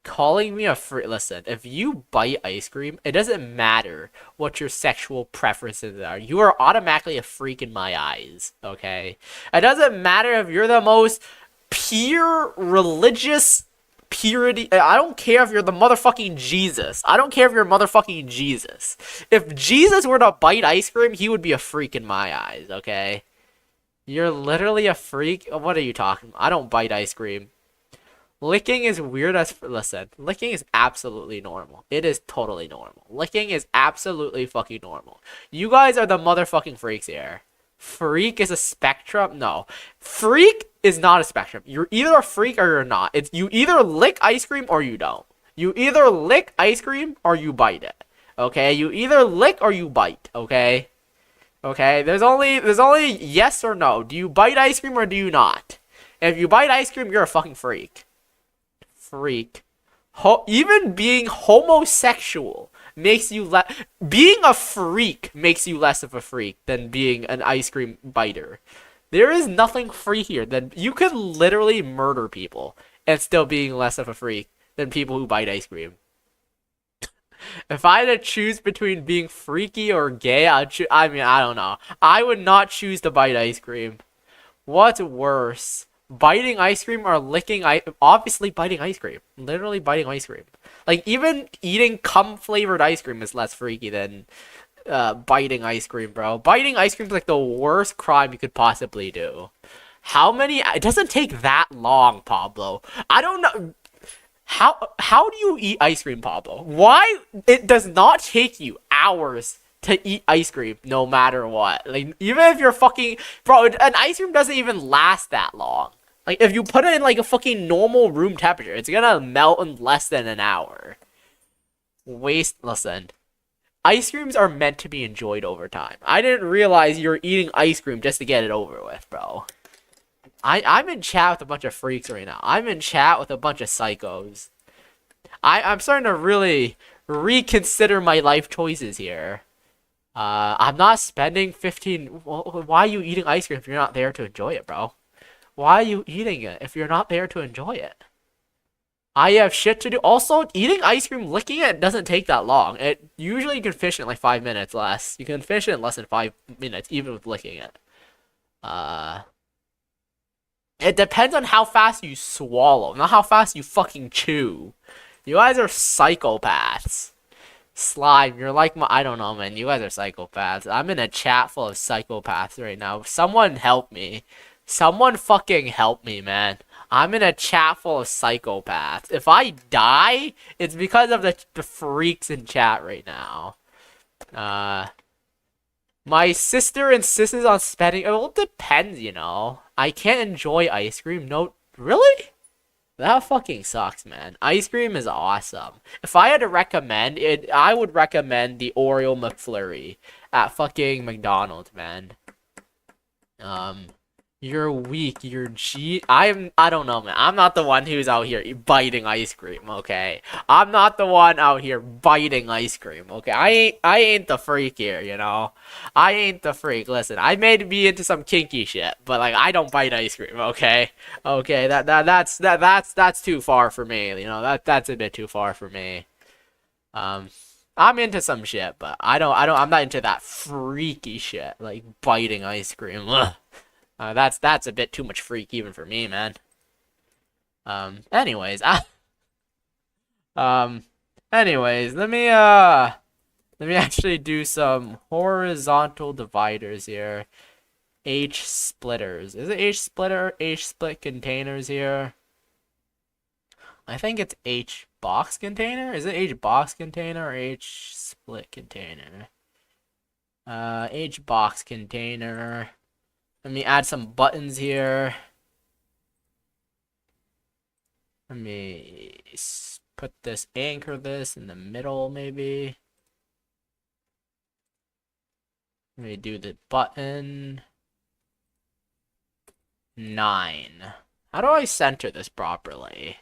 Calling me a freak. Listen, if you bite ice cream, it doesn't matter what your sexual preferences are. You are automatically a freak in my eyes, okay? It doesn't matter if you're the most pure religious purity. I don't care if you're the motherfucking Jesus. I don't care if you're motherfucking Jesus. If Jesus were to bite ice cream, he would be a freak in my eyes, okay? You're literally a freak. What are you talking about? I don't bite ice cream. Licking is weird as listen. Licking is absolutely normal. It is totally normal. Licking is absolutely fucking normal. You guys are the motherfucking freaks here. Freak is a spectrum? No. Freak is not a spectrum. You're either a freak or you're not. It's you either lick ice cream or you don't. You either lick ice cream or you bite it. Okay? You either lick or you bite, okay? Okay? There's only yes or no. Do you bite ice cream or do you not? If you bite ice cream, you're a fucking freak. Freak. Even being homosexual makes you being a freak makes you less of a freak than being an ice cream biter. There is nothing freakier than you could literally murder people and still being less of a freak than people who bite ice cream. If I had to choose between being freaky or gay, I mean, I don't know. I would not choose to bite ice cream. What's worse? Biting ice cream or licking obviously biting ice cream. Literally biting ice cream. Like, even eating cum-flavored ice cream is less freaky than biting ice cream, bro. Biting ice cream is like the worst crime you could possibly do. It doesn't take that long, Pablo. I don't know. How do you eat ice cream, Pablo? Why? It does not take you hours to eat ice cream no matter what. Like, even if you're fucking... Bro, an ice cream doesn't even last that long. Like, if you put it in, like, a fucking normal room temperature, it's gonna melt in less than an hour. Listen. Ice creams are meant to be enjoyed over time. I didn't realize you're eating ice cream just to get it over with, bro. I'm in chat with a bunch of freaks right now. I'm in chat with a bunch of psychos. I'm starting to really reconsider my life choices here. I'm not spending 15... Well, why are you eating ice cream if you're not there to enjoy it, bro? Why are you eating it if you're not there to enjoy it? I have shit to do. Also, eating ice cream, licking it doesn't take that long. It usually you can finish it in like 5 minutes less. You can finish it in less than 5 minutes, even with licking it. It depends on how fast you swallow, not how fast you fucking chew. You guys are psychopaths. Slime, you're like I don't know, man. You guys are psychopaths. I'm in a chat full of psychopaths right now. Someone help me. Someone fucking help me, man. I'm in a chat full of psychopaths. If I die, it's because of the freaks in chat right now. My sister insists on spending... Well, it depends, you know. I can't enjoy ice cream. No, really? That fucking sucks, man. Ice cream is awesome. If I had to recommend it, I would recommend the Oreo McFlurry at fucking McDonald's, man. You're weak. I don't know, man. I'm not the one who's out here biting ice cream, okay? I'm not the one out here biting ice cream, okay? I ain't the freak here, you know? I ain't the freak. Listen, I may be into some kinky shit, but like I don't bite ice cream, okay? Okay, that's too far for me, you know? That's a bit too far for me. I'm into some shit, but I'm not into that freaky shit, like biting ice cream. Ugh. That's a bit too much freak even for me, man. Anyways, anyways, let me actually do some horizontal dividers here. H splitters. Is it H splitter? H split containers here. I think it's H box container. Is it H box container or H split container? H box container. Let me add some buttons here. Let me anchor this in the middle, maybe. Let me do the button. 9. How do I center this properly?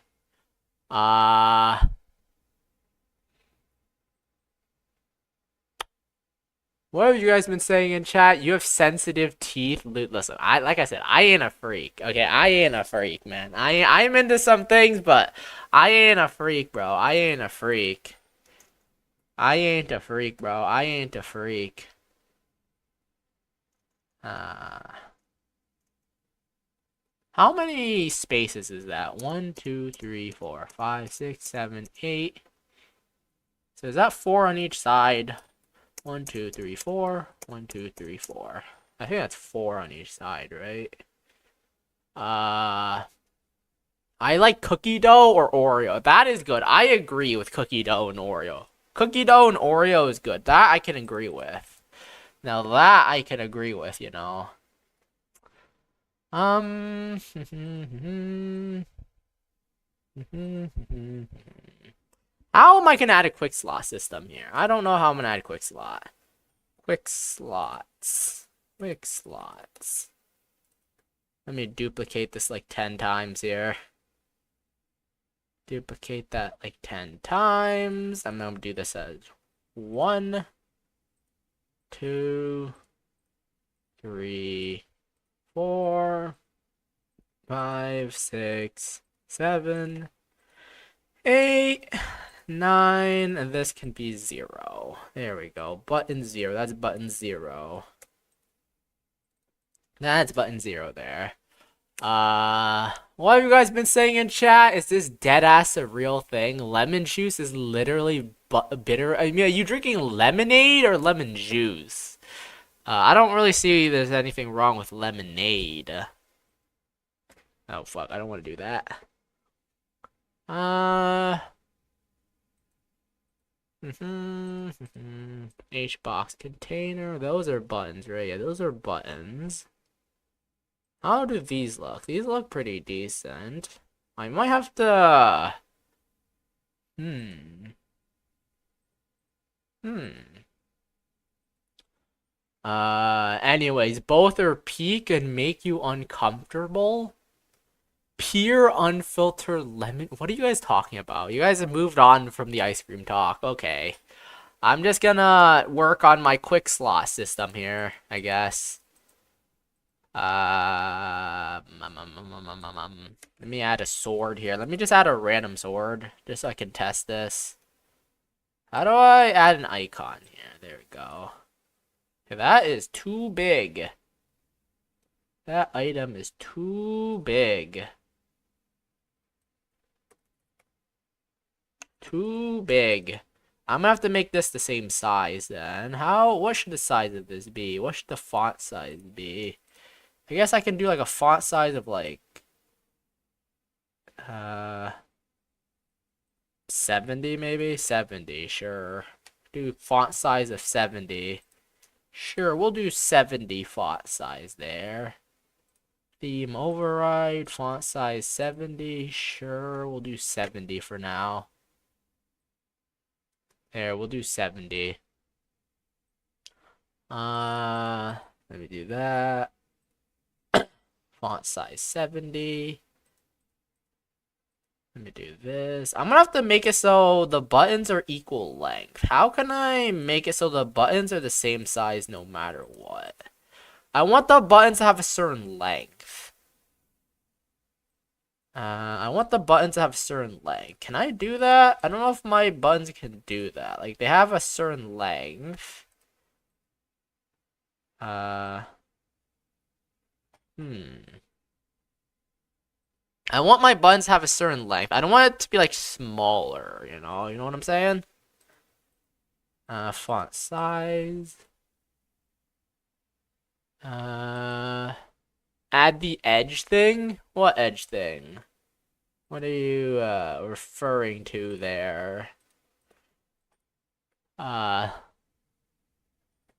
What have you guys been saying in chat? You have sensitive teeth. Listen, like I said, I ain't a freak. Okay, I ain't a freak, man. I'm into some things, but I ain't a freak, bro. I ain't a freak. I ain't a freak, bro. I ain't a freak. How many spaces is that? 1, 2, 3, 4, 5, 6, 7, 8. So is that 4 on each side? 1, 2, 3, 4. 1, 2, 3, 4. I think that's 4 on each side, right? I like cookie dough or Oreo. That is good. I agree with cookie dough and Oreo. Cookie dough and Oreo is good. That I can agree with. Now that I can agree with, you know. How am I gonna add a quick slot system here? I don't know how I'm gonna add a quick slot. Quick slots. Quick slots. Let me duplicate this like 10 times here. Duplicate that like 10 times. I'm gonna do this as 1, 2, 3, 4, 5, 6, 7, 8, 9, and this can be 0. There we go. Button 0. That's button 0. That's button 0 there. What have you guys been saying in chat? Is this dead ass a real thing? Lemon juice is literally bitter. I mean, are you drinking lemonade or lemon juice? I don't really see there's anything wrong with lemonade. Oh fuck, I don't want to do that. H box container. Those are buttons, right? Yeah, those are buttons. How do these look? These look pretty decent. I might have to... Anyways, both are peak and make you uncomfortable. Pure unfiltered lemon. What are you guys talking about? You guys have moved on from the ice cream talk. Okay. I'm just gonna work on my quick slot system here, I guess. Let me add a sword here. Let me just add a random sword, just so I can test this. How do I add an icon here? There we go. Okay, that is too big. That item is too big. Too big. I'm gonna have to make this the same size then. What should the size of this be? What should the font size be? I guess I can do like a font size of like 70 maybe? 70, sure. Do font size of 70. Sure, we'll do 70 font size there. Theme override, font size 70. Sure, we'll do 70 for now. There, we'll do 70. Let me do that. Font size 70. Let me do this. I'm gonna have to make it so the buttons are equal length. How can I make it so the buttons are the same size no matter what? I want the buttons to have a certain length. I want the buttons to have a certain length. Can I do that? I don't know if my buttons can do that. Like, they have a certain length. I want my buttons to have a certain length. I don't want it to be like smaller, you know? You know what I'm saying? Font size. Add the edge thing? What edge thing? What are you referring to there?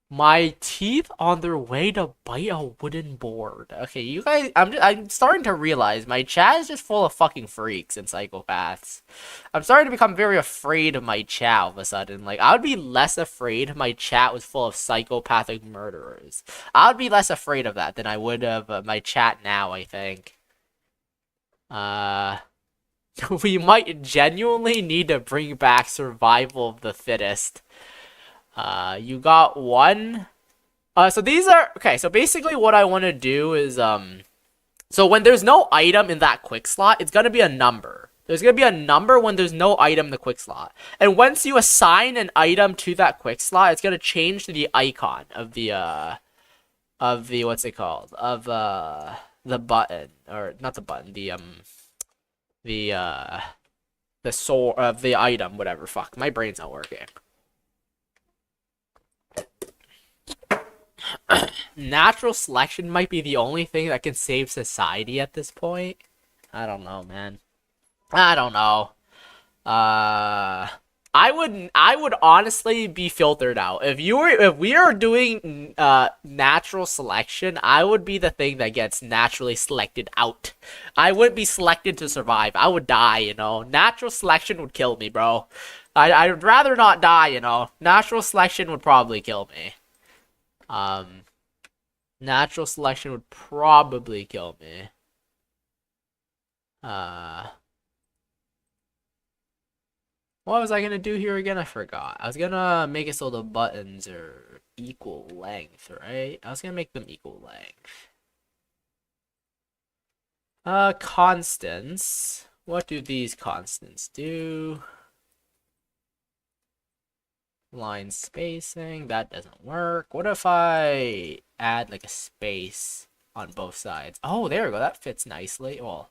My teeth on their way to bite a wooden board. Okay, you guys, I'm starting to realize my chat is just full of fucking freaks and psychopaths. I'm starting to become very afraid of my chat all of a sudden. Like, I would be less afraid if my chat was full of psychopathic murderers. I would be less afraid of that than I would of my chat now, I think. We might genuinely need to bring back survival of the fittest. You got one. So these are, okay, so basically what I want to do is, so when there's no item in that quick slot, it's going to be a number. There's going to be a number when there's no item in the quick slot. And once you assign an item to that quick slot, it's going to change to the icon of the, what's it called? Of, the button, or not the button, the sword, of the item, whatever, fuck, my brain's not working. Natural selection might be the only thing that can save society at this point. I don't know, man. I don't know. Uh, I would honestly be filtered out. If we are doing natural selection, I would be the thing that gets naturally selected out. I wouldn't be selected to survive. I would die, you know. Natural selection would kill me, bro. I'd rather not die, you know. Natural selection would probably kill me. Um, Natural selection would probably kill me. Uh, what was I gonna do here again? I forgot. I was gonna make it so the buttons are equal length, right? I was gonna make them equal length. Constants. What do these constants do? Line spacing. That doesn't work. What if I add like a space on both sides? Oh, there we go. That fits nicely. Well,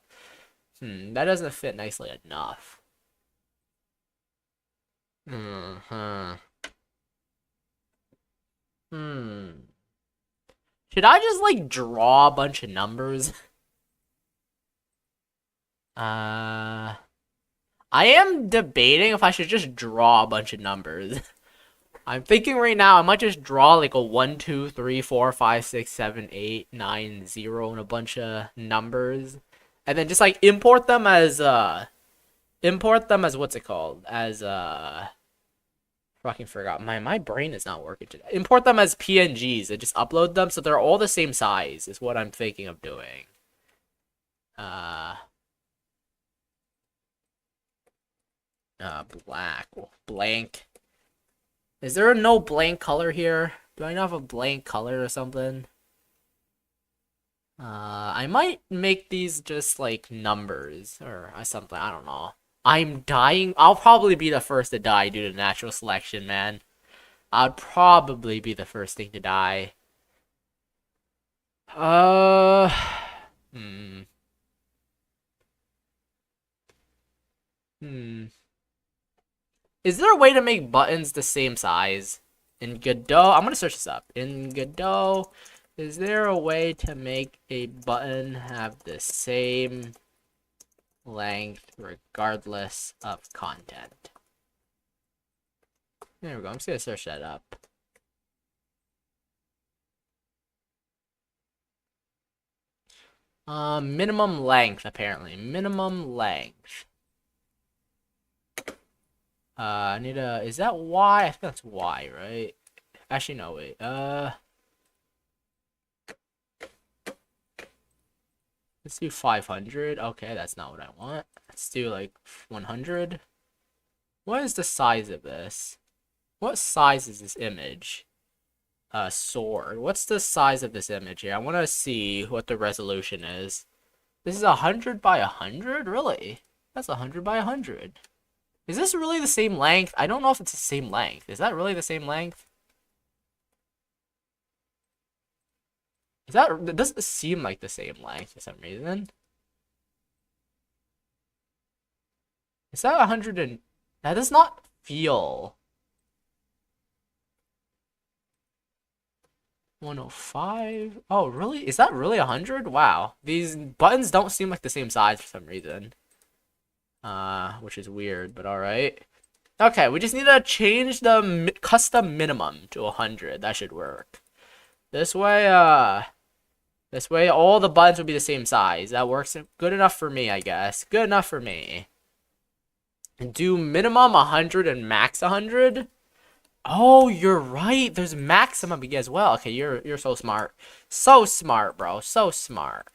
that doesn't fit nicely enough. Should I just like draw a bunch of numbers? I am debating if I should just draw a bunch of numbers. I'm thinking right now I might just draw like a 1, 2, 3, 4, 5, 6, 7, 8, 9, 0 and a bunch of numbers. And then just like import them as what's it called? As fucking forgot. My brain is not working today. Import them as PNGs and just upload them so they're all the same size is what I'm thinking of doing. Black. Blank. Is there no blank color here? Do I not have a blank color or something? I might make these just like numbers or something. I don't know. I'm dying. I'll probably be the first to die due to natural selection, man. I'd probably be the first thing to die. Is there a way to make buttons the same size? In Godot, I'm gonna search this up. In Godot, is there a way to make a button have the same length regardless of content? There we go. I'm just gonna search that up. Minimum length, apparently. Minimum length. I need a... Is that Y? I think that's Y, right? Actually, no, wait. Let's do 500. Okay, that's not what I want. Let's do, like, 100. What is the size of this? What size is this image? Sword. What's the size of this image here? I want to see what the resolution is. This is 100 by 100? Really? That's 100 by 100. Is this really the same length? I don't know if it's the same length. Is that really the same length? It doesn't seem like the same length for some reason. Is that 100 and... That does not feel... 105? Oh, really? Is that really 100? Wow. These buttons don't seem like the same size for some reason. Which is weird, but alright. Okay, we just need to change the custom minimum to 100. That should work. This way all the buttons will be the same size. That works good enough for me, I guess. Good enough for me. And do minimum 100 and max 100? Oh, you're right. There's maximum as well. Okay, you're so smart. So smart, bro. So smart.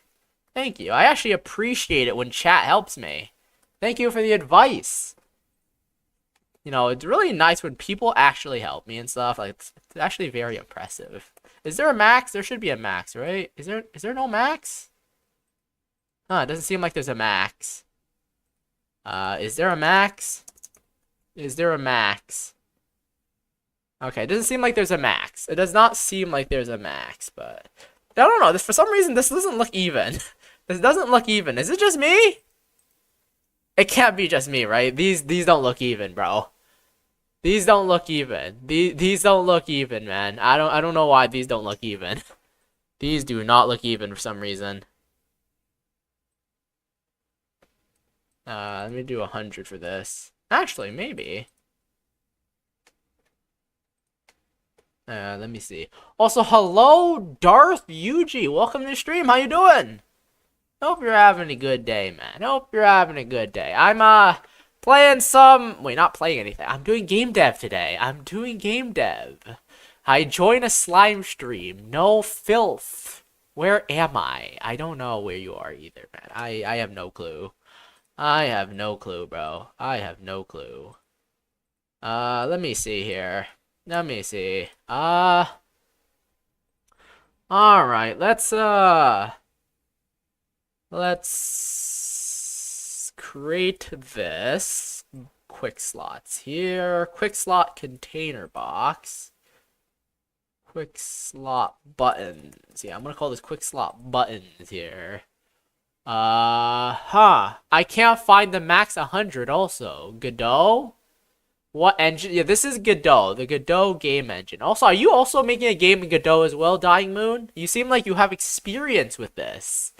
Thank you. I actually appreciate it when chat helps me. Thank you for the advice. You know, it's really nice when people actually help me and stuff. Like, it's actually very impressive. Is there a max? There should be a max, right? Is there no max? Huh, it doesn't seem like there's a max. Is there a max? Is there a max? Okay, it doesn't seem like there's a max. It does not seem like there's a max, but... I don't know, for some reason, this doesn't look even. This doesn't look even. Is it just me? It can't be just me, right? These don't look even, bro. These don't look even. These don't look even, man. I don't know why these don't look even. These do not look even for some reason. Let me do 100 for this. Actually, maybe. Let me see. Also, hello, Darth Yuji. Welcome to the stream. How you doing? Hope you're having a good day, man. Hope you're having a good day. I'm playing some. Wait, not playing anything. I'm doing game dev today. I'm doing game dev. I join a slime stream. No filth. Where am I? I don't know where you are either, man. I have no clue. I have no clue, bro. I have no clue. Let me see here. Let me see. Alright, let's create this. Quick slots here. Quick slot container box. Quick slot buttons. Yeah, I'm gonna call this quick slot buttons here. I can't find the max 100 also. Godot? What engine? Yeah, this is Godot, the Godot game engine. Also, are you also making a game in Godot as well, Dying Moon? You seem like you have experience with this.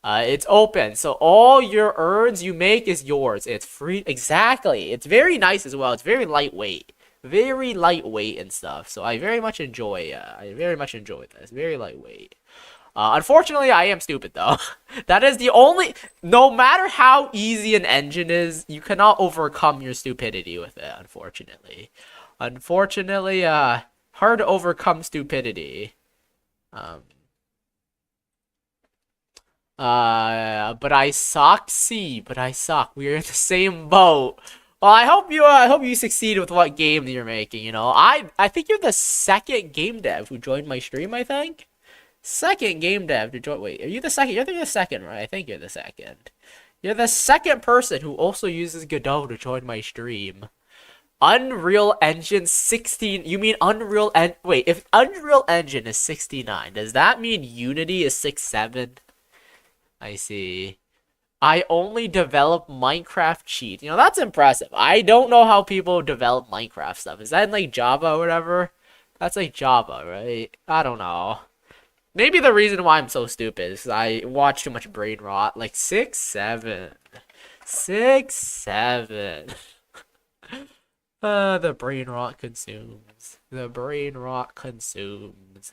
It's open, so all your earns you make is yours. It's free. Exactly. It's very nice as well. It's very lightweight. Very lightweight and stuff. So I very much enjoy this. Very lightweight. Unfortunately, I am stupid though. That is the only. No matter how easy an engine is, you cannot overcome your stupidity with it. Unfortunately, hard to overcome stupidity. But I suck. See, but I suck. We're in the same boat. Well, I hope you succeed with what game you're making. You know, I think you're the second game dev who joined my stream. I think. Second game dev to join. Wait, are you the second? You're the second, right? I think you're the second. You're the second person who also uses Godot to join my stream. Unreal Engine 16. You mean Unreal Wait, if Unreal Engine is 69, does that mean Unity is 67? I see. I only develop Minecraft cheat. You know, that's impressive. I don't know how people develop Minecraft stuff. Is that in like Java or whatever? That's like Java, right? I don't know. Maybe the reason why I'm so stupid is I watch too much brain rot. Like 6, 7. 6, 7. The brain rot consumes. The brain rot consumes.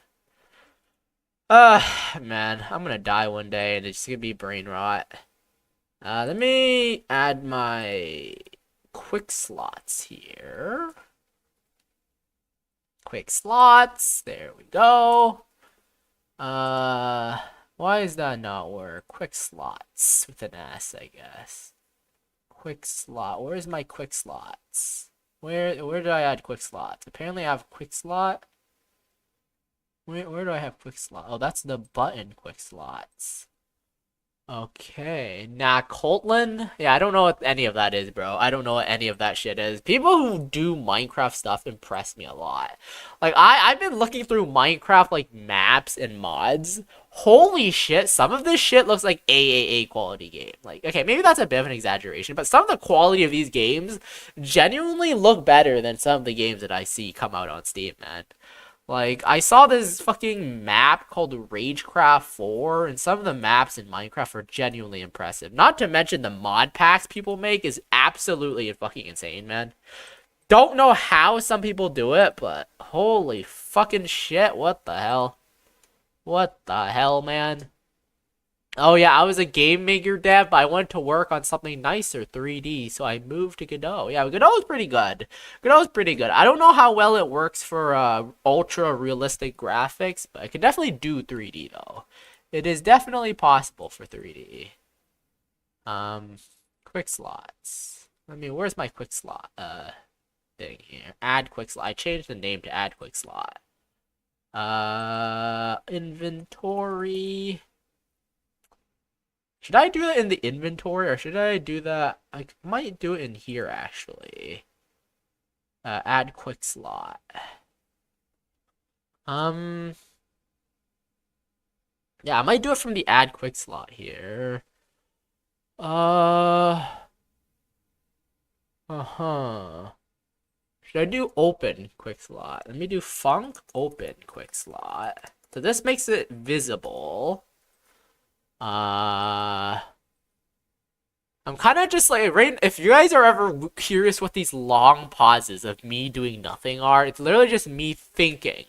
Man, I'm gonna die one day and it's gonna be brain rot. Let me add my quick slots here. Quick slots. There we go. Why does that not work? Quick slots with an S, I guess. Quick slot. Where's my quick slots? Where did I add quick slots? Apparently I have quick slot. Where do I have quick slot? Oh, that's the button quick slots. Okay, nah, Coltland? Yeah, I don't know what any of that is, bro. I don't know what any of that shit is. People who do Minecraft stuff impress me a lot. Like, I've been looking through Minecraft, like, maps and mods. Holy shit, some of this shit looks like AAA quality game. Like, okay, maybe that's a bit of an exaggeration, but some of the quality of these games genuinely look better than some of the games that I see come out on Steam, man. Like, I saw this fucking map called Ragecraft 4, and some of the maps in Minecraft are genuinely impressive. Not to mention the mod packs people make is absolutely fucking insane, man. Don't know how some people do it, but holy fucking shit, what the hell? What the hell, man? Oh yeah, I was a game maker dev, but I wanted to work on something nicer, 3D, so I moved to Godot. Yeah, Godot's pretty good. Godot's pretty good. I don't know how well it works for ultra realistic graphics, but I can definitely do 3D though. It is definitely possible for 3D. Quick slots. I mean, where's my quick slot thing here? Add quick slot. I changed the name to add quick slot. Inventory. Should I do that in the inventory or should I do that? I might do it in here actually. Add quick slot. Yeah, I might do it from the add quick slot here. Uh-huh. Should I do open quick slot? Let me do func open quick slot. So this makes it visible. I'm kind of just like, right, if you guys are ever curious what these long pauses of me doing nothing are, it's literally just me thinking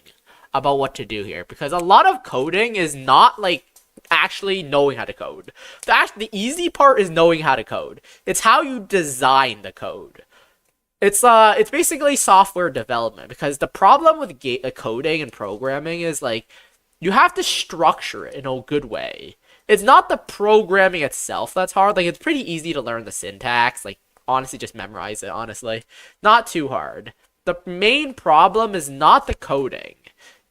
about what to do here. Because a lot of coding is not like actually knowing how to code. The easy part is knowing how to code. It's how you design the code. It's basically software development, because the problem with coding and programming is like you have to structure it in a good way. It's not the programming itself that's hard. Like, it's pretty easy to learn the syntax. Like, honestly, just memorize it, honestly. Not too hard. The main problem is not the coding.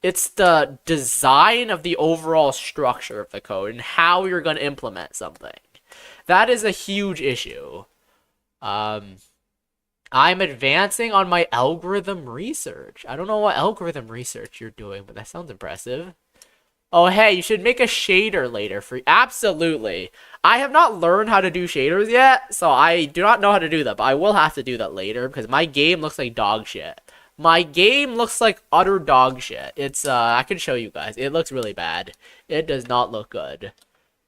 It's the design of the overall structure of the code and how you're going to implement something. That is a huge issue. I'm advancing on my algorithm research. I don't know what algorithm research you're doing, but that sounds impressive. Oh, hey, you should make a shader later for... Absolutely. I have not learned how to do shaders yet, so I do not know how to do that, but I will have to do that later because my game looks like dog shit. My game looks like utter dog shit. It's, I can show you guys. It looks really bad. It does not look good.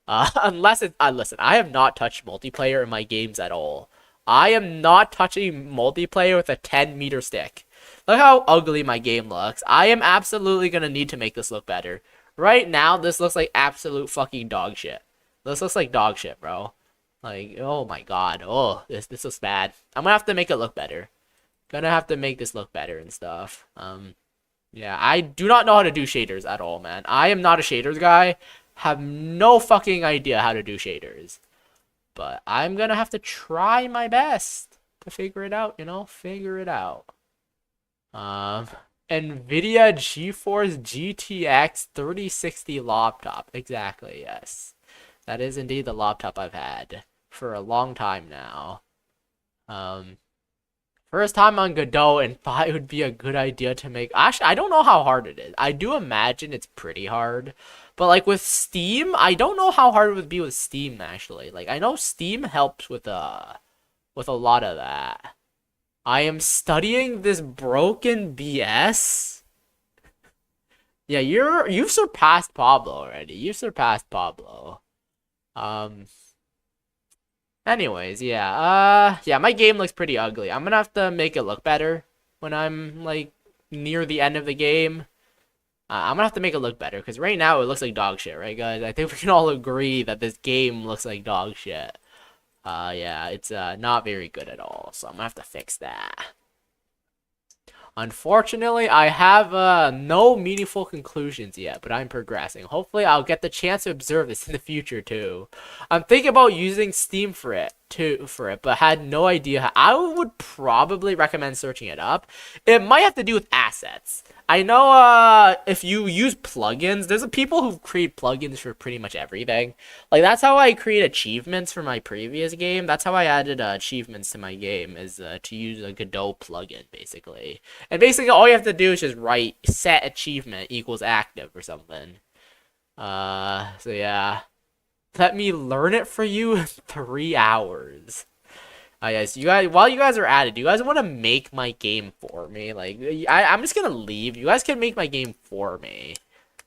Unless it... listen, I have not touched multiplayer in my games at all. I am not touching multiplayer with a 10-meter stick. Look how ugly my game looks. I am absolutely going to need to make this look better. Right now, this looks like absolute fucking dog shit. This looks like dog shit, bro. Like, oh my god. Oh, this looks bad. I'm gonna have to make it look better. Gonna have to make this look better and stuff. Yeah, I do not know how to do shaders at all, man. I am not a shaders guy. Have no fucking idea how to do shaders. But I'm gonna have to try my best to figure it out, you know? Figure it out. NVIDIA GeForce GTX 3060 laptop. Exactly, yes. That is indeed the laptop I've had for a long time now. First time on Godot, and thought it would be a good idea to make... Actually, I don't know how hard it is. I do imagine it's pretty hard. But, like, with Steam, I don't know how hard it would be with Steam, actually. Like, I know Steam helps with a lot of that. I am studying this broken BS. Yeah, you've surpassed Pablo already. You've surpassed Pablo. Anyways, yeah. Yeah, my game looks pretty ugly. I'm gonna have to make it look better when I'm like near the end of the game. I'm gonna have to make it look better because right now it looks like dog shit, right, guys? I think we can all agree that this game looks like dog shit. Yeah, it's not very good at all, so I'm gonna have to fix that. Unfortunately, I have no meaningful conclusions yet, but I'm progressing. Hopefully, I'll get the chance to observe this in the future too. I'm thinking about using Steam for it, but had no idea how. I would probably recommend searching it up. It might have to do with assets. I know if you use plugins, there's people who create plugins for pretty much everything. Like, that's how I create achievements for my previous game. That's how I added achievements to my game, is to use a Godot plugin, basically. And basically, all you have to do is just write set achievement equals active or something. So yeah. Let me learn it for you in 3 hours. Yes, you guys, while you guys are at it, do you guys want to make my game for me? Like, I'm just gonna leave. You guys can make my game for me.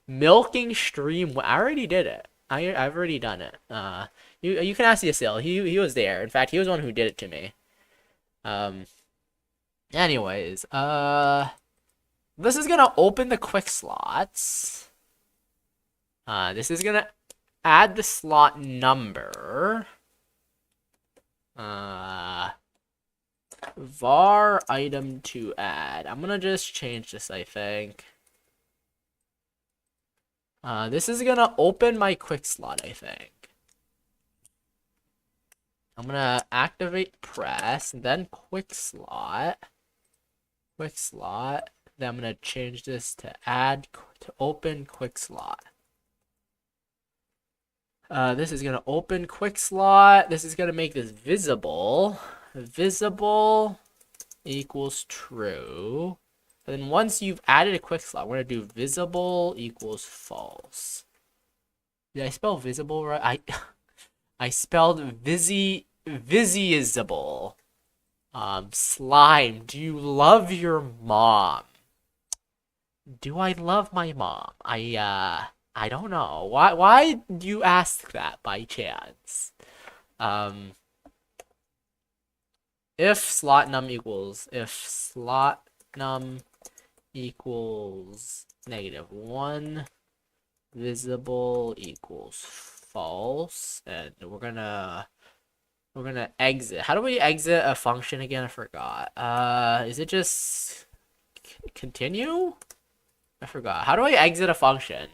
Milking stream. I already did it. I've already done it. You can ask Yasil. He was there. In fact, he was the one who did it to me. Anyways, this is gonna open the quick slots. This is gonna add the slot number. Var item to add. I'm gonna just change this, I think. This is gonna open my quick slot, I think. I'm gonna activate press, then quick slot. Quick slot. Then I'm gonna change this to add to open quick slot. This is gonna open quick slot. This is gonna make this visible. Visible equals true. And then once you've added a quick slot, we're gonna do visible equals false. Did I spell visible right? I spelled visible. Slime, do you love your mom? Do I love my mom? I don't know. Why do you ask that by chance? Um, if slot num equals -1, visible equals false, and we're gonna exit. How do we exit a function again? I forgot. Is it just continue? I forgot. How do I exit a function?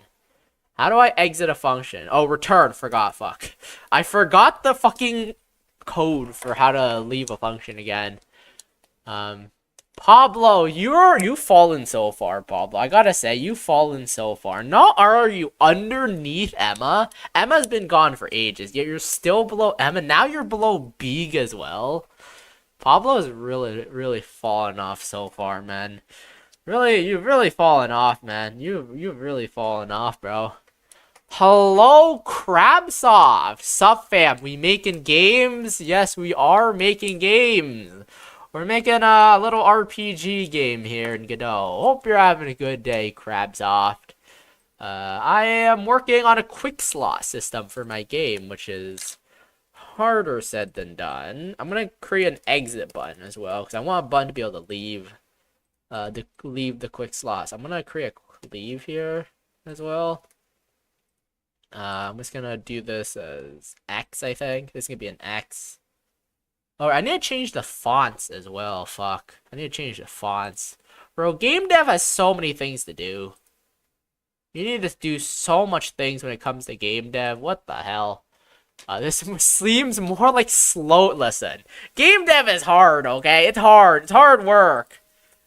How do I exit a function? Oh, return. Forgot. Fuck. I forgot the fucking code for how to leave a function again. Pablo, you've fallen so far, Pablo. I gotta say, you've fallen so far. Not are you underneath Emma. Emma's been gone for ages, yet you're still below Emma. Now you're below Beeg as well. Pablo's really, really fallen off so far, man. Really, you've really fallen off, man. You've really fallen off, bro. Hello, Crabsoft. Sup, fam? We making games? Yes, we are making games. We're making a little RPG game here in Godot. Hope you're having a good day, Crabsoft. I am working on a quick slot system for my game, which is harder said than done. I'm gonna create an exit button as well, because I want a button to be able to leave the quick slots. I'm gonna create a leave here as well. I'm just gonna do this as X, I think. This is gonna be an X. Oh, I need to change the fonts as well. Fuck. I need to change the fonts. Bro, game dev has so many things to do. You need to do so much things when it comes to game dev. What the hell? This seems more like slow. Listen, game dev is hard, okay? It's hard. It's hard work.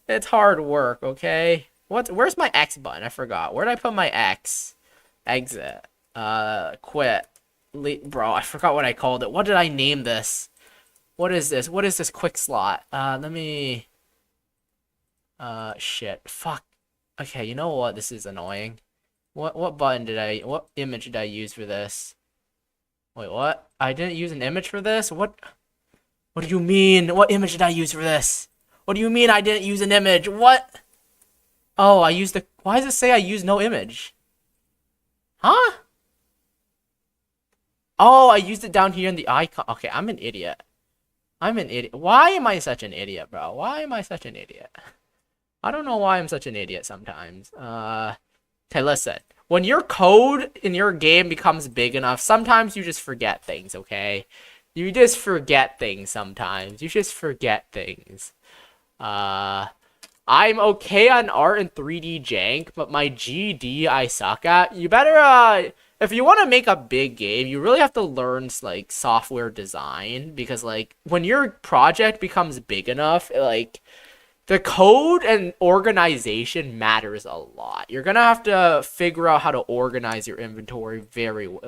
It's hard work, okay? Where's my X button? I forgot. Where did I put my X? Exit. Quit. Bro, I forgot what I called it. What did I name this? What is this? What is this quick slot? Let me... shit. Fuck. Okay, you know what? This is annoying. What image did I use for this? Wait, what? I didn't use an image for this? What do you mean? What image did I use for this? What do you mean I didn't use an image? What? Oh, I used the... Why does it say I used no image? Huh? Oh, I used it down here in the icon. Okay, I'm an idiot. I'm an idiot. Why am I such an idiot, bro? Why am I such an idiot? I don't know why I'm such an idiot sometimes. Okay, listen. When your code in your game becomes big enough, sometimes you just forget things, okay? You just forget things sometimes. You just forget things. I'm okay on art and 3D jank, but my GD I suck at. You better, if you want to make a big game, you really have to learn, like, software design, because, like, when your project becomes big enough, like, the code and organization matters a lot. You're gonna have to figure out how to organize your inventory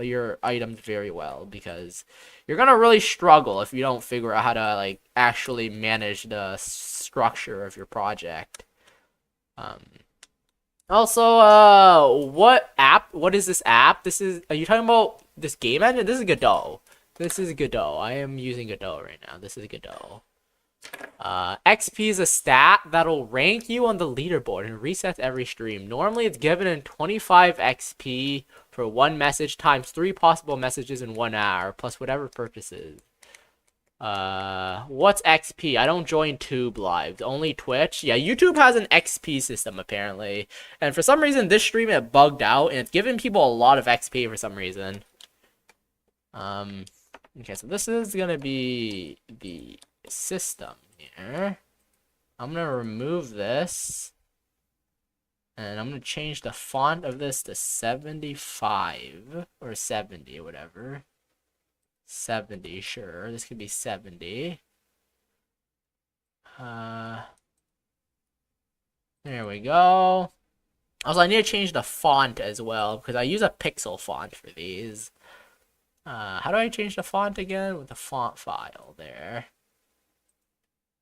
your items very well, because you're gonna really struggle if you don't figure out how to, like, actually manage the structure of your project. Also, what is this app? Are you talking about this game engine? This is Godot. This is Godot. I am using Godot right now. This is Godot. XP is a stat that'll rank you on the leaderboard and resets every stream. Normally, it's given in 25 XP for one message times 3 possible messages in 1 hour, plus whatever purchases. What's XP? I don't join Tube Live, only Twitch. Yeah, YouTube has an XP system, apparently. And for some reason, this stream, it bugged out, and it's giving people a lot of XP for some reason. Okay, so this is gonna be the system here. I'm gonna remove this, and I'm gonna change the font of this to 75 or 70 or whatever. 70, sure. This could be 70. There we go. Also, I need to change the font as well, because I use a pixel font for these. How do I change the font again? With the font file there.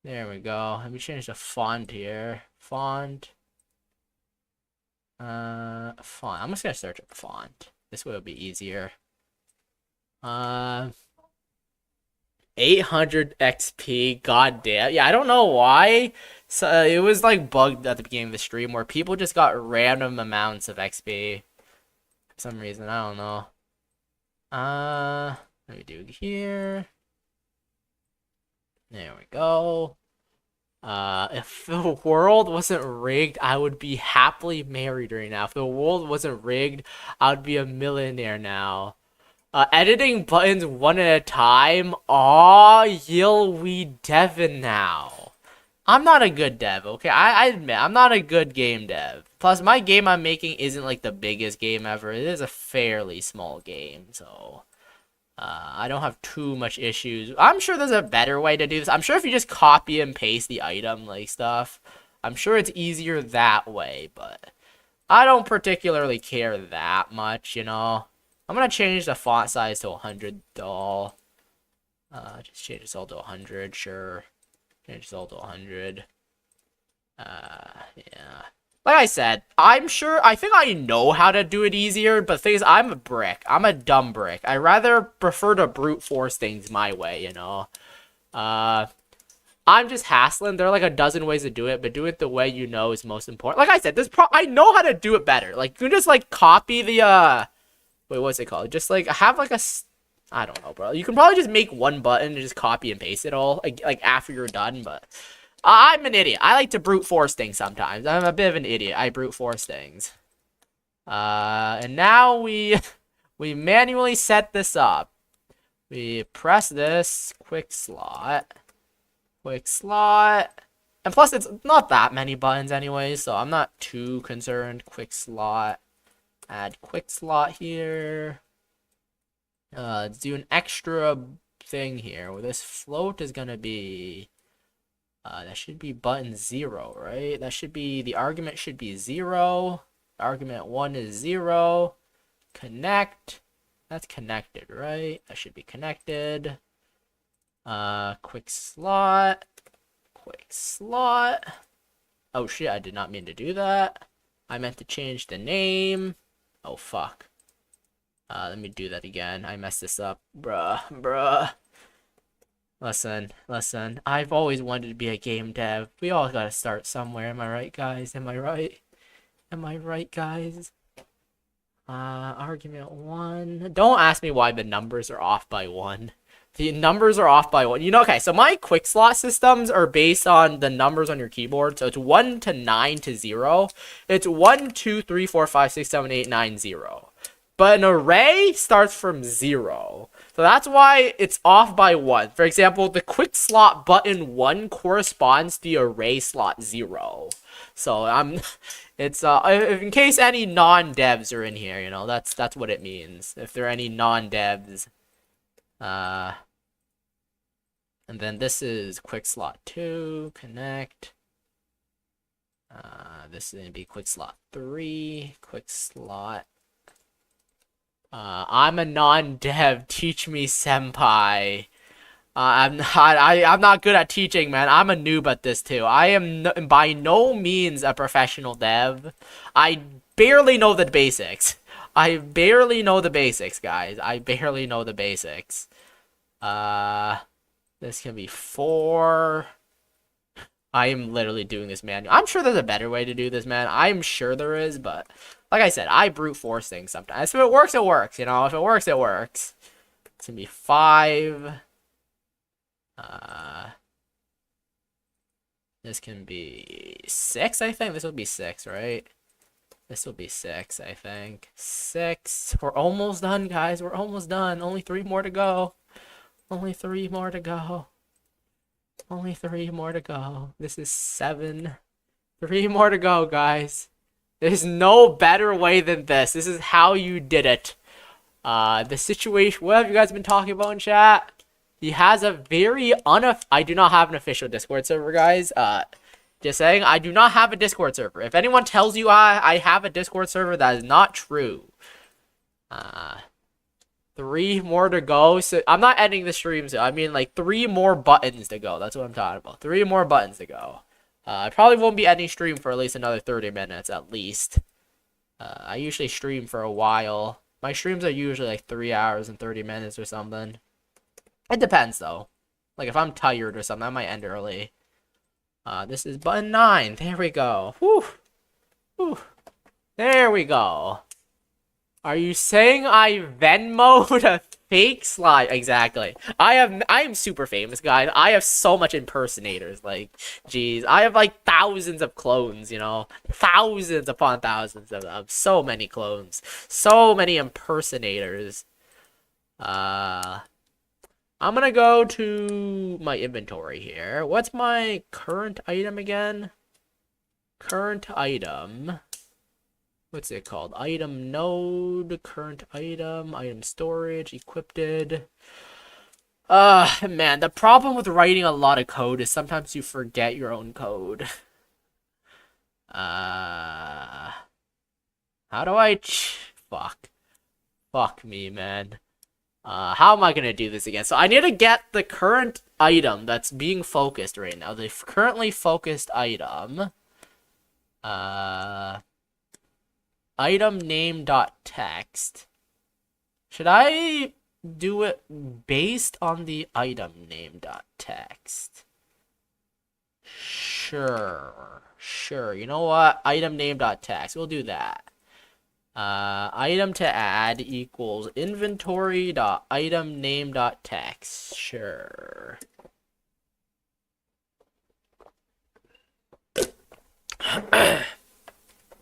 There we go. Let me change the font here. Font. Font. I'm just gonna search up font. This way it'll be easier. 800 XP, god damn. Yeah, I don't know why. So it was like bugged at the beginning of the stream where people just got random amounts of XP for some reason. I don't know. Let me do here. There we go. If the world wasn't rigged, I would be happily married right now. If the world wasn't rigged, I would be a millionaire now. Editing buttons one at a time. Aw, you'll we Devin now. I'm not a good dev, okay? I admit, I'm not a good game dev. Plus, my game I'm making isn't like the biggest game ever. It is a fairly small game, so... I don't have too much issues. I'm sure there's a better way to do this. I'm sure if you just copy and paste the item, like, stuff, I'm sure it's easier that way, but... I don't particularly care that much, you know? I'm gonna change the font size to 100, though. Just change this all to 100, sure. Change this all to 100. Yeah. Like I said, I think I know how to do it easier, but the thing is, I'm a brick. I'm a dumb brick. I rather prefer to brute force things my way, you know? I'm just hassling. There are like a dozen ways to do it, but do it the way you know is most important. Like I said, I know how to do it better. Like, you can just, like, copy the, wait, what's it called? Just, like, have, like, I don't know, bro. You can probably just make one button and just copy and paste it all, like after you're done, but... I'm an idiot. I like to brute force things sometimes. I'm a bit of an idiot. I brute force things. And now we manually set this up. We press this quick slot. And plus it's not that many buttons anyway, so I'm not too concerned. Quick slot. Add quick slot here. Let's do an extra thing here where this float is gonna be... that should be button 0, right? That should be, the argument should be 0. Argument 1 is 0. Connect. That's connected, right? That should be connected. Quick slot. Oh shit, I did not mean to do that. I meant to change the name. Oh fuck. Let me do that again. I messed this up. Bruh. Listen, I've always wanted to be a game dev. We all gotta start somewhere, am I right, guys? Am I right, guys? Argument 1. Don't ask me why the numbers are off by 1. The numbers are off by 1. You know, okay, so my quick slot systems are based on the numbers on your keyboard. So it's 1 to 9 to 0. It's 1, 2, 3, 4, 5, 6, 7, 8, 9, 0. But an array starts from 0. So that's why it's off by 1. For example, the quick slot button 1 corresponds to the array slot 0. So it's in case any non-devs are in here, you know, that's what it means. If there are any non-devs. And then this is quick slot 2, connect. This is gonna be quick slot 3, quick slot. I'm a non-dev. Teach me, senpai. I'm not good at teaching, man. I'm a noob at this too. I am by no means a professional dev. I barely know the basics. I barely know the basics, guys. I barely know the basics. This can be 4. I am literally doing this manually. I'm sure there's a better way to do this, man. I'm sure there is, but like I said, I brute force things sometimes. If it works, it works. You know, if it works, it works. It's gonna be 5. This can be 6, I think. This will be 6, right? This will be 6, I think. 6. We're almost done, guys. We're almost done. Only 3 more to go. Only 3 more to go. Only 3 more to go. This is 7. 3 more to go, guys. There's no better way than this. This is how you did it. The situation... What have you guys been talking about in chat? He has a very I do not have an official Discord server, guys. Just saying, I do not have a Discord server. If anyone tells you I have a Discord server, that is not true. 3 more to go. So I'm not ending the stream, so I mean like 3 more buttons to go. That's what I'm talking about. 3 more buttons to go. I probably won't be ending stream for at least another 30 minutes, at least. I usually stream for a while. My streams are usually like 3 hours and 30 minutes or something. It depends, though. Like if I'm tired or something, I might end early. This is button 9. There we go. Whew. Whew. There we go. Are you saying I Venmo'd a fake slime? Exactly. I am super famous, guys. I have so much impersonators. Like, geez, I have like thousands of clones. You know, thousands upon thousands of them. So many clones. So many impersonators. I'm gonna go to my inventory here. What's my current item again? Current item. What's it called? Item node, current item storage, equipped. Man, the problem with writing a lot of code is sometimes you forget your own code. How do I Fuck me, man. How am I gonna do this again? So I need to get the current item that's being focused right now. The currently focused item. Item name dot text. Should I do it based on the item name dot text? Sure. You know what? Item name dot text. We'll do that. Item to add equals inventory dot item name dot text. Sure.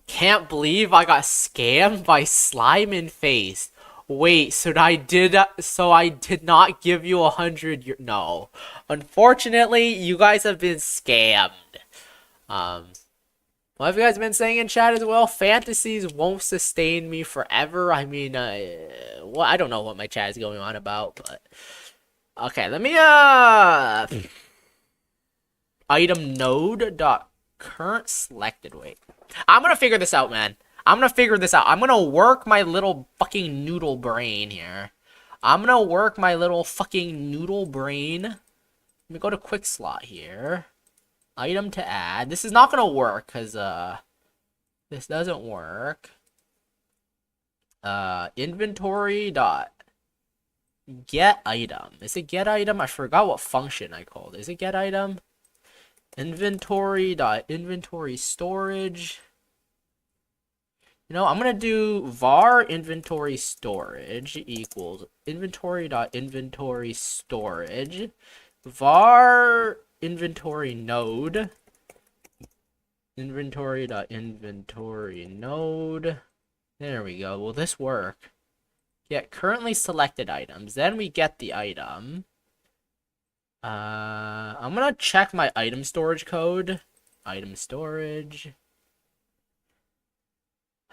Can't believe I got scammed by SlimeInSpace. Wait, so I did not give you 100. No, unfortunately, you guys have been scammed. What have you guys been saying in chat as well? Fantasies won't sustain me forever. I mean, well, I don't know what my chat is going on about, but okay, let me item node dot current selected. Wait. I'm gonna figure this out, man. I'm gonna work my little fucking noodle brain here. Let me go to quick slot here. Item to add. This is not gonna work, because, this doesn't work. Inventory dot get item. Is it get item? I forgot what function I called. Is it get item? Inventory storage. You know, I'm gonna do var inventory storage equals inventory storage var inventory node inventory node. There we go. Will this work? Get currently selected items. Then we get the item. I'm gonna check my item storage code. Item storage.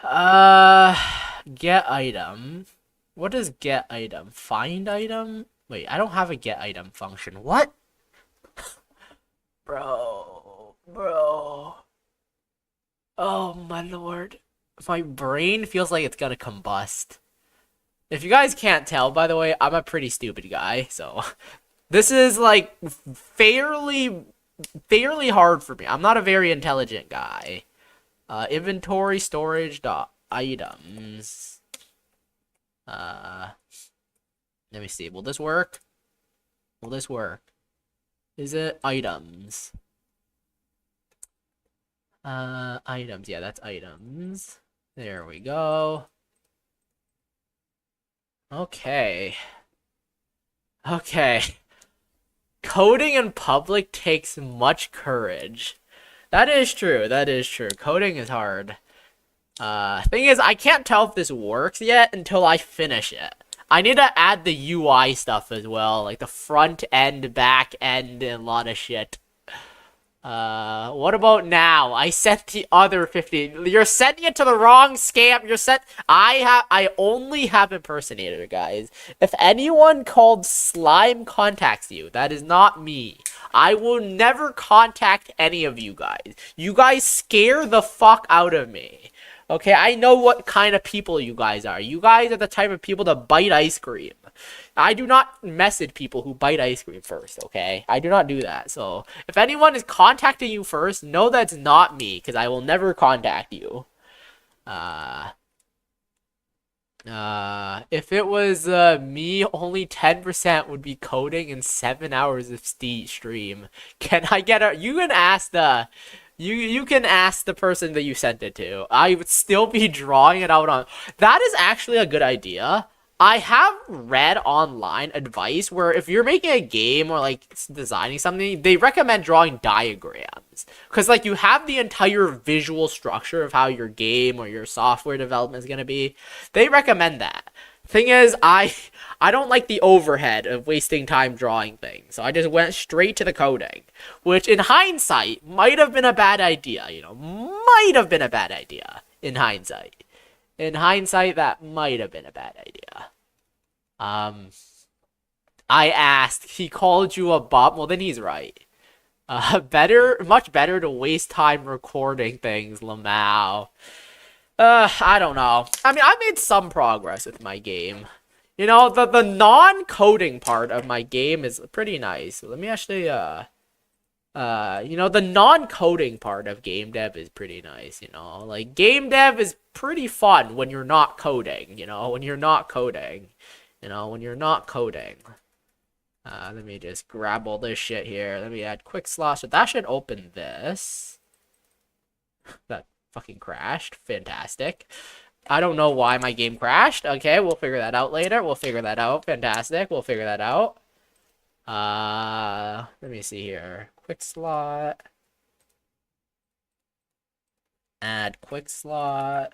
Get item. What is get item? Find item? Wait, I don't have a get item function. What? Bro. Oh my lord. My brain feels like it's gonna combust. If you guys can't tell, by the way, I'm a pretty stupid guy, so this is like fairly hard for me. I'm not a very intelligent guy. Inventory storage dot items. Let me see. Will this work? Is it items? Items. Yeah, that's items. There we go. Okay. Coding in public takes much courage. That is true. Coding is hard. Thing is, I can't tell if this works yet until I finish it. I need to add the UI stuff as well, like the front end, back end, and a lot of shit. What about now? I sent the other 50. You're sending it to the wrong scam. I only have impersonator, guys. If anyone called Slime contacts you, that is not me. I will never contact any of you guys. You guys scare the fuck out of me. Okay, I know what kind of people you guys are. You guys are the type of people that bite ice cream. I do not message people who bite ice cream first, okay? I do not do that. So, if anyone is contacting you first, know that's not me, because I will never contact you. If it was me, only 10% would be coding in 7 hours of stream. Can I get a? You can ask the, you can ask the person that you sent it to. I would still be drawing it out on. That is actually a good idea. I have read online advice where if you're making a game or like designing something, they recommend drawing diagrams. Because like you have the entire visual structure of how your game or your software development is going to be. They recommend that. Thing is, I don't like the overhead of wasting time drawing things. So I just went straight to the coding. Which in hindsight might have been a bad idea, you know. Might have been a bad idea in hindsight. In hindsight, that might have been a bad idea. I asked, he called you a bot. Well, then he's right. Much better to waste time recording things, Lamau. I don't know. I mean, I made some progress with my game. You know, the non-coding part of my game is pretty nice. Let me actually, you know, the non-coding part of game dev is pretty nice, you know? Like, game dev is pretty fun when you're not coding, you know? When you're not coding. You know, when you're not coding. Let me just grab all this shit here. Let me add quick slots. So that should open this. That fucking crashed. Fantastic. I don't know why my game crashed. Okay, we'll figure that out later. We'll figure that out. Fantastic. We'll figure that out. Let me see here. Quick slot. Add quick slot.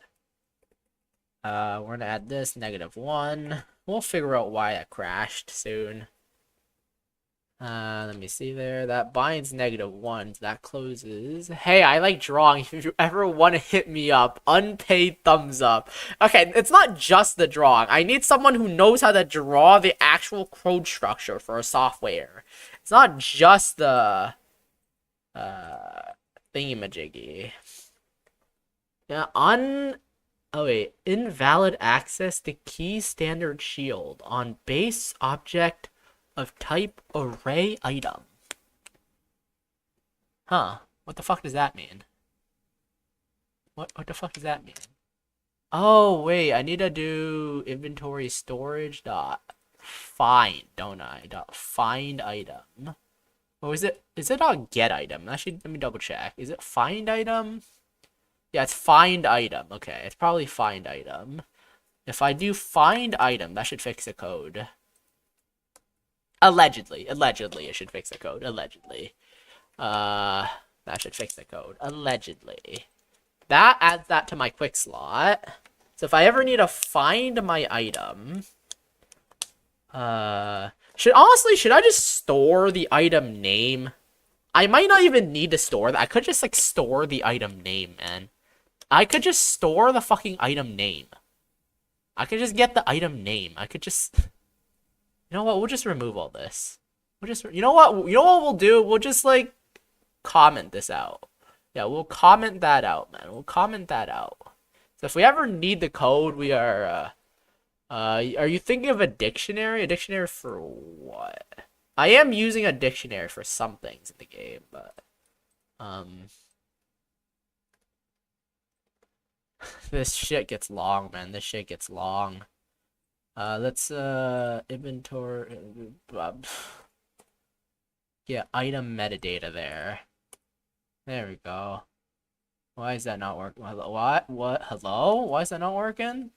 We're gonna add this, -1. We'll figure out why it crashed soon. Let me see there. That binds -1. That closes. Hey, I like drawing. If you ever want to hit me up, unpaid thumbs up. Okay, it's not just the drawing. I need someone who knows how to draw the actual code structure for a software. It's not just the thingamajiggy. Yeah, oh wait, invalid access to key standard shield on base object of type array item. Huh, what the fuck does that mean? What the fuck does that mean? Oh wait, I need to do inventory storage dot find, don't I? Dot find item. Oh, is it on get item? Actually, let me double check. Is it find item? Yeah, it's find item. Okay, it's probably find item. If I do find item, that should fix the code. Allegedly it should fix the code. Allegedly. That should fix the code. Allegedly. That adds that to my quick slot. So if I ever need to find my item, should I just store the item name? I might not even need to store that. I could just like store the item name, man. I could just store the fucking item name. I could just get the item name. I could just, you know what? We'll just remove all this. We'll just, you know what we'll do? We'll just like comment this out. Yeah, we'll comment that out, man. We'll comment that out. So if we ever need the code, we are you thinking of a dictionary? A dictionary for what? I am using a dictionary for some things in the game, but this shit gets long, man. This shit gets long. Let's inventory get item metadata there. There we go. Why is that not working? Hello? What? Hello? Why is that not working?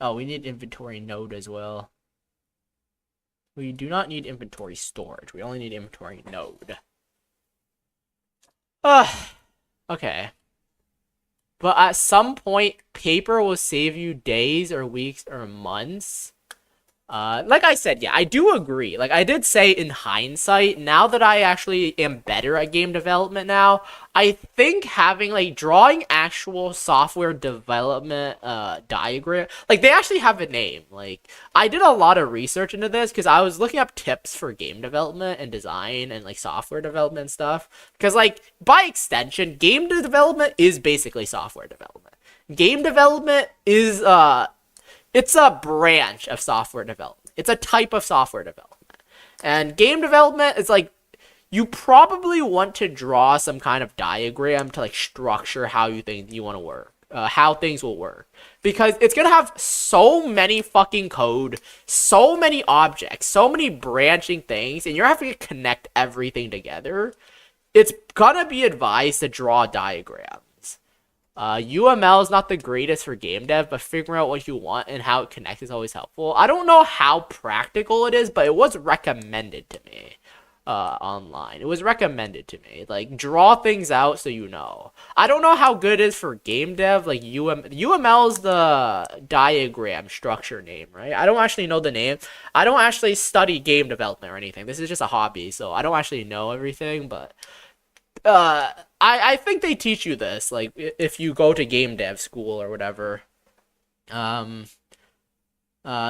Oh, we need inventory node as well. We do not need inventory storage. We only need inventory node. Okay. But at some point, paper will save you days or weeks or months. Like I said, yeah, I do agree. Like I did say in hindsight, now that I actually am better at game development now, I think having like drawing actual software development diagram, like they actually have a name. Like I did a lot of research into this because I was looking up tips for game development and design and like software development stuff. Because like by extension, game development is basically software development. Game development is it's a branch of software development. It's a type of software development. And game development is like, you probably want to draw some kind of diagram to like structure how you think you want to work. how things will work, because it's gonna have so many fucking code, so many objects, so many branching things, and you're having to connect everything together. It's gonna be advised to draw diagrams. UML is not the greatest for game dev, but figuring out what you want and how it connects is always helpful. I don't know how practical it is, but it was recommended to me online. It was recommended to me. Like, draw things out so you know. I don't know how good it is for game dev. Like, UML is the diagram structure name, right? I don't actually know the name. I don't actually study game development or anything. This is just a hobby, so I don't actually know everything, but I think they teach you this, like, if you go to game dev school or whatever.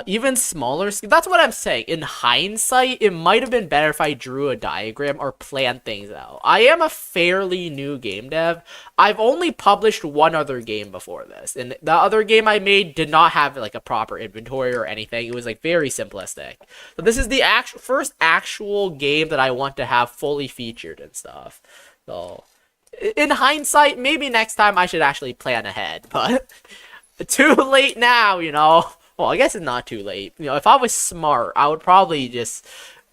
Even smaller, that's what I'm saying. In hindsight, it might have been better if I drew a diagram or planned things out. I am a fairly new game dev. I've only published one other game before this, and the other game I made did not have like a proper inventory or anything. It was like very simplistic. So this is the first actual game that I want to have fully featured and stuff. So in hindsight, maybe next time I should actually plan ahead, but too late now, you know. Well, I guess it's not too late. You know, if I was smart, I would probably just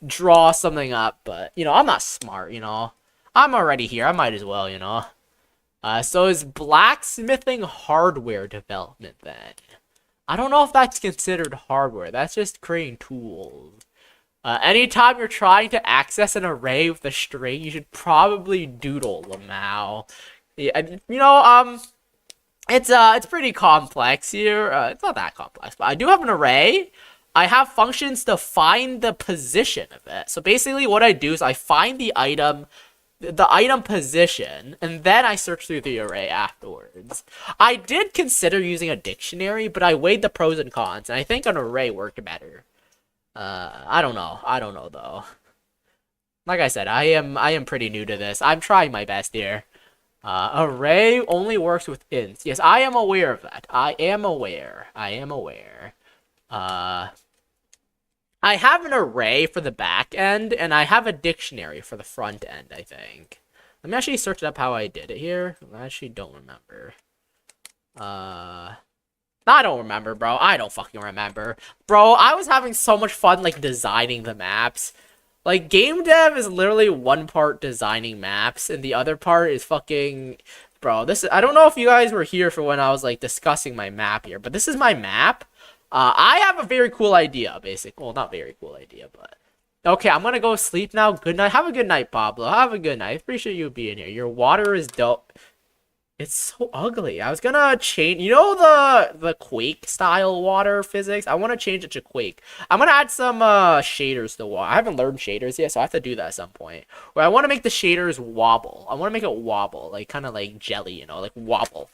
draw something up. But, you know, I'm not smart, you know. I'm already here. I might as well, you know. So is blacksmithing hardware development then? I don't know if that's considered hardware. That's just creating tools. Anytime you're trying to access an array with a string, you should probably doodle them out. Yeah, you know, it's pretty complex here. It's not that complex, but I do have an array. I have functions to find the position of it. So basically what I do is I find the item position, and then I search through the array afterwards. I did consider using a dictionary, but I weighed the pros and cons, and I think an array worked better. I don't know though. Like I said, I am pretty new to this. I'm trying my best here. Array only works with ints. Yes, I am aware of that. I am aware. I have an array for the back end, and I have a dictionary for the front end, I think. Let me actually search up how I did it here. I actually don't remember. I don't remember, bro. I don't fucking remember. Bro, I was having so much fun, like, designing the maps. Like, game dev is literally one part designing maps, and the other part is fucking... Bro, I don't know if you guys were here for when I was, like, discussing my map here, but this is my map. I have a very cool idea, basically. Well, not very cool idea, but... Okay, I'm gonna go sleep now. Good night. Have a good night, Pablo. Have a good night. I appreciate you being here. Your water is dope. It's so ugly. I was gonna change, you know, the Quake style water physics? I want to change it to Quake. I'm gonna add some shaders to the water. I haven't learned shaders yet, so I have to do that at some point. Where I want to make the shaders wobble. I want to make it wobble, like kind of like jelly, you know, like wobble.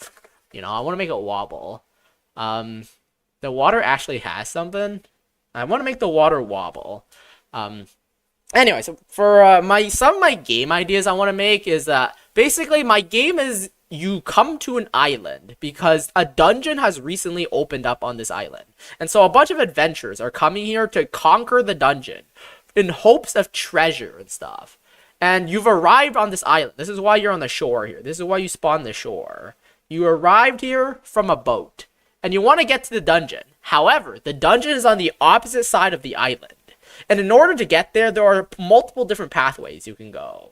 You know, I want to make it wobble. The water actually has something. I want to make the water wobble. Anyway, so for some of my game ideas I want to make is basically my game is you come to an island because a dungeon has recently opened up on this island. And so a bunch of adventurers are coming here to conquer the dungeon in hopes of treasure and stuff. And you've arrived on this island. This is why you're on the shore here. This is why you spawn the shore. You arrived here from a boat and you want to get to the dungeon. However, the dungeon is on the opposite side of the island. And in order to get there, there are multiple different pathways you can go.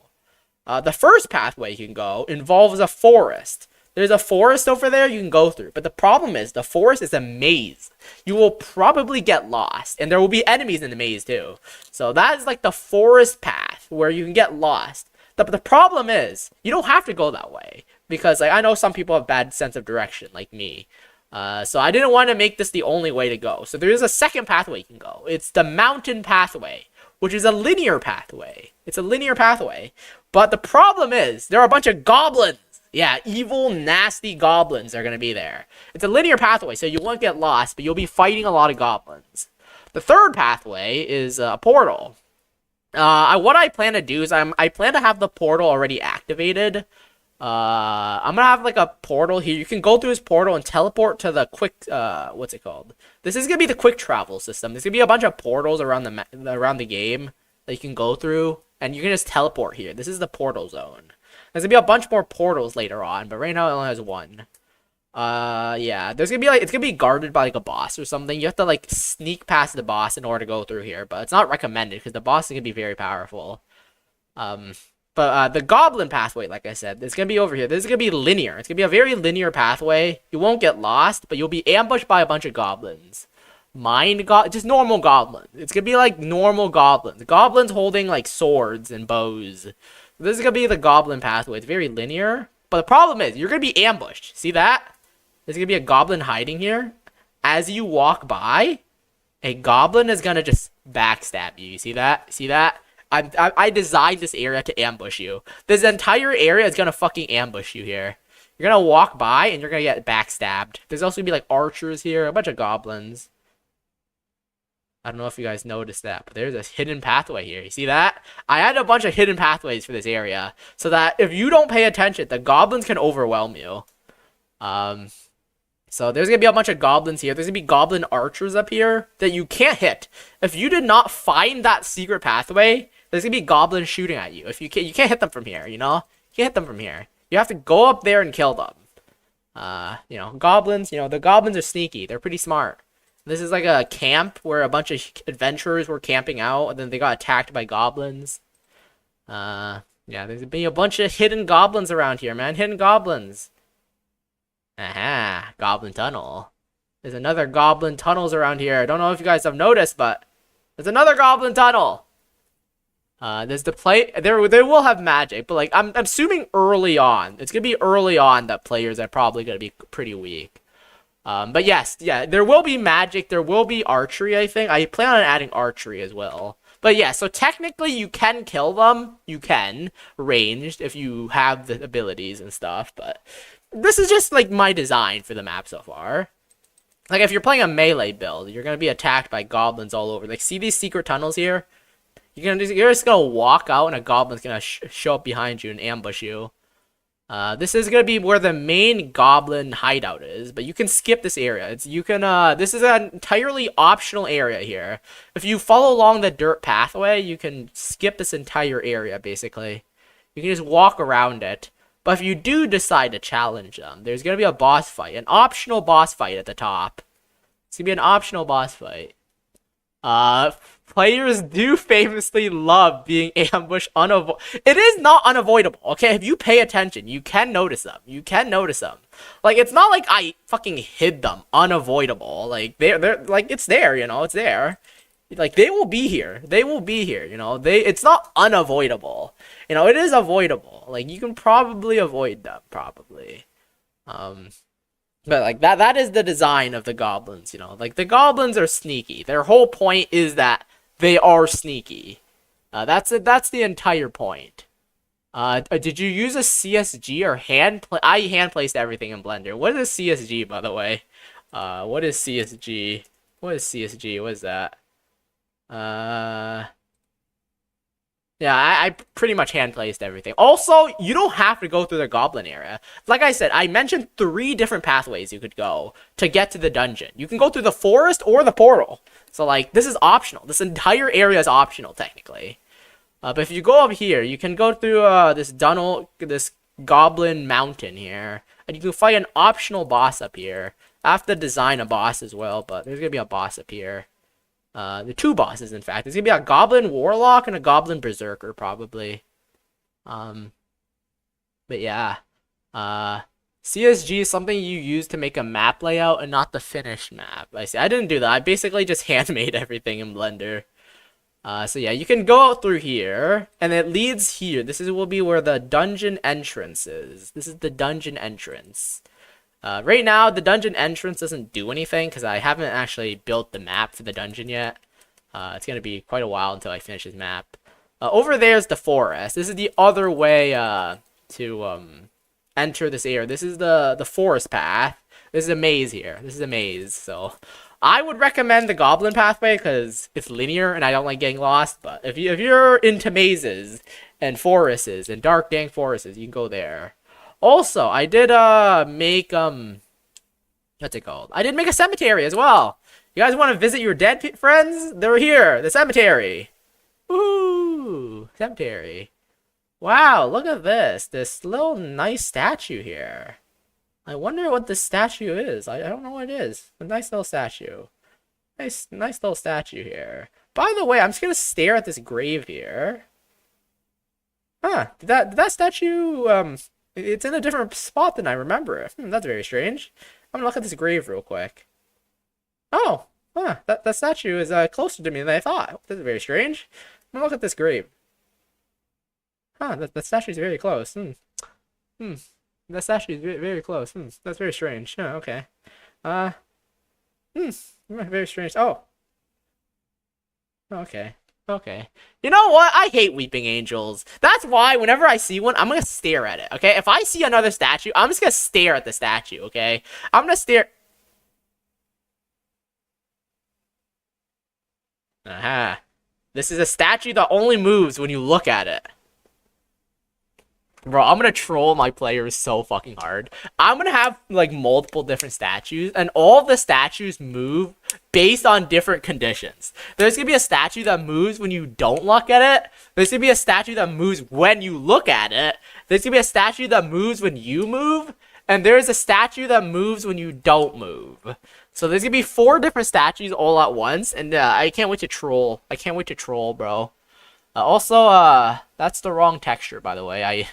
The first pathway you can go involves a forest. There's a forest over there you can go through. But the problem is the forest is a maze. You will probably get lost. And there will be enemies in the maze too. So that is like the forest path where you can get lost. But the problem is you don't have to go that way. Because like, I know some people have bad sense of direction like me. So I didn't want to make this the only way to go. So there is a second pathway you can go. It's the mountain pathway, which is a linear pathway. It's a linear pathway. But the problem is there are a bunch of goblins. Yeah, evil, nasty goblins are going to be there. It's a linear pathway, so you won't get lost, but you'll be fighting a lot of goblins. The third pathway is a portal. What I plan to do is I plan to have the portal already activated. I'm gonna have like a portal here. You can go through this portal and teleport to the quick, what's it called? This is gonna be the quick travel system. There's gonna be a bunch of portals around the game that you can go through, and you can just teleport here. This is the portal zone. There's gonna be a bunch more portals later on, but right now it only has one. Yeah, there's gonna be like it's gonna be guarded by like a boss or something. You have to like sneak past the boss in order to go through here, but it's not recommended because the boss is gonna be very powerful. Um, but the goblin pathway, like I said, it's gonna be over here. This is gonna be linear. It's gonna be a very linear pathway. You won't get lost, but you'll be ambushed by a bunch of goblins. Just normal goblins. It's gonna be like normal goblins. Goblins holding like swords and bows. This is gonna be the goblin pathway. It's very linear, but the problem is you're gonna be ambushed. See that? There's gonna be a goblin hiding here. As you walk by, a goblin is gonna just backstab you. You see that? See that? I designed this area to ambush you. This entire area is gonna fucking ambush you here. You're gonna walk by and you're gonna get backstabbed. There's also gonna be like archers here, a bunch of goblins. I don't know if you guys noticed that, but there's a hidden pathway here. You see that? I had a bunch of hidden pathways for this area so that if you don't pay attention, the goblins can overwhelm you. So there's going to be a bunch of goblins here. There's going to be goblin archers up here that you can't hit. If you did not find that secret pathway, there's going to be goblins shooting at you. If you can't hit them from here, you know? You can't hit them from here. You have to go up there and kill them. Goblins, the goblins are sneaky. They're pretty smart. This is like a camp where a bunch of adventurers were camping out, and then they got attacked by goblins. Yeah, there's been a bunch of hidden goblins around here, man. Hidden goblins. Aha, goblin tunnel. There's another goblin tunnels around here. I don't know if you guys have noticed, but there's another goblin tunnel. There's the play. They will have magic, but like I'm assuming early on, it's gonna be early on that players are probably gonna be pretty weak. But yes, yeah, there will be magic. There will be archery, I think. I plan on adding archery as well. But yeah, so technically you can kill them. You can, ranged, if you have the abilities and stuff. But this is just like my design for the map so far. Like if you're playing a melee build, you're going to be attacked by goblins all over. Like see these secret tunnels here? You're just going to walk out and a goblin's going to show up behind you and ambush you. This is gonna be where the main goblin hideout is, but you can skip this area. This is an entirely optional area here. If you follow along the dirt pathway, you can skip this entire area, basically. You can just walk around it. But if you do decide to challenge them, there's gonna be a boss fight, an optional boss fight at the top. It's gonna be an optional boss fight. Players do famously love being ambushed It is not unavoidable, okay? If you pay attention, you can notice them. You can notice them. Like, it's not like I fucking hid them. Unavoidable. Like, they're like, it's there, it's there. Like, they will be here. They will be here, it's not unavoidable. It is avoidable. Like, you can probably avoid them, probably. But like that is the design of the goblins, Like the goblins are sneaky. Their whole point is that they are sneaky. That's the entire point. Did you use a CSG or I hand placed everything in Blender. What is CSG, by the way? What is CSG? What is CSG? What is that? Yeah, I pretty much hand-placed everything. Also, you don't have to go through the goblin area. Like I said, I mentioned 3 different pathways you could go to get to the dungeon. You can go through the forest or the portal. So, like, this is optional. This entire area is optional, technically. But if you go up here, you can go through this goblin mountain here. And you can fight an optional boss up here. I have to design a boss as well, but there's going to be a boss up here. The 2 bosses, in fact. There's gonna be a goblin warlock and a goblin berserker, probably. But yeah. CSG is something you use to make a map layout and not the finished map. I see. I didn't do that. I basically just handmade everything in Blender. So yeah, you can go out through here, and it leads here. Will be where the dungeon entrance is. This is the dungeon entrance. Right now, the dungeon entrance doesn't do anything because I haven't actually built the map for the dungeon yet. It's going to be quite a while until I finish this map. Over there's the forest. This is the other way to enter this area. This is the forest path. This is a maze here. This is a maze. So I would recommend the goblin pathway because it's linear and I don't like getting lost. But if you're into mazes and forests and dark dank forests, you can go there. Also, I did make what's it called? I did make a cemetery as well. You guys want to visit your dead friends? They're here. The cemetery. Woo! Cemetery. Wow, look at this. This little nice statue here. I wonder what this statue is. I don't know what it is. A nice little statue. Nice little statue here. By the way, I'm just gonna stare at this grave here. Huh? Did that statue it's in a different spot than I remember it. That's very strange. I'm gonna look at this grave real quick. Oh, huh? That statue is closer to me than I thought. That's very strange. I'm gonna look at this grave. Huh? That statue is very close. Hmm. That statue is very close. That's very strange. Oh, okay. Uh. Hmm. Very strange. Oh. Okay. Okay. You know what? I hate weeping angels. That's why whenever I see one, I'm gonna stare at it. Okay. If I see another statue, I'm just gonna stare at the statue. Okay. I'm gonna stare. Aha. This is a statue that only moves when you look at it. Bro, I'm gonna troll my players so fucking hard. I'm gonna have, like, multiple different statues, and all of the statues move based on different conditions. There's gonna be a statue that moves when you don't look at it. There's gonna be a statue that moves when you look at it. There's gonna be a statue that moves when you move. And there's a statue that moves when you don't move. So there's gonna be 4 different statues all at once, and I can't wait to troll. I can't wait to troll, bro. Also, that's the wrong texture, by the way. I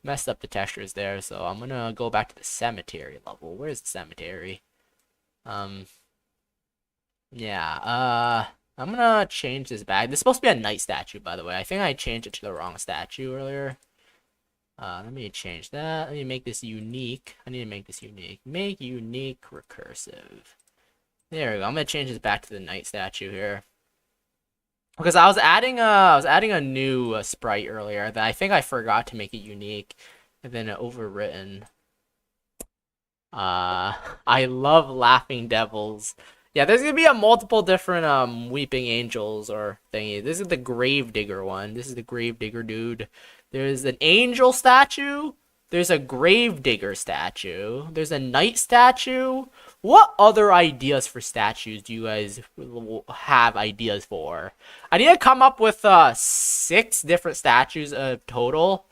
messed up the textures there, so I'm gonna go back to the cemetery level. Where's the cemetery? Yeah, I'm gonna change this back. This is supposed to be a night statue, by the way. I think I changed it to the wrong statue earlier. Let me change that. Let me make this unique. I need to make this unique. Make unique recursive. There we go. I'm gonna change this back to the night statue here. Because I was adding a new sprite earlier that I think I forgot to make it unique, and then it overwritten. I love laughing devils. Yeah, there's gonna be a multiple different weeping angels or thingy. This is the gravedigger one. This is the gravedigger dude. There's an angel statue. There's a gravedigger statue. There's a knight statue. What other ideas for statues do you guys have ideas for? I need to come up with 6 different statues total.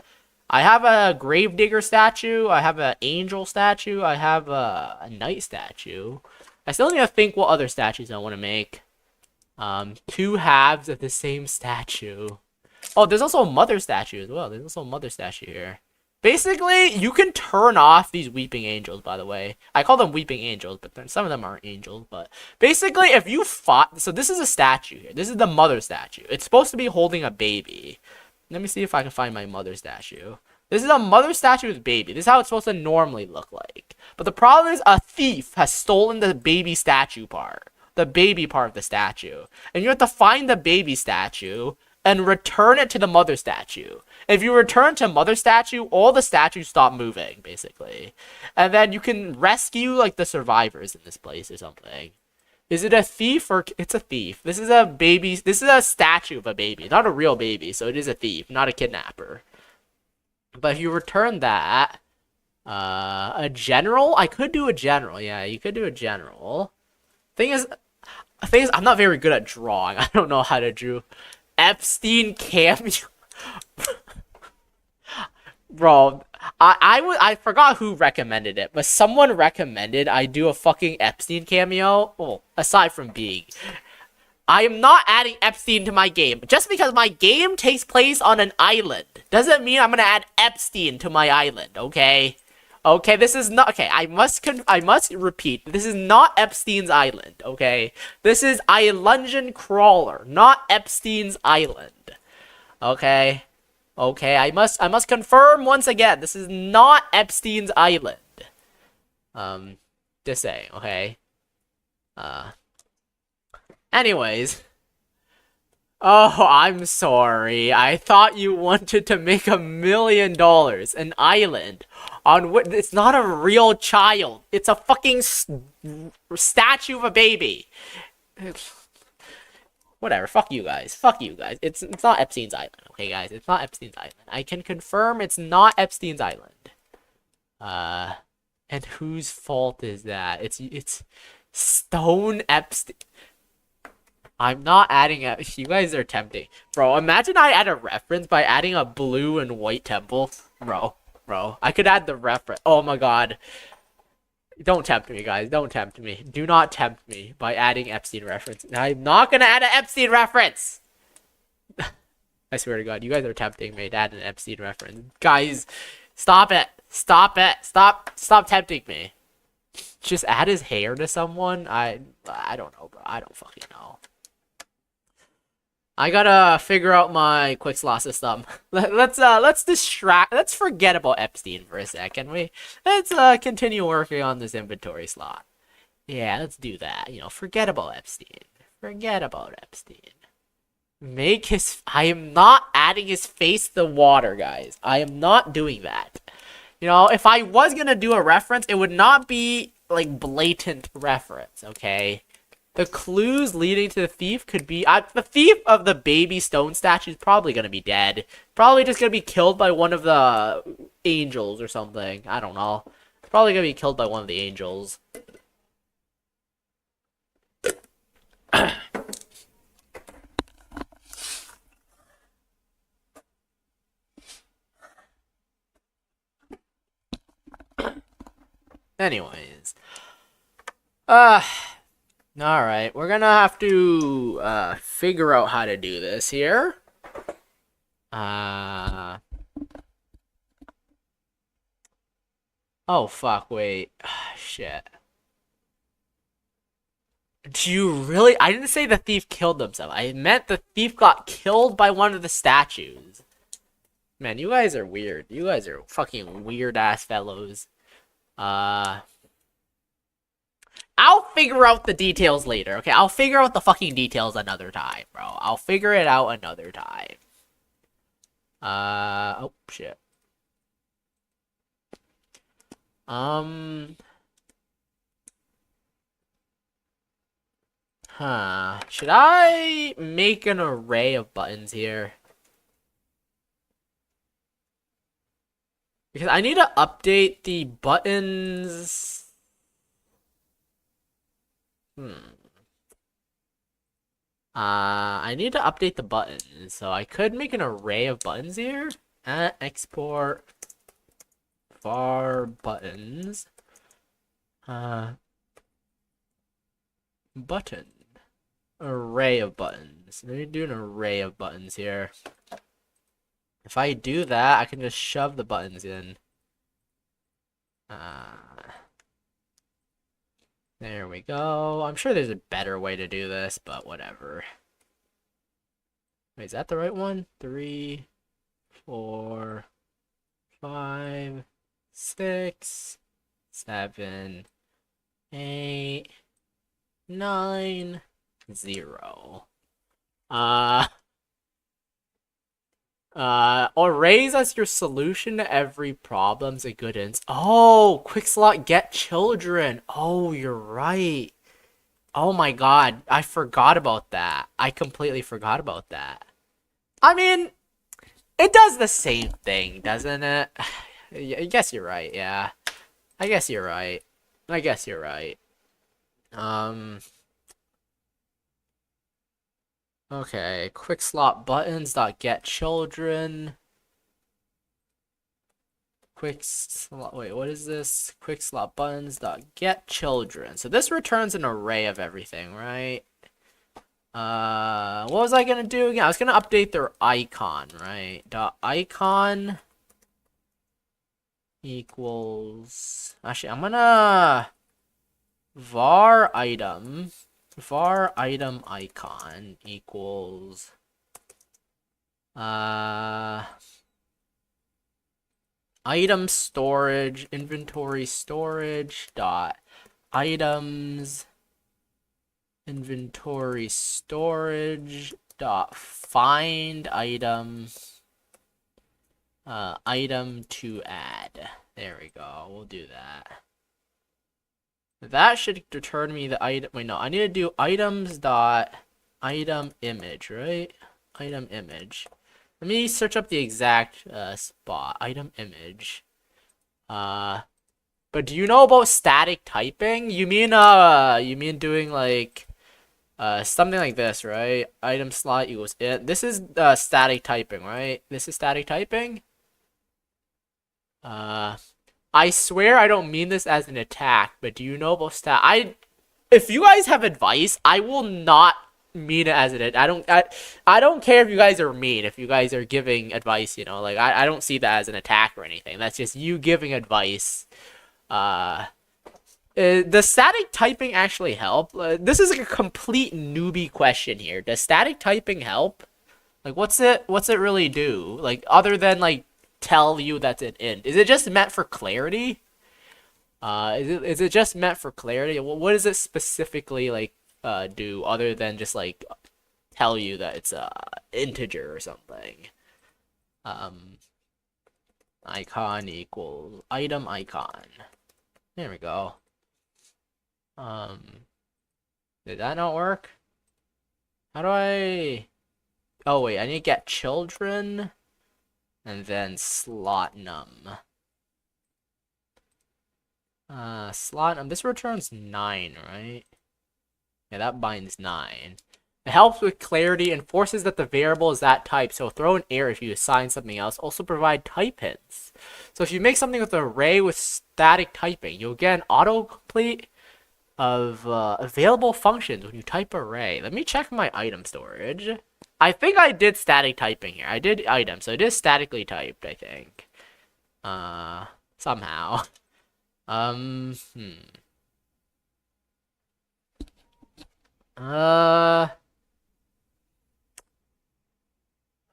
I have a gravedigger statue. I have an angel statue. I have a knight statue. I still need to think what other statues I want to make. 2 halves of the same statue. Oh, there's also a mother statue as well. There's also a mother statue here. Basically, you can turn off these weeping angels, by the way. I call them weeping angels, but some of them aren't angels. But basically, if you fought... So this is a statue here. This is the mother statue. It's supposed to be holding a baby. Let me see if I can find my mother statue. This is a mother statue with baby. This is how it's supposed to normally look like. But the problem is a thief has stolen the baby statue part. The baby part of the statue. And you have to find the baby statue and return it to the mother statue. If you return to mother statue, all the statues stop moving, basically. And then you can rescue, like, the survivors in this place or something. Is it a thief or... It's a thief. This is a baby... This is a statue of a baby. Not a real baby, so it is a thief, not a kidnapper. But if you return that... a general? I could do a general. Yeah, you could do a general. Thing is, I'm not very good at drawing. I don't know how to draw... Epstein cameo. Bro, I forgot who recommended it, but someone recommended I do a fucking Epstein cameo. Well, aside from being, I am not adding Epstein to my game. Just because my game takes place on an island doesn't mean I'm gonna add Epstein to my island. Okay, okay, this is not okay. I must repeat. This is not Epstein's island. Okay, this is Islandian Crawler, not Epstein's island. Okay. Okay, I must confirm once again. This is not Epstein's island. Just saying, okay? Anyways. Oh, I'm sorry. I thought you wanted to make $1 million. An island. On what? It's not a real child. It's a fucking statue of a baby. Whatever, fuck you guys. Fuck you guys. It's not Epstein's island, okay, guys? It's not Epstein's island. I can confirm it's not Epstein's island. And whose fault is that? It's Stone Epstein. I'm not adding a... You guys are tempting. Bro, imagine I add a reference by adding a blue and white temple. Bro, I could add the reference. Oh my god. Don't tempt me, guys. Don't tempt me. Do not tempt me by adding Epstein reference. I'm not gonna add an Epstein reference. I swear to God, you guys are tempting me to add an Epstein reference. Guys, stop it. Stop it. Stop tempting me. Just add his hair to someone? I don't know, bro. I don't fucking know. I gotta figure out my quick slot system. Let's distract. Let's forget about Epstein for a second. Let's continue working on this inventory slot. Yeah, let's do that. You know, forget about Epstein. Forget about Epstein. Make his. I am not adding his face to the water, guys. I am not doing that. You know, if I was gonna do a reference, it would not be like blatant reference. Okay. The clues leading to the thief could be... the thief of the baby stone statue is probably going to be dead. Probably just going to be killed by one of the angels or something. I don't know. Probably going to be killed by one of the angels. Anyways. Alright, we're gonna have to figure out how to do this here. Oh fuck, wait. Shit. Do you really? I didn't say the thief killed himself. I meant the thief got killed by one of the statues. Man, you guys are weird. You guys are fucking weird ass fellows. I'll figure out the details later, okay? I'll figure out the fucking details another time, bro. I'll figure it out another time. Oh, shit. Should I make an array of buttons here? Because I need to update the buttons... I need to update the buttons, so I could make an array of buttons here. Export var buttons. Button. Array of buttons. Let me do an array of buttons here. If I do that, I can just shove the buttons in. There we go. I'm sure there's a better way to do this, but whatever. Wait, is that the right one? 3, 4, 5, 6, 7, 8, 9, 0. Arrays as your solution to every problem's a good ins. Oh, quick slot get children. Oh, you're right. Oh my god, I forgot about that. I completely forgot about that. I mean, it does the same thing, doesn't it? I guess you're right, yeah. I guess you're right. I guess you're right. Okay, quick slot buttons dot get children. Quick slot, wait, what is this? Quick slot buttons dot get children. So this returns an array of everything, right? What was I gonna do again? I was gonna update their icon, right? Dot icon equals, actually, I'm gonna var item icon equals item storage inventory storage dot items inventory storage dot find item item to add. There we go. We'll do that. That should return me the item. Wait, no, I need to do items dot item image, right? Item image. Let me search up the exact spot. Item image. But do you know about static typing? You mean doing like something like this, right? Item slot equals it. This is static typing, right? This is static typing. I swear I don't mean this as an attack, but do you know about if you guys have advice, I will not mean it as an I don't care if you guys are mean, if you guys are giving advice, like I don't see that as an attack or anything. That's just you giving advice. Does static typing actually help? This is like a complete newbie question here. Does static typing help? Like, what's it really do? Like, other than like tell you that's an int, is it just meant for clarity? Is it just meant for clarity? What does it specifically like do other than just like tell you that it's a integer or something? Icon equals item icon. There we go. Did that not work? How do I? Oh wait, I need to get children and then slot num. Slot num. This returns 9, right? Yeah, that binds 9. It helps with clarity and forces that the variable is that type, so throw an error if you assign something else. Also provide type hints. So if you make something with an array with static typing, you'll get an autocomplete of available functions when you type array. Let me check my item storage. I think I did static typing here. I did item, so it is statically typed, I think. Somehow.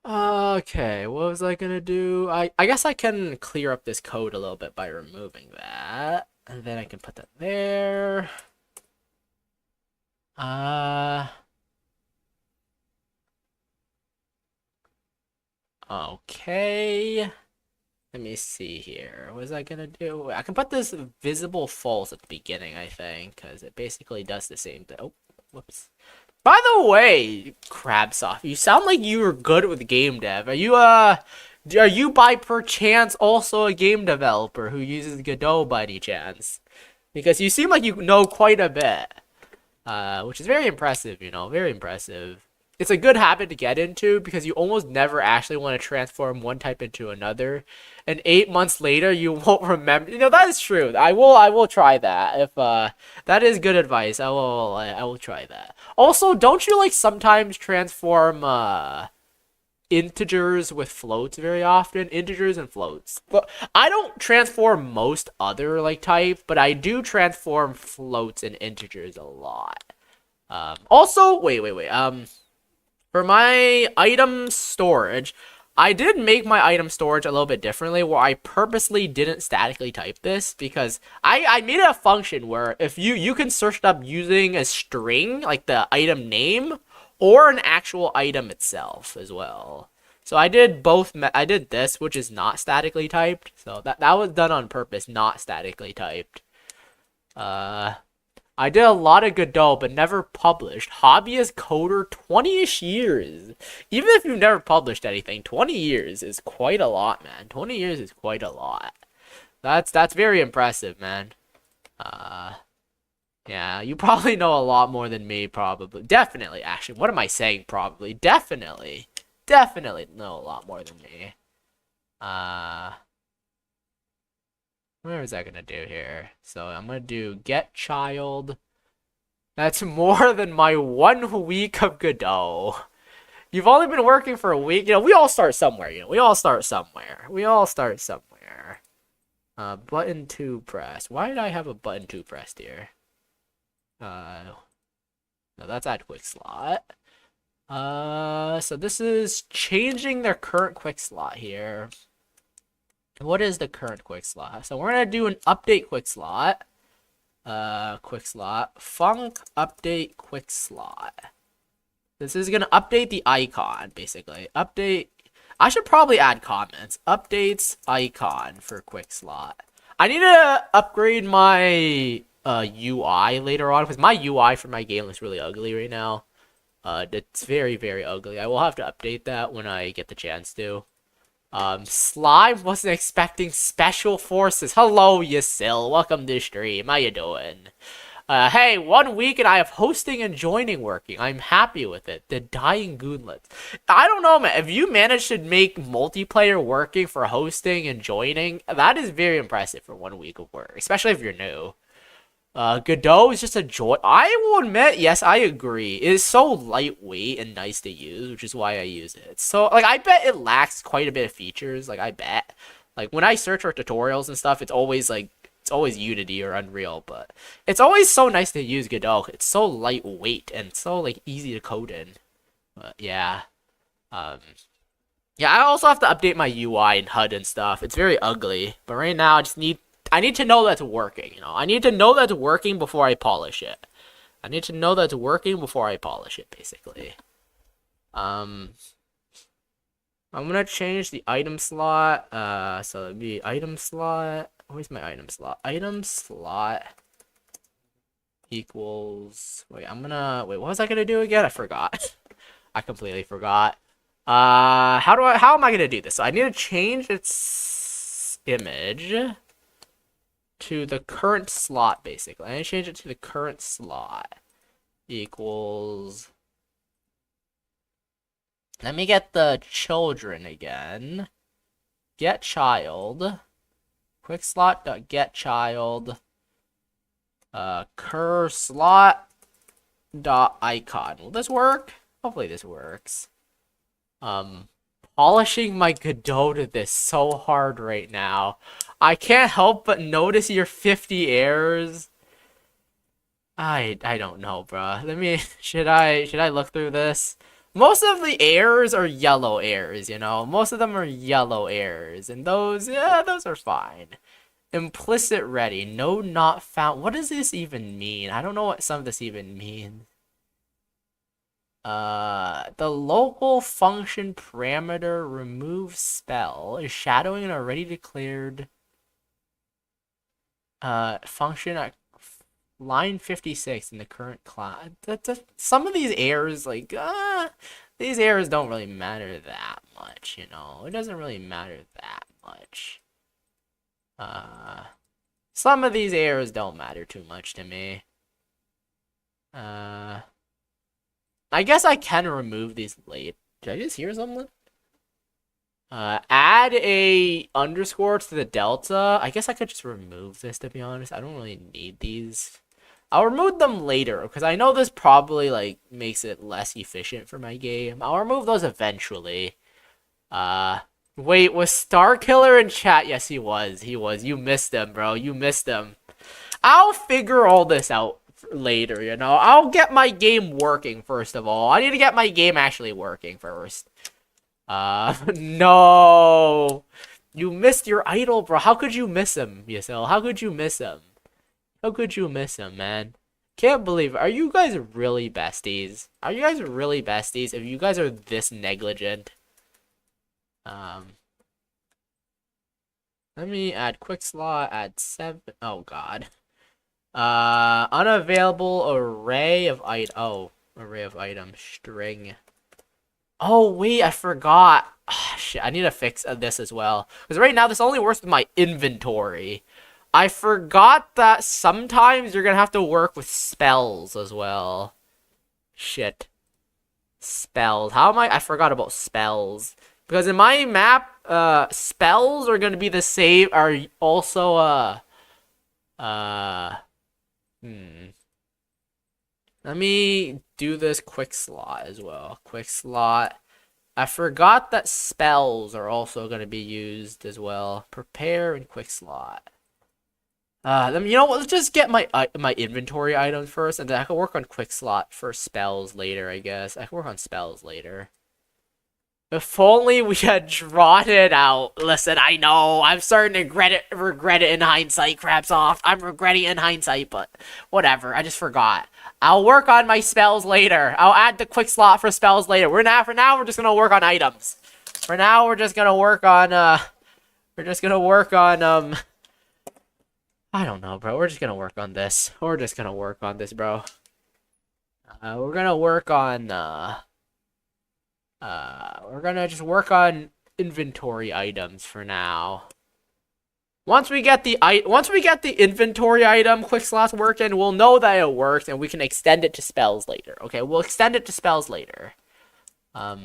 Okay, what was I gonna do? I guess I can clear up this code a little bit by removing that. And then I can put that there. Okay. Let me see here. What was I gonna do? I can put this visible false at the beginning, I think, because it basically does the same thing. Oh, whoops. By the way, Crabsoft, you sound like you were good with game dev. Are you by perchance also a game developer who uses Godot by any chance? Because you seem like you know quite a bit. Which is very impressive, very impressive. It's a good habit to get into because you almost never actually want to transform one type into another. And 8 months later, you won't remember. That is true. I will try that. If that is good advice, I will try that. Also, don't you like sometimes transform integers with floats very often? Integers and floats. But I don't transform most other like types, but I do transform floats and integers a lot. Also, wait. For my item storage, I did make my item storage a little bit differently where I purposely didn't statically type this because I made it a function where if you can search it up using a string, like the item name, or an actual item itself as well. So I did both. I did this, which is not statically typed. So that was done on purpose, not statically typed. I did a lot of Godot, but never published. Hobbyist coder, 20-ish years. Even if you've never published anything, 20 years is quite a lot, man. 20 years is quite a lot. That's very impressive, man. Yeah, you probably know a lot more than me, probably. Definitely, actually. What am I saying, probably? Definitely know a lot more than me. What is that gonna do here? So I'm gonna do get child. That's more than my 1 week of Godot. You've only been working for a week. We all start somewhere. We all start somewhere. Button 2 press. Why did I have a button 2 pressed here? No, that's add quick slot. So this is changing their current quick slot here. What is the current quick slot? So we're gonna do an update quick slot. Func update quick slot. This is gonna update the icon, basically. Update. I should probably add comments. Updates icon for quick slot. I need to upgrade my UI later on because my UI for my game looks really ugly right now. It's very, very ugly. I will have to update that when I get the chance to. Slime wasn't expecting special forces. Hello, Yasil. Welcome to the stream. How you doing? Hey, 1 week and I have hosting and joining working. I'm happy with it. The dying goonlets. I don't know, man. If you manage to make multiplayer working for hosting and joining, that is very impressive for 1 week of work, especially if you're new. Godot is just a joy. I will admit, yes, I agree. It is so lightweight and nice to use, which is why I use it. So, like, I bet it lacks quite a bit of features. Like, I bet. Like, when I search for tutorials and stuff, it's always, like, it's always Unity or Unreal, but it's always so nice to use Godot. It's so lightweight and so, like, easy to code in. But, yeah. Yeah, I also have to update my UI and HUD and stuff. It's very ugly. But right now, I need to know that's working, you know. I need to know that's working before I polish it. I need to know that's working before I polish it, basically. I'm gonna change the item slot. So it'd be item slot. Where's my item slot? Item slot equals. Wait, what was I gonna do again? I forgot. I completely forgot. How am I gonna do this? So I need to change its image to the current slot, basically. I need to change it to the current slot equals. Let me get the children again. Get child. Quick slot dot get child. Cur slot dot icon. Will this work? Hopefully this works. Polishing my Godot to this so hard right now. I can't help but notice your 50 errors. I don't know, bruh. Should I look through this? Most of the errors are yellow errors, you know? Most of them are yellow errors. And those are fine. Implicit ready. No not found. What does this even mean? I don't know what some of this even means. The local function parameter remove spell is shadowing an already declared function at line 56 in the current class. Some of these errors, like, these errors don't really matter that much, you know? It doesn't really matter that much. Some of these errors don't matter too much to me. I guess I can remove these late. Did I just hear something? Add a underscore to the delta. I guess I could just remove this, to be honest. I don't really need these. I'll remove them later, because I know this probably, like, makes it less efficient for my game. I'll remove those eventually. Wait, was Starkiller in chat? Yes, he was. He was. You missed him, bro. You missed him. I'll figure all this out later, you know? I'll get my game working, first of all. I need to get my game actually working first. No! You missed your idol, bro. How could you miss him, Yasil? How could you miss him? How could you miss him, man? Can't believe it. Are you guys really besties? Are you guys really besties if you guys are this negligent? Let me add quick slot, add 7. Oh, God. Unavailable array of item string. Oh wait, I forgot. Shit, I need to fix this as well, because right now this only works with my inventory. I forgot that sometimes you're gonna have to work with spells as well. Shit. Spells. How am I forgot about spells. Because in my map, spells are gonna be the same, are also let me do this quick slot as well. Quick slot. I forgot that spells are also going to be used as well. Prepare and quick slot. You know what? Let's just get my inventory items first, and then I can work on quick slot for spells later, I guess. I can work on spells later. If only we had drawn it out. Listen, I know. I'm starting to regret it in hindsight, Crabsoft. I'm regretting it in hindsight, but whatever. I just forgot. I'll work on my spells later. I'll add the quick slot for spells later. For now, we're just gonna work on items. For now, we're just gonna work on, I don't know, bro. We're just gonna work on this. We're just gonna work on this, bro. We're gonna work on, we're gonna just work on inventory items for now. Once we get the inventory item quick slots working, we'll know that it works and we can extend it to spells later. Okay, we'll extend it to spells later. I'm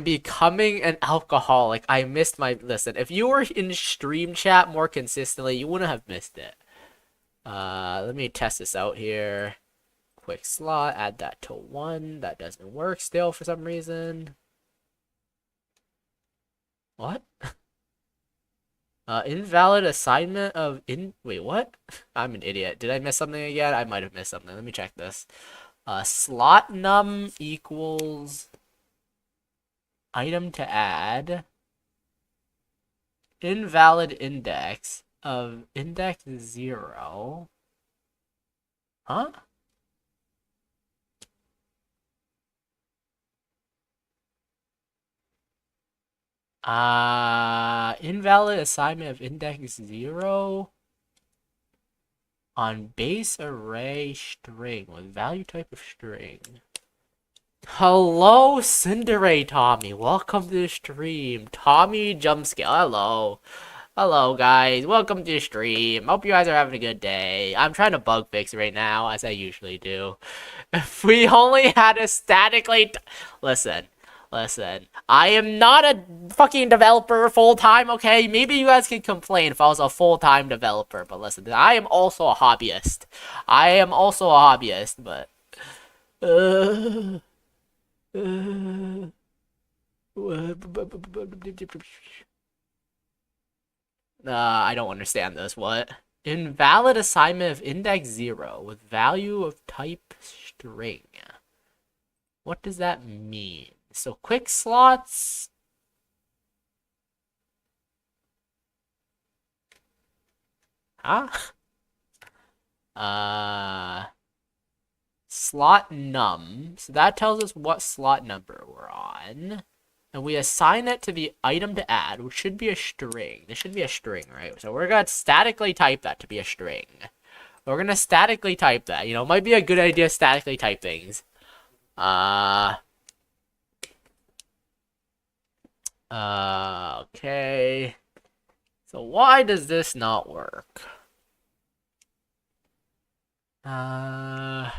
becoming an alcoholic. I missed my listen. If you were in stream chat more consistently, you wouldn't have missed it. Let me test this out here. Quick slot, add that to 1. That doesn't work still for some reason. What? Invalid assignment of wait, what? I'm an idiot. Did I miss something again? I might have missed something. Let me check this. Slot num equals item to add. Invalid index of index 0. Huh? Invalid assignment of index 0 on base array string with value type of string. Hello, Cinderay Tommy. Welcome to the stream. Tommy Jumpscale. Hello. Hello, guys. Welcome to the stream. Hope you guys are having a good day. I'm trying to bug fix right now, as I usually do. If we only had a statically... Listen. I am not a fucking developer full-time, okay? Maybe you guys can complain if I was a full-time developer, but listen, I am also a hobbyist. But... I don't understand this. What? Invalid assignment of index 0 with value of type string. What does that mean? So quick slots. Huh? Slot num. So that tells us what slot number we're on. And we assign it to the item to add, which should be a string. This should be a string, right? So we're going to statically type that to be a string. We're going to statically type that. You know, it might be a good idea to statically type things. Okay. So why does this not work? The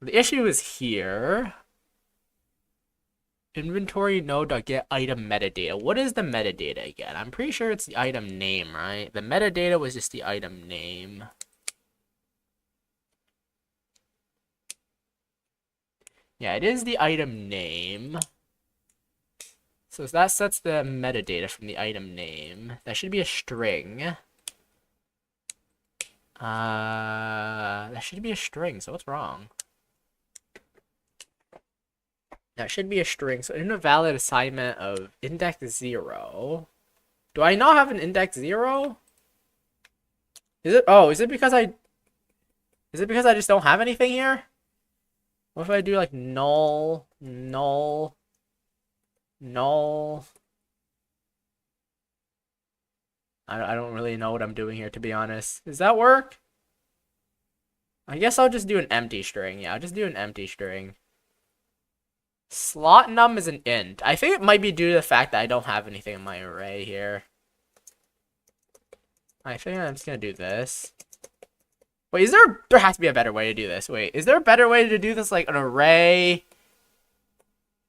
issue is here. Inventory node.get item metadata. What is the metadata again? I'm pretty sure it's the item name, right? The metadata was just the item name. Yeah, it is the item name. So that sets the metadata from the item name. That should be a string. That should be a string, so what's wrong? That should be a string, so invalid assignment of index 0. Do I not have an index 0? Is it because I just don't have anything here? What if I do like null? I don't really know what I'm doing here, to be honest. Does that work? I guess I'll just do an empty string. Yeah, I'll just do an empty string. Slot num is an int. I think it might be due to the fact that I don't have anything in my array here. I think I'm just gonna do this. Wait, there has to be a better way to do this. Wait, is there a better way to do this, like an array?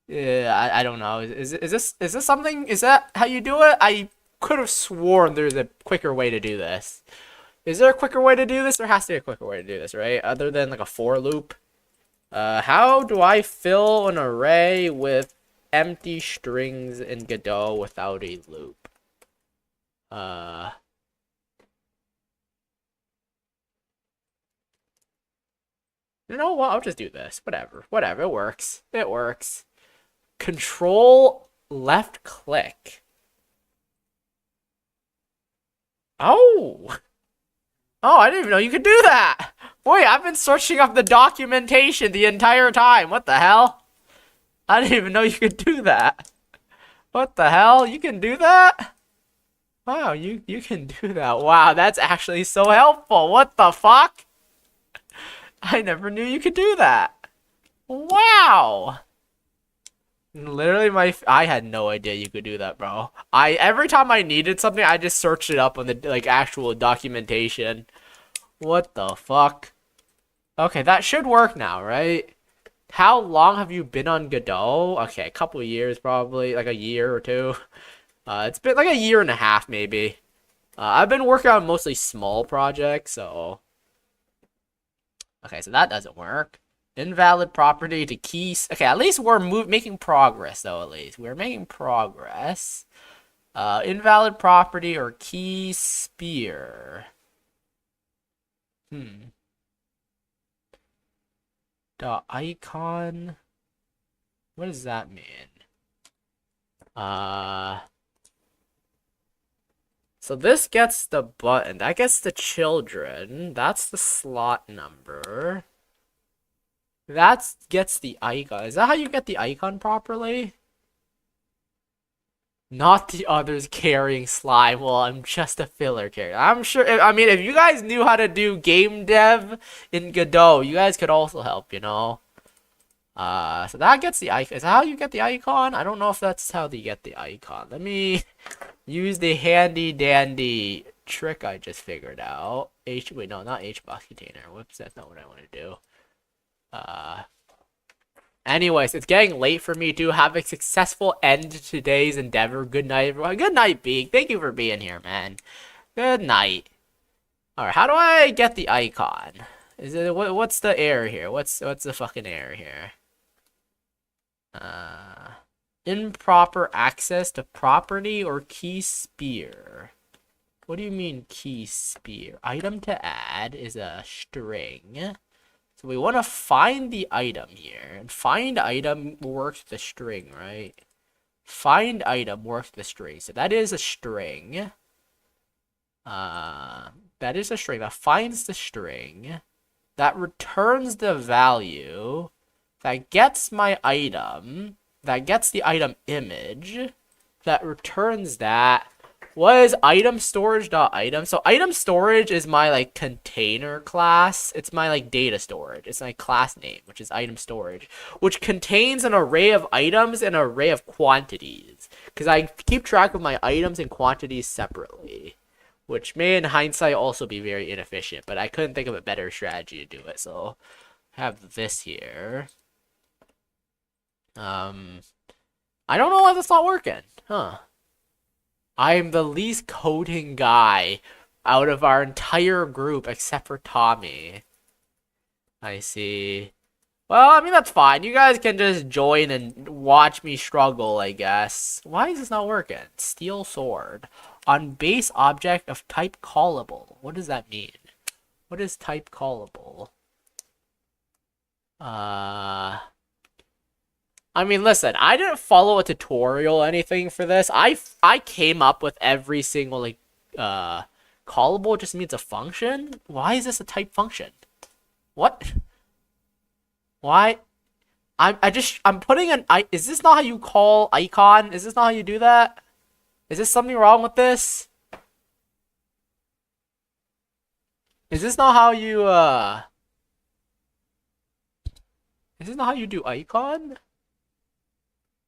Yeah, I don't know. Is this something? Is that how you do it? I could have sworn there's a quicker way to do this. Is there a quicker way to do this? There has to be a quicker way to do this, right? Other than like a for loop. How do I fill an array with empty strings in Godot without a loop? You know what? I'll just do this. Whatever. It works. It works. Control left click. Oh! Oh, I didn't even know you could do that! Wait, I've been searching up the documentation the entire time. What the hell? I didn't even know you could do that. What the hell? You can do that? Wow, you can do that. Wow, that's actually so helpful. What the fuck? I never knew you could do that. Wow. Literally, I had no idea you could do that, bro. Every time I needed something, I just searched it up on the like actual documentation. What the fuck? Okay, that should work now, right? How long have you been on Godot? Okay, a couple of years probably, like a year or two. It's been like a year and a half maybe. I've been working on mostly small projects, so okay, so that doesn't work. Invalid property to keys. Okay, at least we're making progress though. At least we're making progress. Invalid property or key spear. The icon. What does that mean? So this gets the button. That gets the children. That's the slot number. That gets the icon. Is that how you get the icon properly? Not the others carrying slime. Well, I'm just a filler character. I'm sure. I mean, if you guys knew how to do game dev in Godot, you guys could also help, you know? So that gets the icon. Is that how you get the icon? I don't know if that's how they get the icon. Let me use the handy dandy trick I just figured out. Wait, no, not HBox container. Whoops, that's not what I want to do. Anyways, it's getting late for me to have a successful end to today's endeavor. Good night, everyone. Good night, Beak. Thank you for being here, man. Good night. Alright, how do I get the icon? Is it what's the error here? What's the fucking error here? Improper access to property or key spear. What do you mean key spear? Item to add is a string. So we want to find the item here. And find item works with the string, right? Find item works with the string. So that is a string. That is a string that finds the string. That returns the value. That gets my item. That gets the item image. That returns that. What is item storage.item? So item storage is my like container class. It's my like data storage. It's my class name, which is item storage, which contains an array of items and an array of quantities. Because I keep track of my items and quantities separately, which may in hindsight also be very inefficient, but I couldn't think of a better strategy to do it. So I have this here. I don't know why that's not working. Huh. I'm the least coding guy out of our entire group except for Tommy. I see. Well, I mean, that's fine. You guys can just join and watch me struggle, I guess. Why is this not working? Steel sword. On base object of type callable. What does that mean? What is type callable? I mean, listen, I didn't follow a tutorial or anything for this. I came up with every single, like, callable just means a function? Why is this a type function? What? Why? I'm putting is this not how you call icon? Is this not how you do that? Is this something wrong with this? Is this not how you, is this not how you do icon?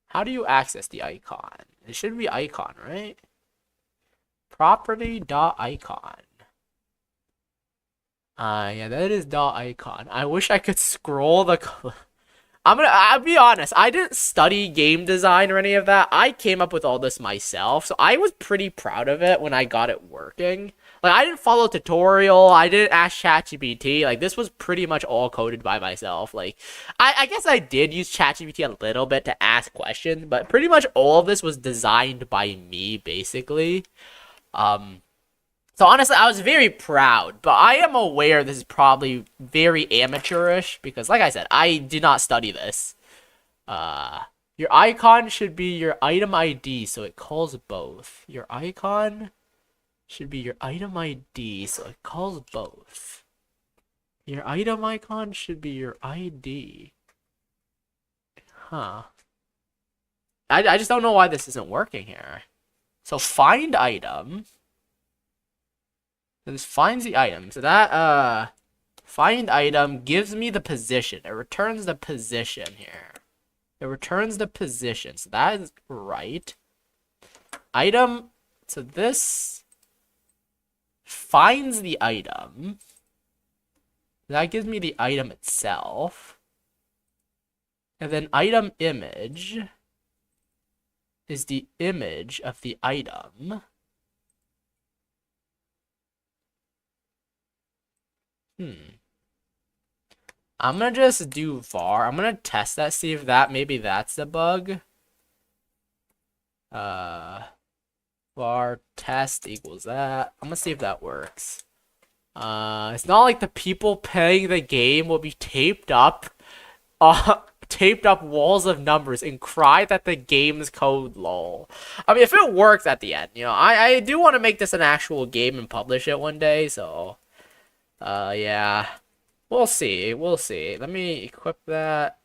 How do you access the icon? It should be icon, right? Property.icon. Yeah, that is .icon. I wish I could scroll the... I'll be honest, I didn't study game design or any of that. I came up with all this myself, so I was pretty proud of it when I got it working. Like, I didn't follow a tutorial, I didn't ask ChatGPT, like, this was pretty much all coded by myself. Like, I guess I did use ChatGPT a little bit to ask questions, but pretty much all of this was designed by me, basically. So honestly, I was very proud, but I am aware this is probably very amateurish, because like I said, I did not study this. Your icon should be your item ID, so it calls both. Your icon should be your item ID, so it calls both. Your item icon should be your ID. Huh. I just don't know why this isn't working here. So find item. So this finds the item. So that, find item gives me the position. It returns the position here. It returns the position. So that is right. Item. So this finds the item. That gives me the item itself. And then item image is the image of the item. I'm gonna just do var. I'm gonna test that, see if maybe that's the bug. Var test equals that. I'm gonna see if that works. It's not like the people playing the game will be taped up walls of numbers and cry that the game's code, lol. I mean, if it works at the end, I do want to make this an actual game and publish it one day, so yeah. We'll see. Let me equip that.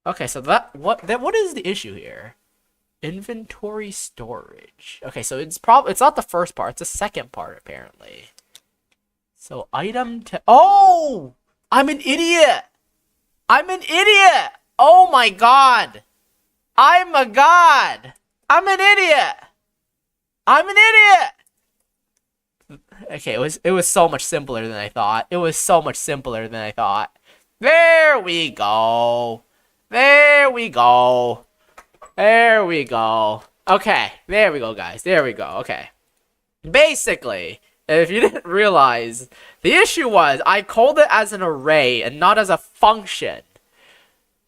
Okay, so what is the issue here? Inventory storage. Okay, so it's not the first part, it's the second part apparently. So oh! I'm an idiot! Oh my god! I'm an idiot! Okay, it was so much simpler than I thought. There we go. Okay, there we go, guys. Okay. Basically, if you didn't realize, the issue was I called it as an array and not as a function.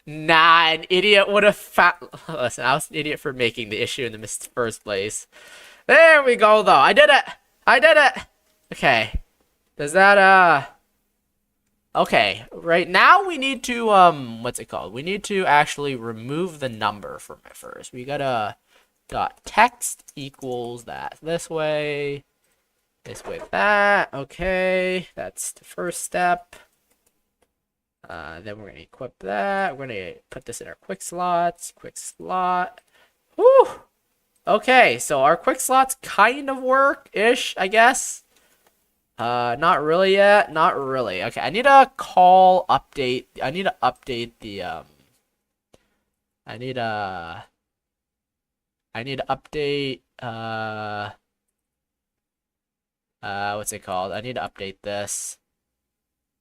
Nah, an idiot would have Listen, I was an idiot for making the issue in the first place. There we go, though. I did it. Okay. Does that, Okay, right now we need to, what's it called? We need to actually remove the number from it first. We gotta .text equals that this way, that. Okay, that's the first step. Then we're gonna equip that. We're gonna put this in our quick slot. Whew! Okay, so our quick slots kind of work-ish, I guess. Not really yet. Okay, I need to update the, what's it called? I need to update this.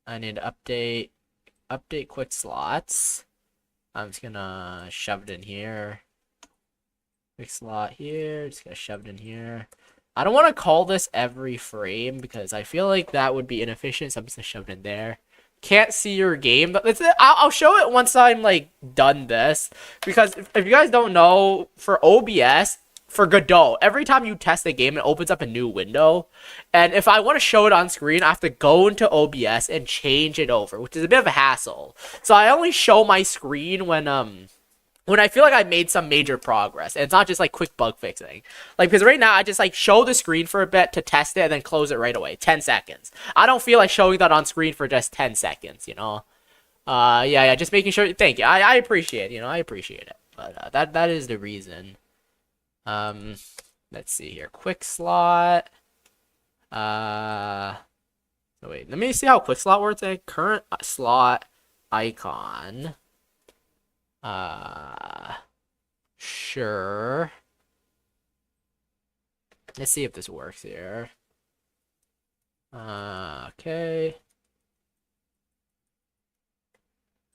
I need to update quick slots. I'm just gonna shove it in here. Quick slot here, just gonna shove it in here. I don't want to call this every frame because I feel like that would be inefficient, so I'm just gonna shove it in there. Can't see your game, but I'll show it once I'm like done this, because if you guys don't know, for OBS, for Godot, every time you test a game, it opens up a new window, and if I want to show it on screen, I have to go into OBS and change it over, which is a bit of a hassle. So I only show my screen when I feel like I made some major progress, and it's not just like quick bug fixing. Like, because right now I just like show the screen for a bit to test it and then close it right away. 10 seconds. I don't feel like showing that on screen for just 10 seconds, yeah, just making sure. Thank you. I appreciate it, I appreciate it. But that is the reason. Let's see here. Quick slot. So wait, let me see how quick slot works. Current slot icon. Sure. Let's see if this works here. Okay.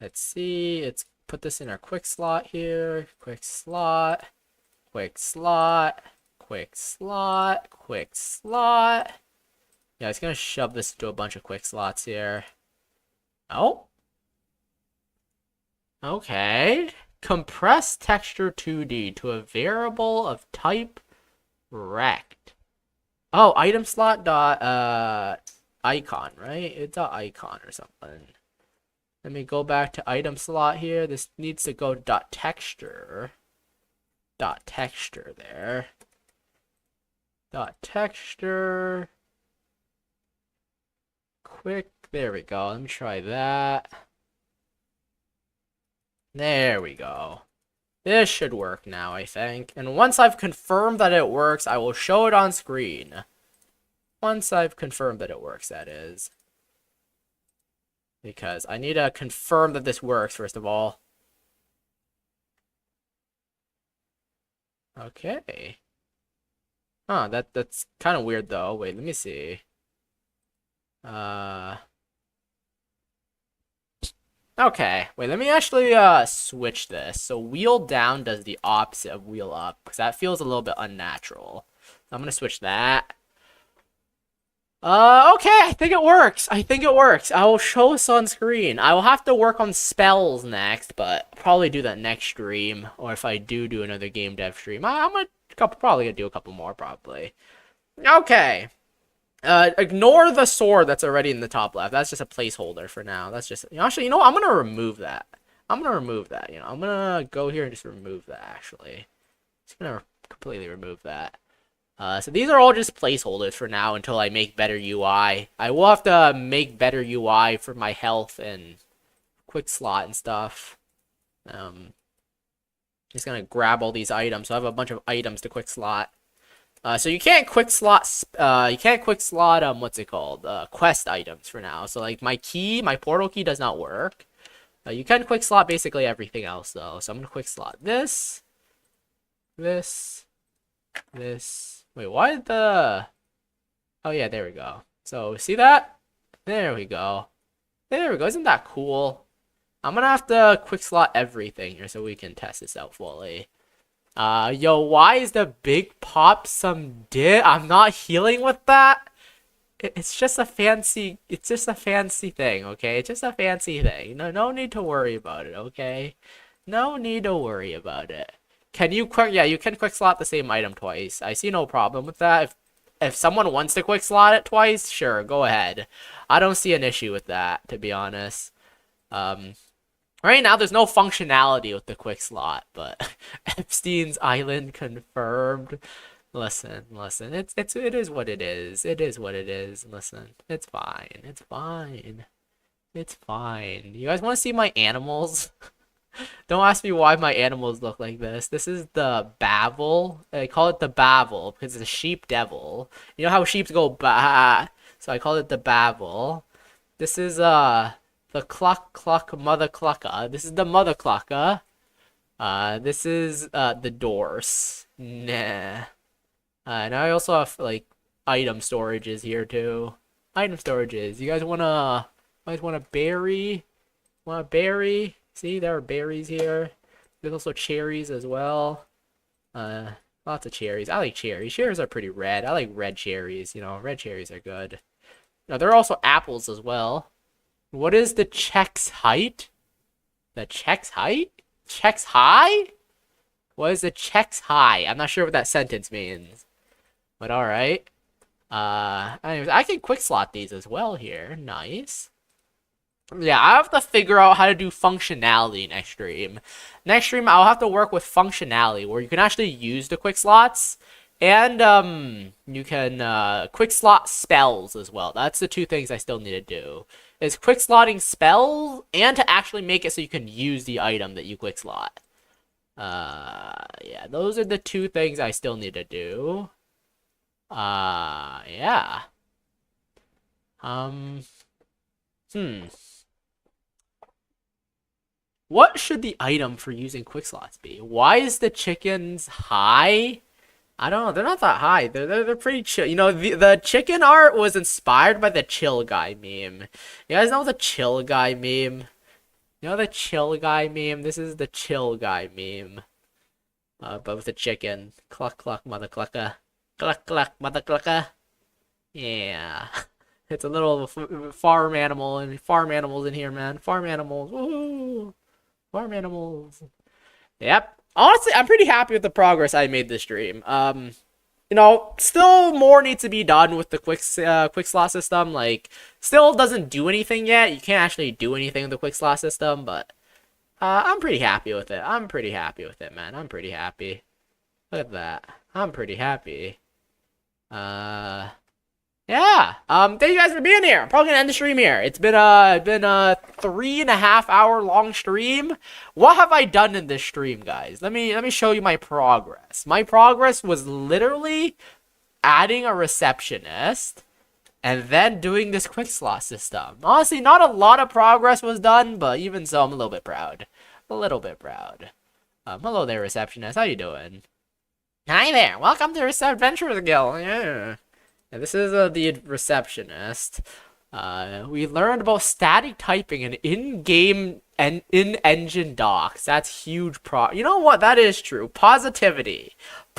Let's see. Let's put this in our quick slot here. Quick slot. Yeah, it's gonna shove this into a bunch of quick slots here. Oh. Okay. Compress texture 2D to a variable of type rect. Oh, item slot dot icon, right? It's a icon or something. Let me go back to item slot here. This needs to go dot texture. Dot texture there. Dot texture. Quick. There we go. Let me try that. There we go. This should work now, I think. And once I've confirmed that it works, I will show it on screen. Once I've confirmed that it works, that is. Because I need to confirm that this works, first of all. Okay. Huh, that's kind of weird though. Wait, let me see. Uh, okay. Wait, let me actually switch this. So wheel down does the opposite of wheel up because that feels a little bit unnatural. I'm gonna switch that. Okay, I think it works. I think it works. I will show us on screen. I will have to work on spells next, but probably do that next stream. Or if I do another game dev stream, I'm probably gonna do a couple more probably. Okay. Ignore the sword that's already in the top left. That's just a placeholder for now. That's just actually, you know what? I'm gonna remove that. I'm gonna remove that. You know, I'm gonna go here and just remove that. Actually, just gonna completely remove that. So these are all just placeholders for now until I make better UI. I will have to make better UI for my health and quick slot and stuff. Just gonna grab all these items. So I have a bunch of items to quick slot. So you can't quick slot. What's it called? Quest items for now. So like my portal key does not work. You can quick slot basically everything else though. So I'm gonna quick slot this. Wait, why the? Oh yeah, there we go. So see that? There we go. There we go. Isn't that cool? I'm gonna have to quick slot everything here so we can test this out fully. Yo, why is the big pop some dip? I'm not healing with that. It's just a fancy thing, okay? It's just a fancy thing. No need to worry about it, okay? No need to worry about it. Can you yeah, you can quick slot the same item twice. I see no problem with that. If someone wants to quick slot it twice, sure, go ahead. I don't see an issue with that, to be honest. Right now, there's no functionality with the quick slot, but Epstein's Island confirmed. Listen. It is what it is. It is what it is. Listen, it's fine. It's fine. It's fine. You guys want to see my animals? Don't ask me why my animals look like this. This is the Bavel. I call it the Bavel because it's a sheep devil. You know how sheep go bah? So I call it the Bavel. This is the cluck mother clucka. This is the mother clucka. This is the Dorse. Nah. And I also have like item storages here too. Item storages. You guys wanna berry? Want a berry? See, there are berries here. There's also cherries as well. Lots of cherries. I like cherries. Cherries are pretty red. I like red cherries. You know, red cherries are good. Now there are also apples as well. What is the check's height? The check's height? Check's high? What is the check's high? I'm not sure what that sentence means. But alright. Anyways, I can quick slot these as well here. Nice. Yeah, I have to figure out how to do functionality next stream. Next stream, I'll have to work with functionality where you can actually use the quick slots. And you can quick slot spells as well. That's the two things I still need to do. Is quick slotting spells and to actually make it so you can use the item that you quick slot. Yeah, those are the two things I still need to do. Yeah. What should the item for using quick slots be? Why is the chickens high? I don't know. They're not that high. They're pretty chill. You know, the chicken art was inspired by the chill guy meme. You guys know the chill guy meme? You know the chill guy meme? This is the chill guy meme. But with the chicken. Cluck cluck mother clucka. Cluck cluck mother clucka. Yeah. It's a little farm animal and farm animals in here, man. Farm animals. Woohoo! Farm animals. Yep. Honestly, I'm pretty happy with the progress I made this stream. You know, still more needs to be done with the quick slot system. Like, still doesn't do anything yet. You can't actually do anything with the quick slot system, but I'm pretty happy with it. I'm pretty happy with it, man. I'm pretty happy. Look at that. I'm pretty happy. Yeah. Thank you guys for being here. I'm probably gonna end the stream here. It's been a 3.5 hour long stream. What have I done in this stream, guys? Let me show you my progress. My progress was literally adding a receptionist and then doing this quick slot system. Honestly, not a lot of progress was done, but even so, I'm a little bit proud. A little bit proud. Hello there, receptionist. How you doing? Hi there, welcome to Adventurers Guild. Yeah. This is the receptionist. We learned about static typing and in-game and in-engine docs. That's huge You know what? That is true. Positivity.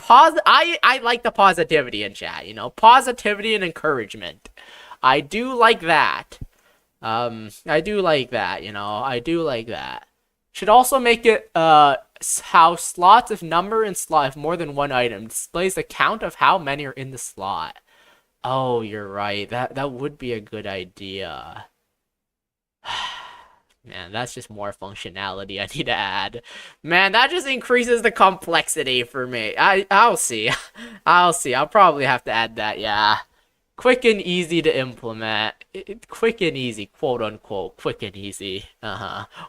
I like the positivity in chat, you know? Positivity and encouragement. I do like that. I do like that, you know? I do like that. Should also make it, how slots of number and slot have more than one item displays the count of how many are in the slot. Oh, you're right. That would be a good idea. Man, that's just more functionality I need to add. Man, that just increases the complexity for me. I'll see. I'll see. I'll probably have to add that, yeah. Quick and easy to implement. Quick and easy, quote unquote. Quick and easy.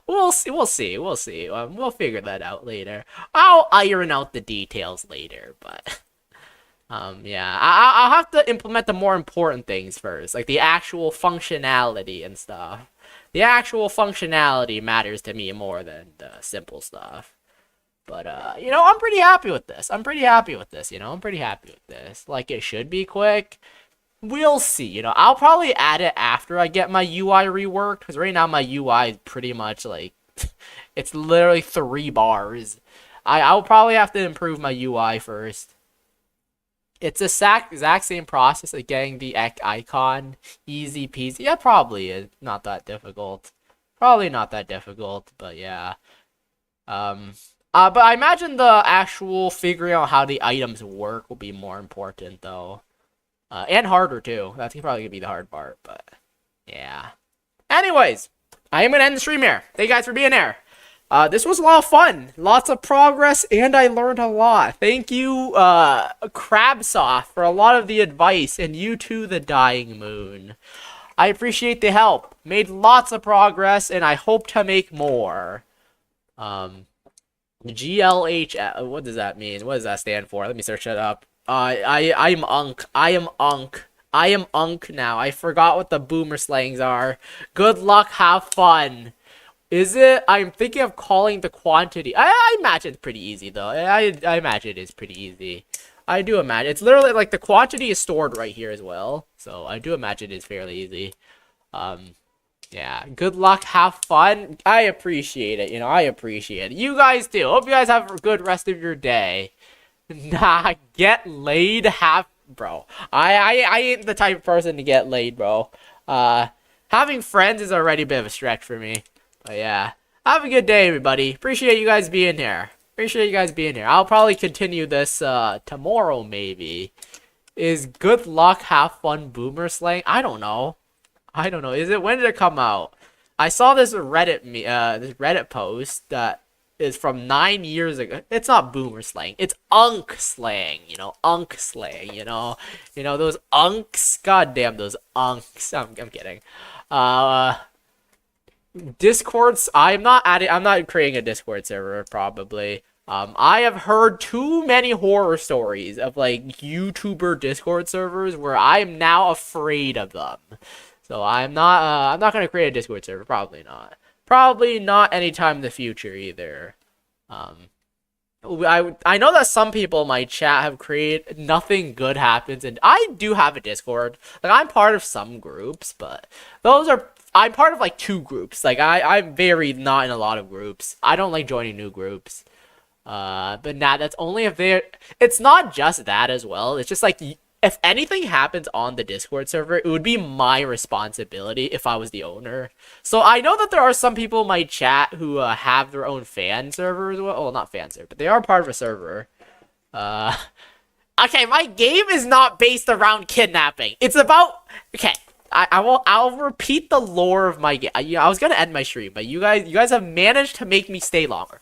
We'll see. We'll see. We'll see. We'll figure that out later. I'll iron out the details later, but yeah. I'll have to implement the more important things first, like the actual functionality and stuff. The actual functionality matters to me more than the simple stuff. But, you know, I'm pretty happy with this. I'm pretty happy with this, you know? I'm pretty happy with this. Like, it should be quick. We'll see, you know? I'll probably add it after I get my UI reworked, because right now my UI is pretty much, like, it's literally 3 bars. I'll probably have to improve my UI first. It's the exact same process of getting the icon. Easy peasy. Yeah, probably is. Not that difficult. Probably not that difficult, but yeah. But I imagine the actual figuring out how the items work will be more important, though. And harder, too. That's probably gonna be the hard part, but yeah. Anyways, I am gonna end the stream here. Thank you guys for being here. This was a lot of fun. Lots of progress, and I learned a lot. Thank you, Crabsoft, for a lot of the advice, and you too, The Dying Moon. I appreciate the help. Made lots of progress, and I hope to make more. GLH, what does that mean? What does that stand for? Let me search it up. I'm Unk. I am Unk. I am Unk now. I forgot what the boomer slangs are. Good luck, have fun. Is it? I'm thinking of calling the quantity. I imagine it's pretty easy, though. I imagine it is pretty easy. I do imagine. It's literally, like, the quantity is stored right here as well. So, I do imagine it's fairly easy. Yeah. Good luck, have fun. I appreciate it, you know. I appreciate it. You guys do. Hope you guys have a good rest of your day. Nah, get laid, bro. I ain't the type of person to get laid, bro. Having friends is already a bit of a stretch for me. But yeah, have a good day, everybody. Appreciate you guys being here. I'll probably continue this tomorrow, maybe. Is good luck, have fun, boomer slang? I don't know. Is it? When did it come out? I saw this Reddit post that is from 9 years ago. It's not boomer slang. It's unk slang. You know, unk slang. You know those unks. Goddamn those unks. I'm kidding. Discords. I'm not creating a Discord server, probably. I have heard too many horror stories of, like, YouTuber Discord servers where I'm now afraid of them. So I'm not gonna create a Discord server. Probably not. Probably not anytime in the future either. I know that some people in my chat have created nothing good happens, and I do have a Discord. Like, I'm part of some groups, but I'm part of, like, 2 groups. Like, I'm very not in a lot of groups. I don't like joining new groups. But nah, that's only if it's not just that as well. It's just like, if anything happens on the Discord server, it would be my responsibility if I was the owner. So I know that there are some people in my chat who have their own fan server as well. Well, not fan server, but they are part of a server. Okay, my game is not based around kidnapping. It's about... Okay, I'll repeat the lore of my game. I was gonna end my stream, but you guys have managed to make me stay longer.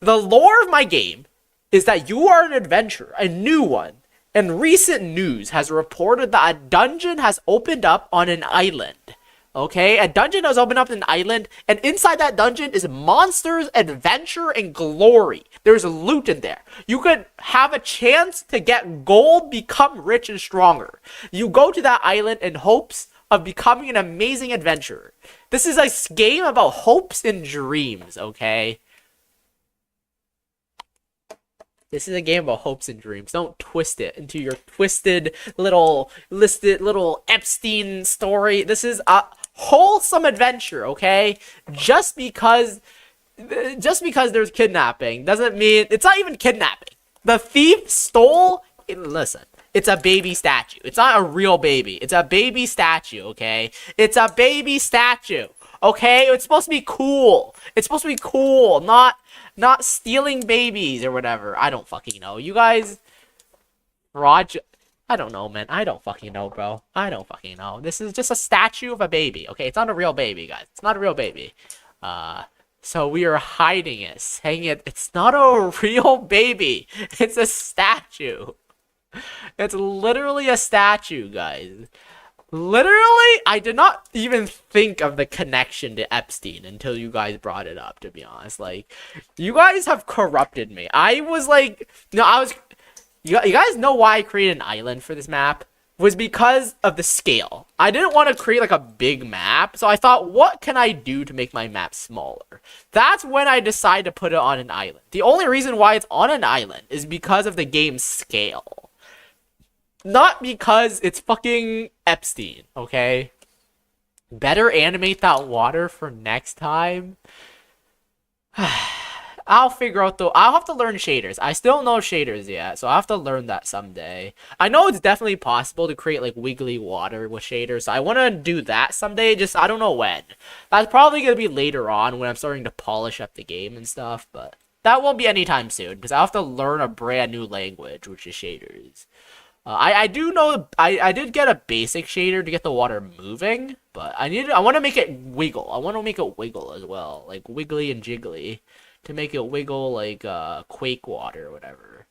The lore of my game is that you are an adventurer, a new one, and recent news has reported that a dungeon has opened up on an island. Okay, a dungeon has opened up on an island, and inside that dungeon is monsters, adventure, and glory. There's loot in there. You could have a chance to get gold, become rich and stronger. You go to that island in hopes of becoming an amazing adventurer. This is a game about hopes and dreams, okay? This is a game about hopes and dreams. Don't twist it into your twisted little Epstein story. This is a wholesome adventure, okay? Just because there's kidnapping doesn't mean it's not even kidnapping. The thief stole. Listen, it's a baby statue. It's not a real baby. It's a baby statue, okay? It's a baby statue, okay? It's supposed to be cool. It's supposed to be cool, not stealing babies or whatever. I don't fucking know. You guys, Roger. I don't know, man. I don't fucking know, bro. I don't fucking know. This is just a statue of a baby, okay? It's not a real baby, guys. It's not a real baby. So we are hiding it, saying it's not a real baby. It's a statue. It's literally a statue, guys. Literally, I did not even think of the connection to Epstein until you guys brought it up, to be honest. Like, you guys have corrupted me. I was like, no, you guys know why I created an island for this map? Was because of the scale. I didn't want to create like a big map, so I thought, what can I do to make my map smaller? That's when I decided to put it on an island. The only reason why it's on an island is because of the game's scale. Not because it's fucking Epstein, okay? Better animate that water for next time. I'll figure out I'll have to learn shaders. I still don't know shaders yet, so I'll have to learn that someday. I know it's definitely possible to create like wiggly water with shaders, so I want to do that someday, just I don't know when. That's probably going to be later on when I'm starting to polish up the game and stuff, but that won't be anytime soon, because I have to learn a brand new language, which is shaders. I do know, I did get a basic shader to get the water moving, but I want to make it wiggle. I want to make it wiggle as well, like wiggly and jiggly. To make it wiggle like Quake water or whatever.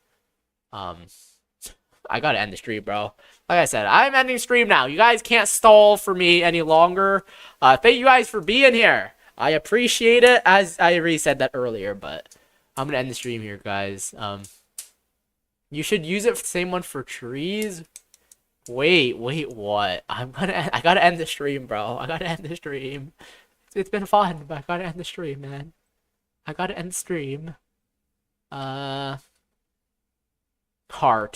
I gotta end the stream, bro. Like I said, I'm ending stream now. You guys can't stall for me any longer. Thank you guys for being here. I appreciate it, as I already said that earlier, but I'm gonna end the stream here, guys. You should use it, same one for trees. Wait, what? I gotta end the stream, bro. I gotta end the stream. It's been fun, but I gotta end the stream, man. I gotta end stream. Heart,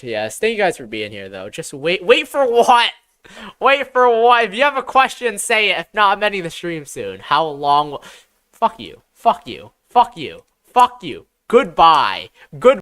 yes. Thank you guys for being here, though. Just wait for what? Wait for what? If you have a question, say it. If not, I'm ending the stream soon. How long? Fuck you. Fuck you. Fuck you. Fuck you. Goodbye. Good.